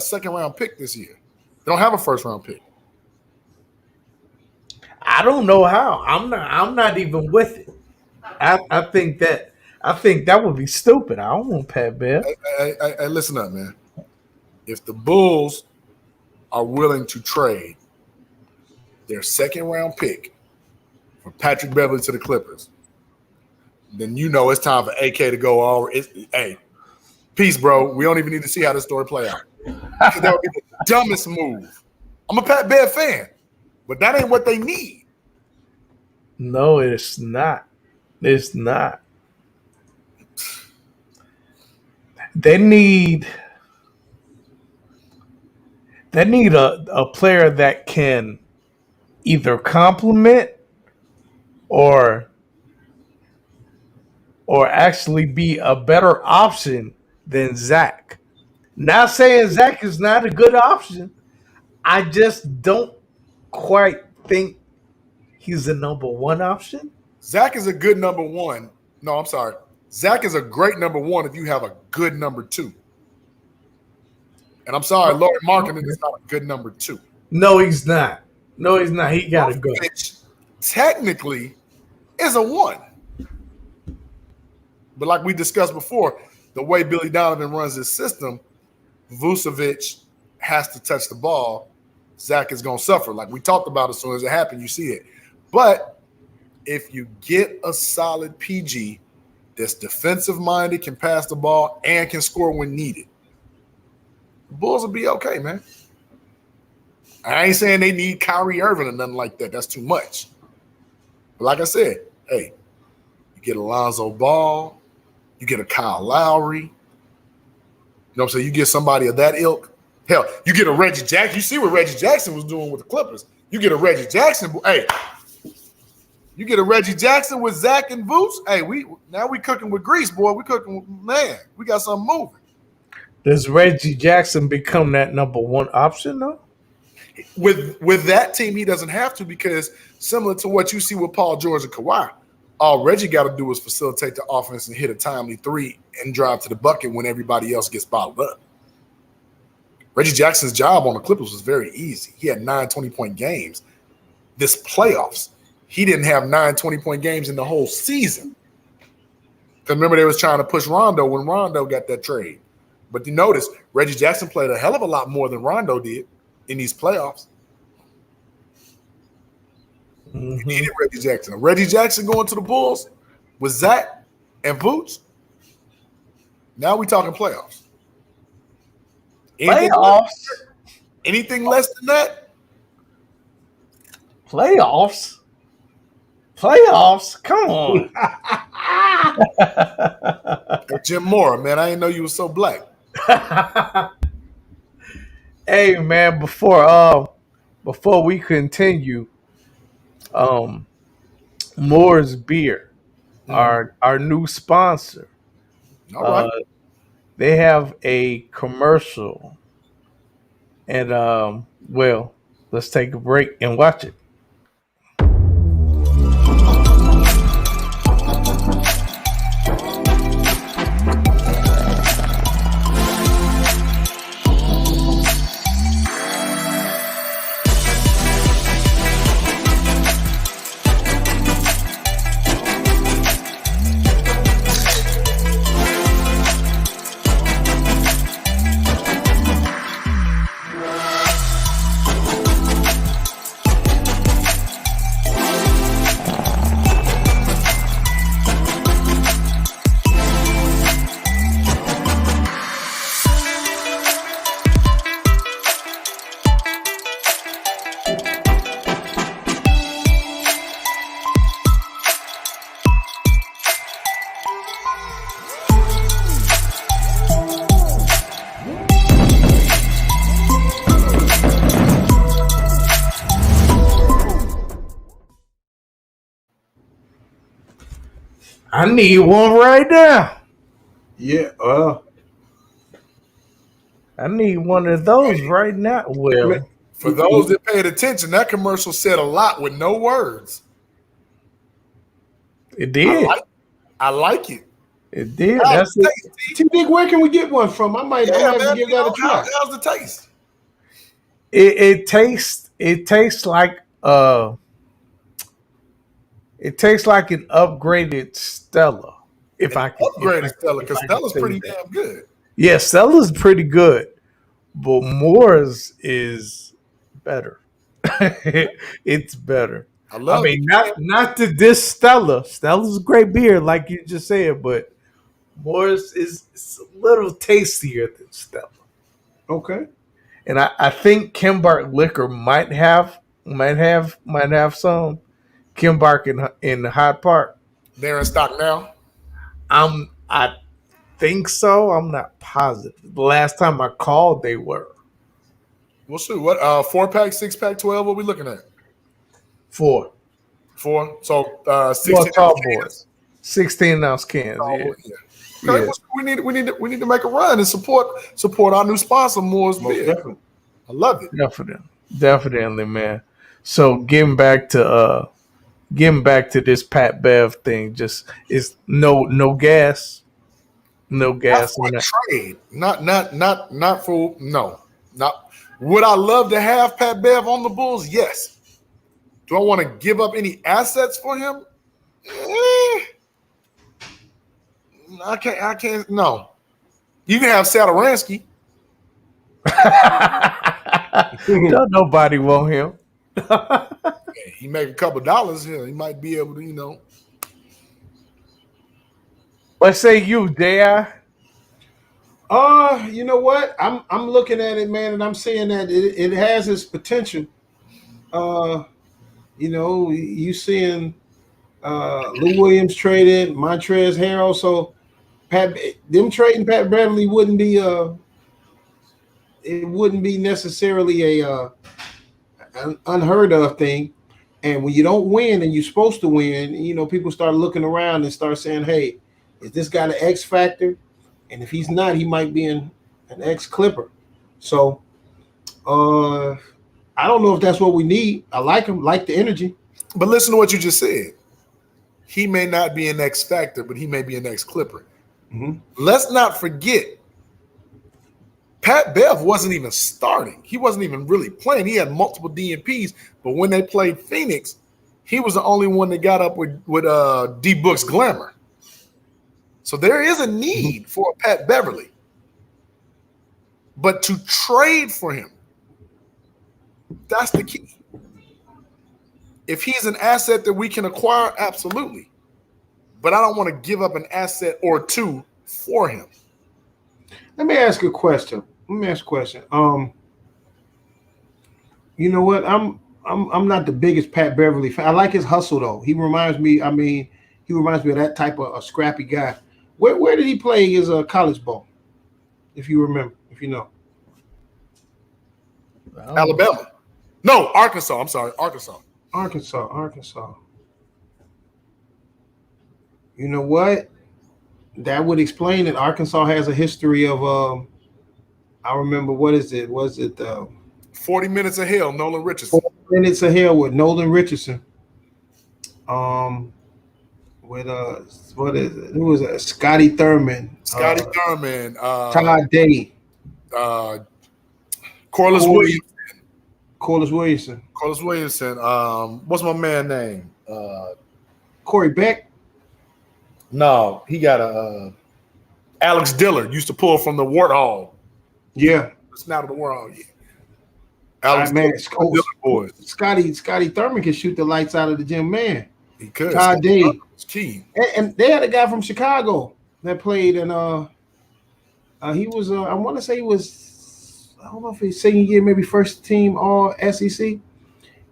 second round pick this year. They don't have a first round pick. I don't know how. I'm not even with it. I think that would be stupid. I don't want Pat Bev. Hey, listen up, man. If the Bulls are willing to trade their second round pick for Patrick Beverly to the Clippers, then you know it's time for AK to go all. Hey, peace, bro. We don't even need to see how this story play out. Because that would be the dumbest move. I'm a Pat Bev fan, but that ain't what they need. No, it's not. It's not. They need a player that can either complement or actually be a better option than Zach. Not saying Zach is not a good option. I just don't quite think he's the number one option. Zach is a good number one. No, I'm sorry. Zach is a great number one if you have a good number two. And I'm sorry, Laurie Markkinen is not a good number two. No, he's not. No, he's not. He got to go. Which technically is a one. But like we discussed before, the way Billy Donovan runs his system, Vucevic has to touch the ball. Zach is going to suffer. Like we talked about, as soon as it happened, you see it. But if you get a solid PG that's defensive-minded, can pass the ball, and can score when needed, the Bulls will be okay, man. I ain't saying they need Kyrie Irving or nothing like that. That's too much. But like I said, hey, you get Alonzo Ball, you get a Kyle Lowry. You know what I'm saying? You get somebody of that ilk. Hell, you get a Reggie Jackson. You see what Reggie Jackson was doing with the Clippers. You get a Reggie Jackson. Hey, you get a Reggie Jackson with Zach and Boots. Hey, we cooking with grease, boy. We cooking with, man. We got something moving. Does Reggie Jackson become that number one option though? With that team, he doesn't have to, because similar to what you see with Paul George and Kawhi, All Reggie got to do is facilitate the offense and hit a timely three and drive to the bucket when everybody else gets bottled up. Reggie Jackson's job on the Clippers was very easy. He had 9 20-point games. This playoffs, he didn't have 9 20-point games in the whole season. Because remember, they was trying to push Rondo when Rondo got that trade. But you notice, Reggie Jackson played a hell of a lot more than Rondo did in these playoffs. You needed Reggie Jackson. Reggie Jackson going to the Bulls with Zach and Vooch. Now we talking playoffs. Anything less than that? Playoffs? Come on. Jim Mora, man, I didn't know you were so black. Hey, man, before we continue, Moore's Beer, our new sponsor. All right. They have a commercial, and well, let's take a break and watch it. I need one right now. Yeah. I need one of those right now. Well, for those that paid attention, that commercial said a lot with no words. It did. I like it. It did. That's it. T-Big, where can we get one from? I might give that a try. How's the taste? It tastes like it tastes like an upgraded Stella. Upgraded Stella, because Stella's pretty damn good. Yeah, Stella's pretty good, but Moore's is better. It's better. I mean, not to diss Stella. Stella's a great beer, like you just said, but Moore's is a little tastier than Stella. Okay. And I think Kimbark Liquor might have some. Kimbark in Hyde Park. They're in stock now. I think so. I'm not positive. The last time I called, they were. We'll see. What 4-pack, 6-pack, 12? What are we looking at? 4. 4. So 16 tall boys. 16-ounce cans. Yeah. Okay, yeah. We need to make a run and support our new sponsor, Moore's Beer. Definitely. I love it. Definitely, man. So getting back to this Pat Bev thing, just is no gas. No gas. Not for trade. Not for no. Not would I love to have Pat Bev on the Bulls? Yes. Do I want to give up any assets for him? I can't. No. You can have Satoransky. Don't nobody want him. He make a couple dollars here. He might be able to, Let's say you, J.I. You know what? I'm looking at it, man, and I'm saying that it has its potential. You seeing Lou Williams traded, Montrezl Harrell, so them trading Pat Beverly wouldn't be necessarily an unheard of thing. And when you don't win and you're supposed to win, people start looking around and start saying, hey, is this guy the X factor? And if he's not, he might be an ex-Clipper. So I don't know if that's what we need. I like him, like the energy. But listen to what you just said. he may not be an X factor, but he may be an X Clipper. Mhm. Let's not forget, Pat Bev wasn't even starting. He wasn't even really playing. He had multiple DNPs, but when they played Phoenix, he was the only one that got up with D Book's glamour. So there is a need for Pat Beverly. But to trade for him, that's the key. If he's an asset that we can acquire, absolutely. But I don't want to give up an asset or two for him. Let me ask a question. You know what? I'm not the biggest Pat Beverly fan. I like his hustle though. He reminds me. I mean, he reminds me of that type of a scrappy guy. Where did he play his college ball? If you remember, if you know. Alabama. No, Arkansas. I'm sorry, Arkansas. Arkansas. You know what? That would explain it. Arkansas has a history of I remember, what is it? Was it 40 Minutes of Hell, Nolan Richardson. 4 Minutes of Hell with Nolan Richardson. With what is it? Who was it? Scotty Thurman. Thurman. Todd Day. Corliss Williamson. What's my man name? Corey Beck. No, he got a Alex Dillard used to pull from the Warthog. Yeah. It's not the Warthog. Yeah. Alex man, boys. Scotty Thurman can shoot the lights out of the gym, man. He could. Todd Day. Key. And they had a guy from Chicago that played, and he was I want to say he was, I don't know if he's second year, maybe first team All SEC.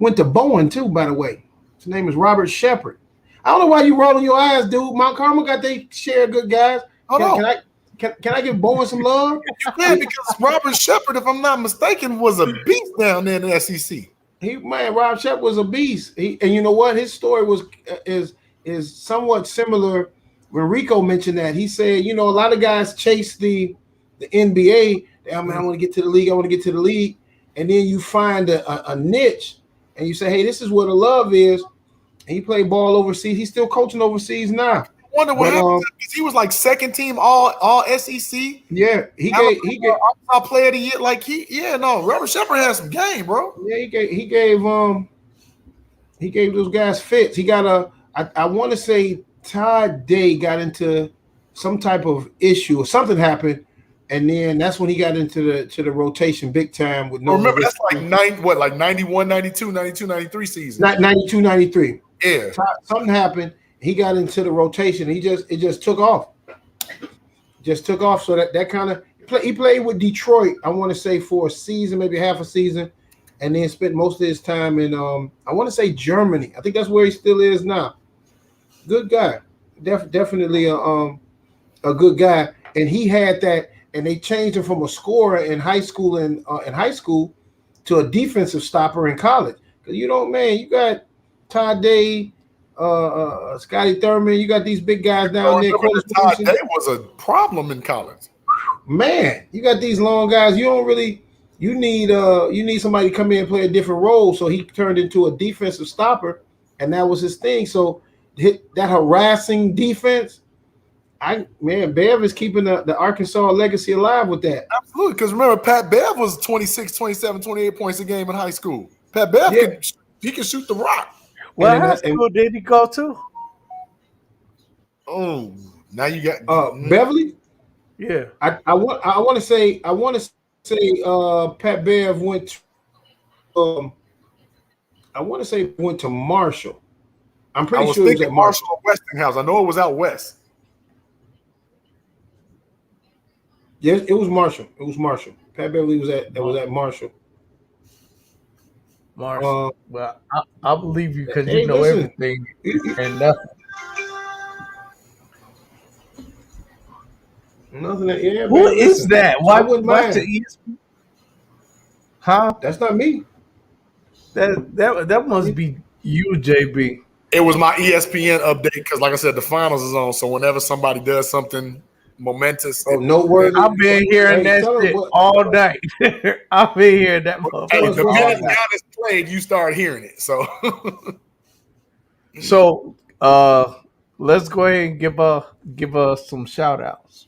Went to Bowen too, by the way. His name is Robert Shepard. I don't know why you rolling your eyes, dude. Mount Carmel got they share good guys. Can I give Bowen some love? You can, because Robert Shepard, if I'm not mistaken, was a beast down there in the SEC. Rob Shepard was a beast. And you know what? His story is somewhat similar. When Rico mentioned that, he said, you know, a lot of guys chase the NBA. I want to get to the league. And then you find a niche, and you say, hey, this is where the love is. And he played ball overseas. He's still coaching overseas now. I wonder what happened, because he was like second team all SEC. Yeah, he gave Arkansas player of the year. Like Robert Shepard had some game, bro. Yeah, he gave those guys fits. He got I want to say Todd Day got into some type of issue or something happened, and then that's when he got into the rotation big time with no. Remember, that's like 91, 92, 93 season. Not 92, 93. Yeah. Something happened. He got into the rotation. It just took off. So that kind of he played with Detroit, I want to say, for a season, maybe half a season, and then spent most of his time in I want to say Germany. I think that's where he still is now. Good guy. Definitely a good guy. And he had that, and they changed him from a scorer in high school to a defensive stopper in college. Because you got Todd Day, Scotty Thurman, you got these big guys down there. Todd Day was a problem in college. Man, you got these long guys. You need somebody to come in and play a different role. So he turned into a defensive stopper, and that was his thing. So that harassing defense, Bev is keeping the Arkansas legacy alive with that. Absolutely, because remember, Pat Bev was 26, 27, 28 points a game in high school. Pat Bev can shoot the rock. What high school did he go to? Oh, now you got Beverly. Yeah, I want to say Pat Bev went to went to Marshall. I'm pretty sure it was at Marshall or Westinghouse. I know it was out west. Yes, it was Marshall. Pat Beverly was at Marshall. Marshall. Well, I believe you because you know everything and nothing. Nothing. Yeah. Who is that? Why wouldn't mind? Huh? That's not me. That must be you, JB. It was my ESPN update because, like I said, the finals is on. So whenever somebody does something momentous, noteworthy. I've been hearing that shit all night. I've been hearing that. Hey, the minute Giannis played, you start hearing it. So, let's go ahead and give us some shout outs.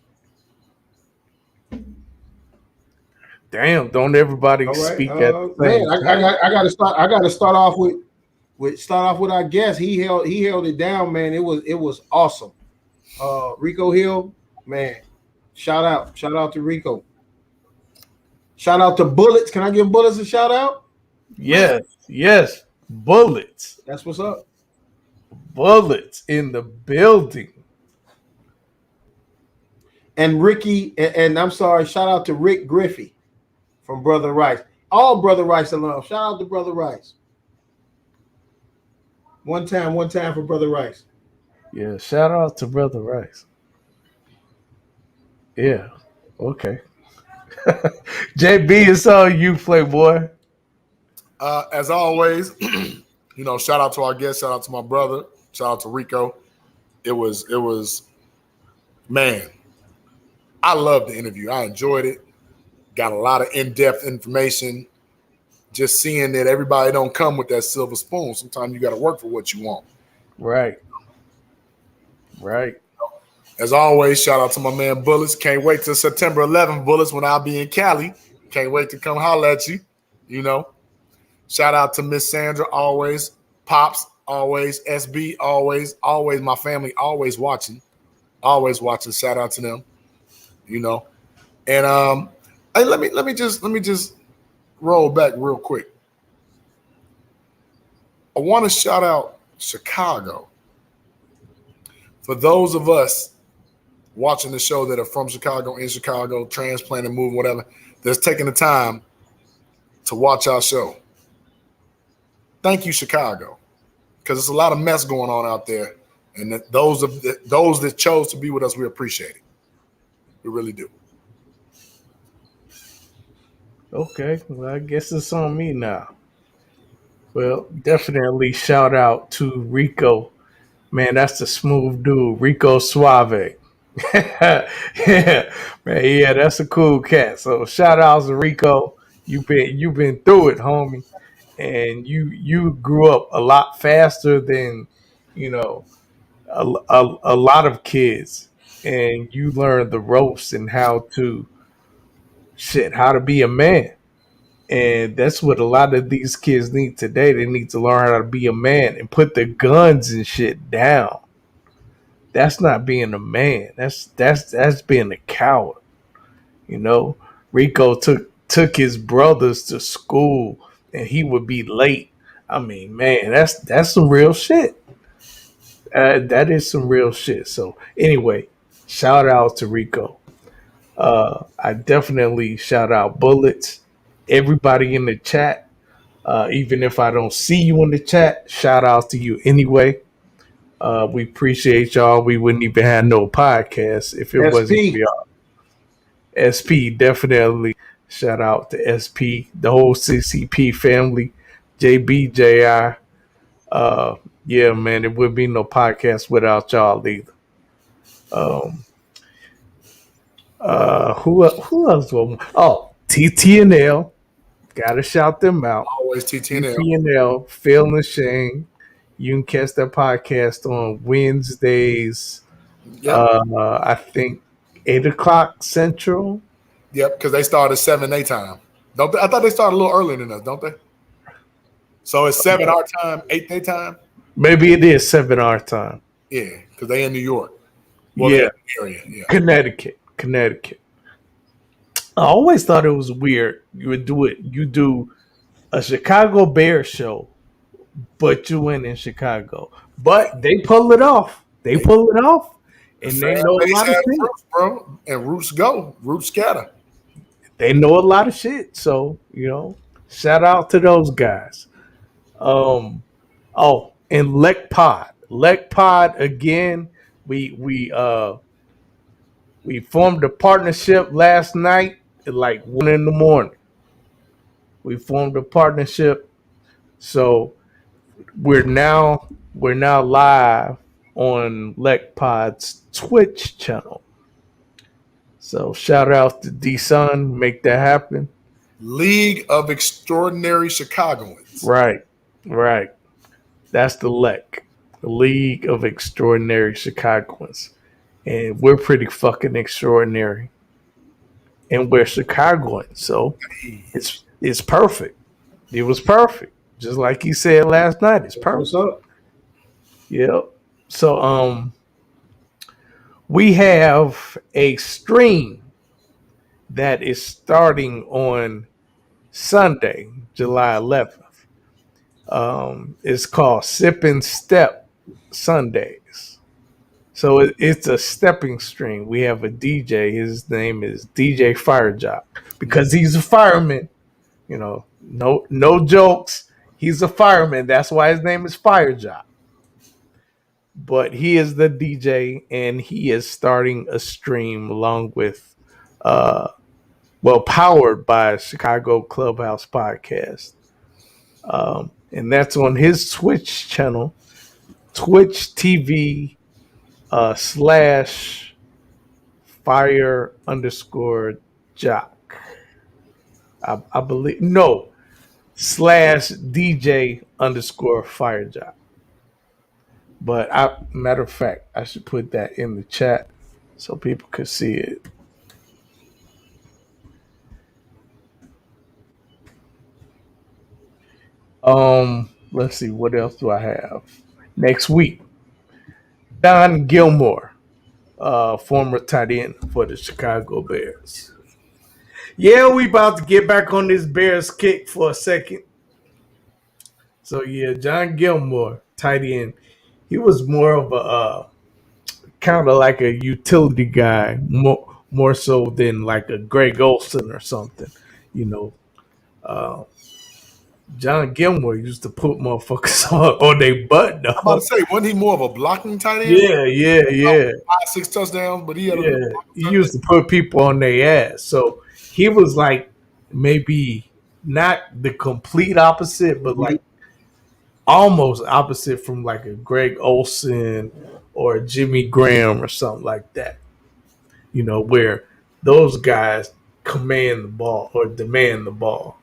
Damn, don't everybody All right, speak at the man. same I time. got I got to start. I got to start off with our guest. He held it down, man. It was awesome. Rico Hill, man. Shout out to Rico. Shout out to Bullets. Can I give Bullets a shout out? Yes, yes. Bullets. That's what's up. Bullets in the building. And Ricky, and I'm sorry, shout out to Rick Griffey from Brother Rice. All Brother Rice alum. Shout out to Brother Rice. One time for Brother Rice. Yeah, shout out to Brother Rice. Yeah. Okay. JB, it's all you, Playboy. As always, shout out to our guest, shout out to my brother, shout out to Rico. It was, man, I loved the interview. I enjoyed it. Got a lot of in-depth information. Just seeing that everybody don't come with that silver spoon. Sometimes you got to work for what you want. Right. Right. As always, shout out to my man Bullets. Can't wait till September 11th, Bullets, when I'll be in Cali. Can't wait to come holler at you. Shout out to Miss Sandra, always. Pops, always. SB, always. Always my family, always watching. Always watching. Shout out to them. And hey, let me just roll back real quick. I want to shout out Chicago. For those of us watching the show that are from Chicago, in Chicago, transplanted, moving, whatever, that's taking the time to watch our show. Thank you, Chicago, because there's a lot of mess going on out there, and those that chose to be with us, we appreciate it. We really do. Okay. Well, I guess it's on me now. Well, definitely shout out to Rico. Man, that's the smooth dude, Rico Suave. Yeah, man, yeah, that's a cool cat. So shout out to Rico. You've been through it, homie, and you grew up a lot faster than you know a lot of kids, and you learned the ropes and how to be a man. And that's what a lot of these kids need today. They need to learn how to be a man and put the guns and shit down. That's not being a man. That's being a coward. You know, Rico took his brothers to school, and he would be late. I mean, man, that's some real shit. That is some real shit. So anyway, shout out to Rico. I definitely shout out Bullets. Everybody in the chat, even if I don't see you in the chat, shout out to you anyway. We appreciate y'all. We wouldn't even have no podcast if it wasn't for SP. y'all. SP, definitely shout out to SP, the whole CCP family, JBJI. Yeah, man, it would be no podcast without y'all either. Um, who else? Oh, TTNL. Gotta shout them out. Always TTNL. TTNL, Phil and Shane. You can catch that podcast on Wednesdays. Yep. I think 8 o'clock Central. Yep, because they start at 7 their time. Don't they? I thought they started a little earlier than us, don't they? So it's 7 our time, 8 their time? Maybe it is 7 our time. Yeah, because they in New York. Well, Yeah. area. Yeah. Connecticut. I always thought it was weird. You do a Chicago Bears show, but you win in Chicago. But they pull it off. And they Fan know a base lot of has shit. roots, bro. And roots go. Roots scatter. They know a lot of shit. So, shout out to those guys. And Lek Pod. Lek Pod again. We formed a partnership last night at like 1 in the morning. We formed a partnership. So we're now live on Lek Pod's Twitch channel. So shout out to D Sun, make that happen. League of Extraordinary Chicagoans. Right. That's the Lek. the League of Extraordinary Chicagoans, and we're pretty fucking extraordinary, and we're Chicagoans, so it's perfect. It was perfect, just like he said last night. It's What's perfect. up? Yep. So we have a stream that is starting on Sunday, July 11th. It's called Sip and Step Sundays. So it's a stepping stream. We have a DJ. His name is DJ Firejock because he's a fireman. You know, no jokes. He's a fireman. That's why his name is Firejock. But he is the DJ, and he is starting a stream along with, powered by Chicago Clubhouse Podcast. And that's on his Twitch channel, Twitch TV / fire _ jock. I believe no / DJ _ fire jock. But matter of fact, I should put that in the chat so people could see it. Let's see, what else do I have next week? Don Gilmore, former tight end for the Chicago Bears. Yeah, we about to get back on this Bears kick for a second. So yeah, John Gilmore, tight end. He was more of a kind of like a utility guy, more so than like a Greg Olson or something. You know, John Gilmore used to put motherfuckers on their butt, though. I'm about to say, wasn't he more of a blocking tight end? Yeah. 5-6 touchdowns, but he had He used to put people on their ass. So he was like maybe not the complete opposite, but like almost opposite from like a Greg Olson or a Jimmy Graham or something like that. You know, where those guys command the ball or demand the ball.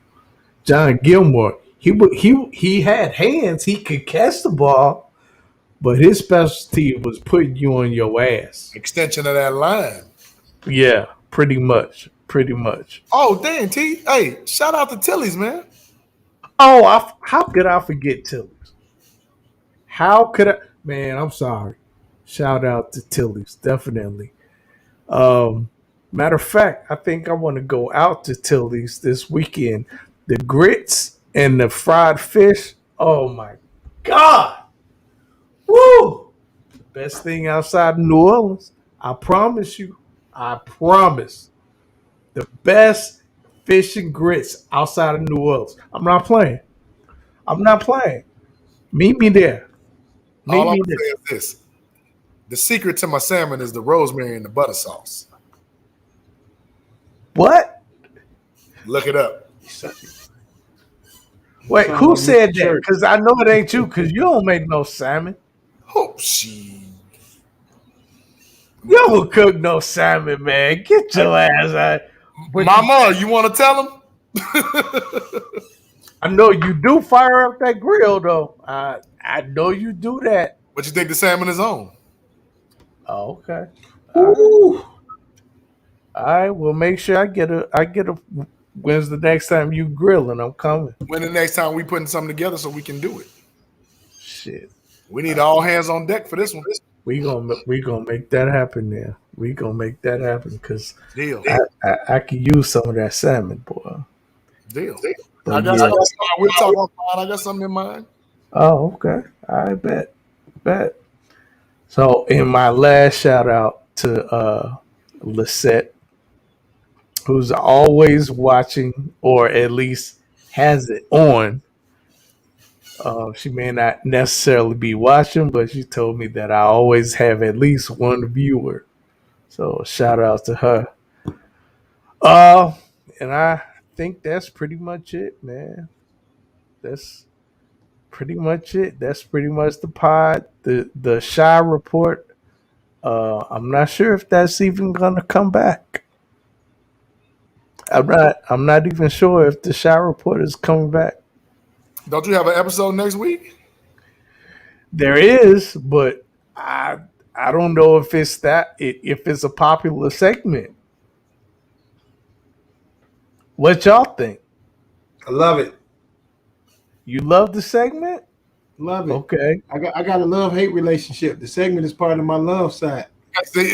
John Gilmore, he had hands, he could catch the ball, but his specialty was putting you on your ass. Extension of that line. Yeah, pretty much. Oh, damn, T. Hey, shout out to Tilly's, man. Oh, how could I forget Tilly's? How could I? Man, I'm sorry. Shout out to Tilly's, definitely. Matter of fact, I think I want to go out to Tilly's this weekend. The grits and the fried fish. Oh my God. Woo! Best thing outside of New Orleans. I promise you. I promise. The best fish and grits outside of New Orleans. I'm not playing. Meet me there. All I'm going to say is this. The secret to my salmon is the rosemary and the butter sauce. What? Look it up. Wait, who said that? Because I know it ain't you, because you don't make no salmon. Oh, shit. You don't cook no salmon, man. Get your ass out. Mama, you want to tell him? I know you do fire up that grill, though. I know you do that. What you think the salmon is on? Oh, okay. All right. Well, make sure I get a. When's the next time you grilling? I'm coming. When the next time we putting something together so we can do it? Shit. We need all hands on deck for this one. We gonna make that happen there. We gonna make that happen because I can use some of that salmon, boy. Deal. We'll talk offline. I got something in mind. Oh, okay. I bet. So, in my last shout out to Lisette, who's always watching or at least has it on. She may not necessarily be watching, but she told me that I always have at least one viewer. So shout out to her. And I think that's pretty much it, man. That's pretty much it. That's pretty much the pod. The Shy report. I'm not sure if that's even gonna come back. I'm not even sure if the Shy report is coming back. Don't you have an episode next week? There is, but I don't know if it's if it's a popular segment. What y'all think? I love it. You love the segment? Love it. Okay. I got a love-hate relationship. The segment is part of my love side. See?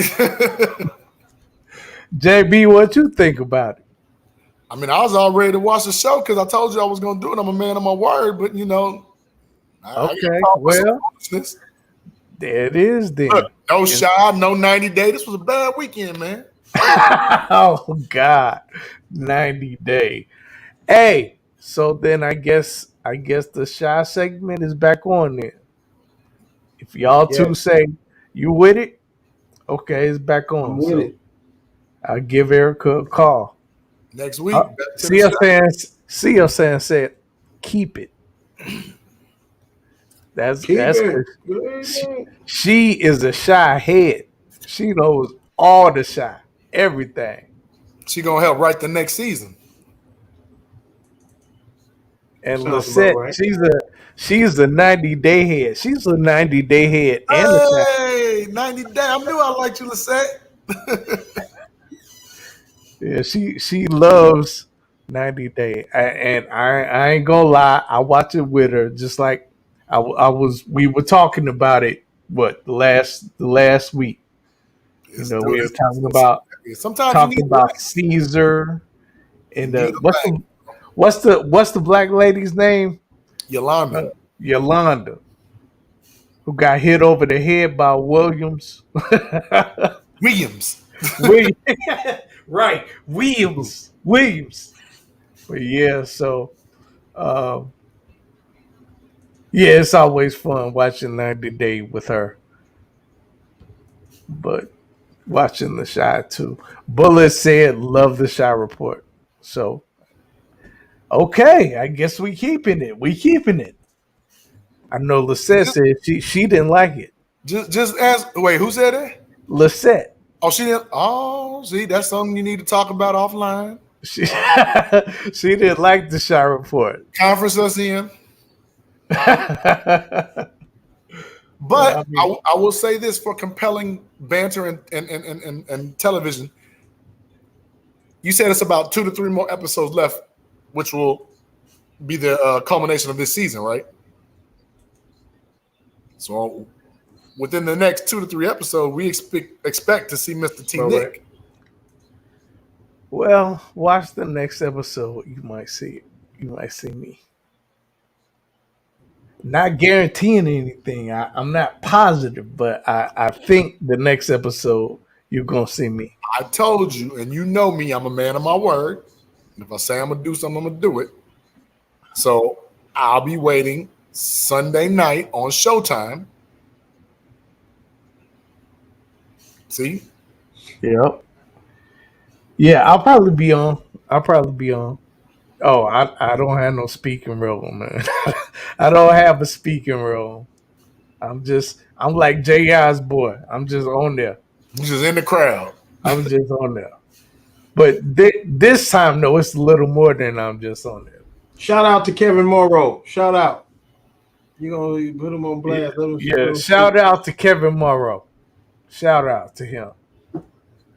JB, what you think about it? I mean, I was all ready to watch the show because I told you I was going to do it. I'm a man of my word, but I Okay, got caught with some well, foolishness. there it is then. Look, no shy, no 90 day. This was a bad weekend, man. Oh God, 90 day. Hey, so then I guess the shy segment is back on there. If y'all Yeah, two say you with it, okay, it's back I'm on. with So it. I'll give Erica a call. Next week, back to the CFan said, keep it. That's Keep because it. Good. she is a shy head. She knows all the shy, everything. She going to help write the next season. And Sounds about Lisette, right. she's a 90-day head. She's a 90-day head and a shy. Hey, 90 day. I knew I liked you, Lisette. Yeah, she loves 90 Day, and I ain't gonna lie, I watch it with her. Just like we were talking about it. What the last week? We were Sometimes you need talking about Caesar you and need a back. what's the black lady's name? Yolanda. Yolanda, who got hit over the head by Williams. Williams. Williams. Right, Williams. But yeah, so yeah, it's always fun watching 90 Day with her, but watching the Shy too. Bullet said, "Love the Shy report." So okay, I guess we keeping it. We keeping it. I know Lisette said she didn't like it. Just ask. Wait, who said that? Lisette, Oh, she didn't. Oh, see, that's something you need to talk about offline. she she didn't like the Shy report. Conference us in. Well, I But mean, I will say this for compelling banter and television. You said it's about 2 to 3 more episodes left, which will be the culmination of this season, right? So within the next 2 to 3 episodes, we expect to see Mr. T. All Nick. right. well, watch the next episode. You might see it. You might see me. Not guaranteeing anything. I'm not positive, but I think the next episode you're gonna see me. I told you, and you know me, I'm a man of my word. And if I say I'm gonna do something, I'm gonna do it. So I'll be waiting Sunday night on Showtime. See? Yep. Yeah, I'll probably be on. Oh, I don't have no speaking role, man. I don't have a speaking role. I'm like J.I.'s boy. I'm just on there. You're just in the crowd. I'm just on there. But this time, no, it's a little more than I'm just on there. Shout out to Kevin Morrow. Shout out. You gonna put him on blast? Yeah, shout out to Kevin Morrow. Shout out to him.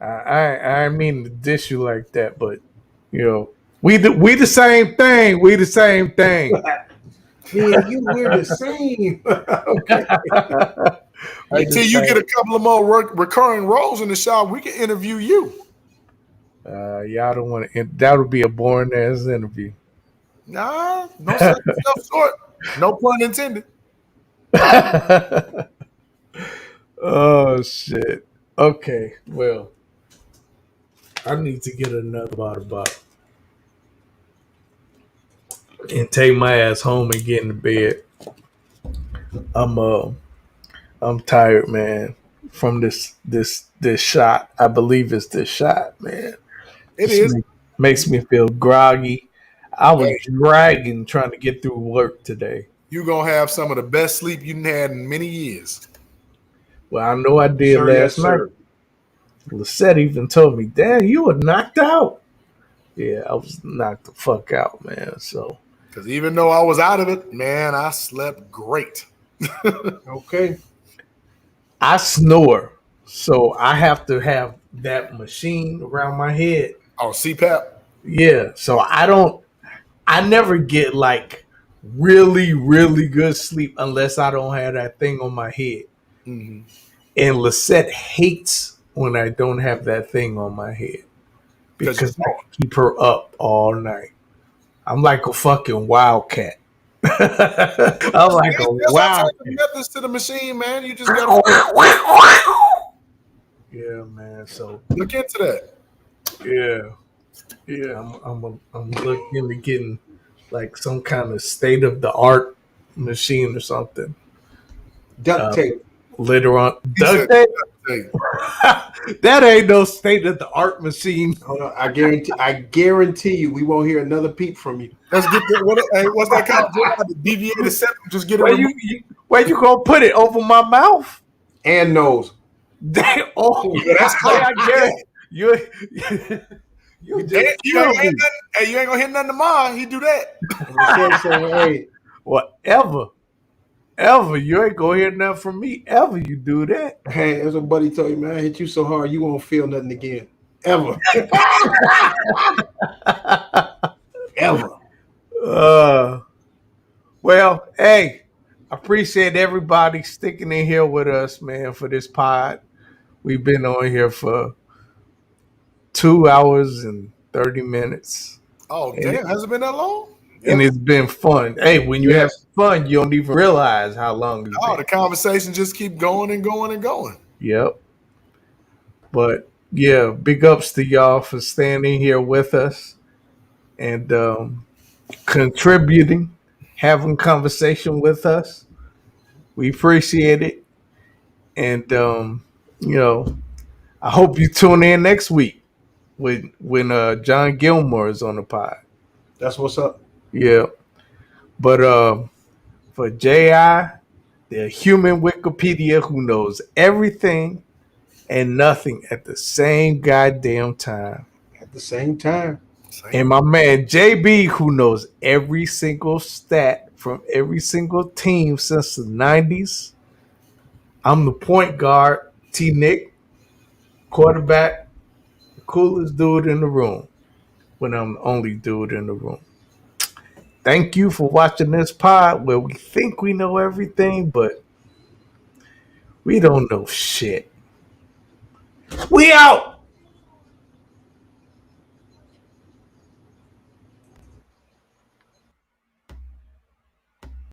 I mean to dish you like that, but we the same thing. We the same thing. Yeah, we're the same. Okay. Until you get a couple of more recurring roles in the shop, we can interview you. Y'all don't want to. That would be a boring ass interview. Nah, no such stuff short. No pun intended. Oh shit. Okay, well, I need to get another water bottle and take my ass home and get into bed. I'm tired, man. From this shot. I believe it's this shot, man. It is. Makes me feel groggy. I was Hey. dragging trying to get through work today. You're going to have some of the best sleep you've had in many years. Well, I know I did Sir, last yes, sir. night. Lisette even told me, "Dad, you were knocked out." Yeah, I was knocked the fuck out, man. So, Because even though I was out of it, man, I slept great. Okay. I snore, so I have to have that machine around my head. Oh, CPAP. Yeah, so I never get like really, really good sleep unless I don't have that thing on my head. Mm-hmm. And Lisette hates when I don't have that thing on my head Because you because I can keep her up all night. I'm like a fucking wildcat. I'm like a there's wildcat. alternative methods to the machine, man. You just gotta Yeah, man. So look into that. yeah. I'm looking into getting like some kind of state of the art machine or something. Duct tape. Later on, He said, duct tape. hey, That ain't no state of the art machine. Hold on. I guarantee you we won't hear another peep from you. let's get the hey, what's that called? The deviated septum. Just get it Where removed. where you gonna put it over my mouth? And nose. Oh, Yeah, that's hey, cool. I guarantee you. You Hey, just you ain't killed gonna me. hit nothing. Hey, you ain't gonna hit nothing tomorrow. He do that. Lisette saying, hey, Whatever, ever, you ain't gonna hear nothing from me. Ever you do that? hey, as a buddy told you, man, I hit you so hard you won't feel nothing again. Ever. Ever. Uh, well, hey, I appreciate everybody sticking in here with us, man, for this pod. We've been on here for 2 hours and 30 minutes. Oh And, damn, has it been that long? and Yep. it's been fun. Hey, when you have Yes. fun, you don't even realize how long it's Oh, been. the conversation just keep going and going and going. Yep. But yeah, big ups to y'all for standing here with us and contributing, having conversation with us. We appreciate it. And you know, I hope you tune in next week when John Gilmore is on the pod. That's what's up. Yeah. But for JI, the human Wikipedia who knows everything and nothing at the same goddamn time. At the same time. And my man JB, who knows every single stat from every single team since the 90s. I'm the point guard, T Nick, quarterback, the coolest dude in the room when I'm the only dude in the room. Thank you for watching this pod where we think we know everything, but we don't know shit. We out!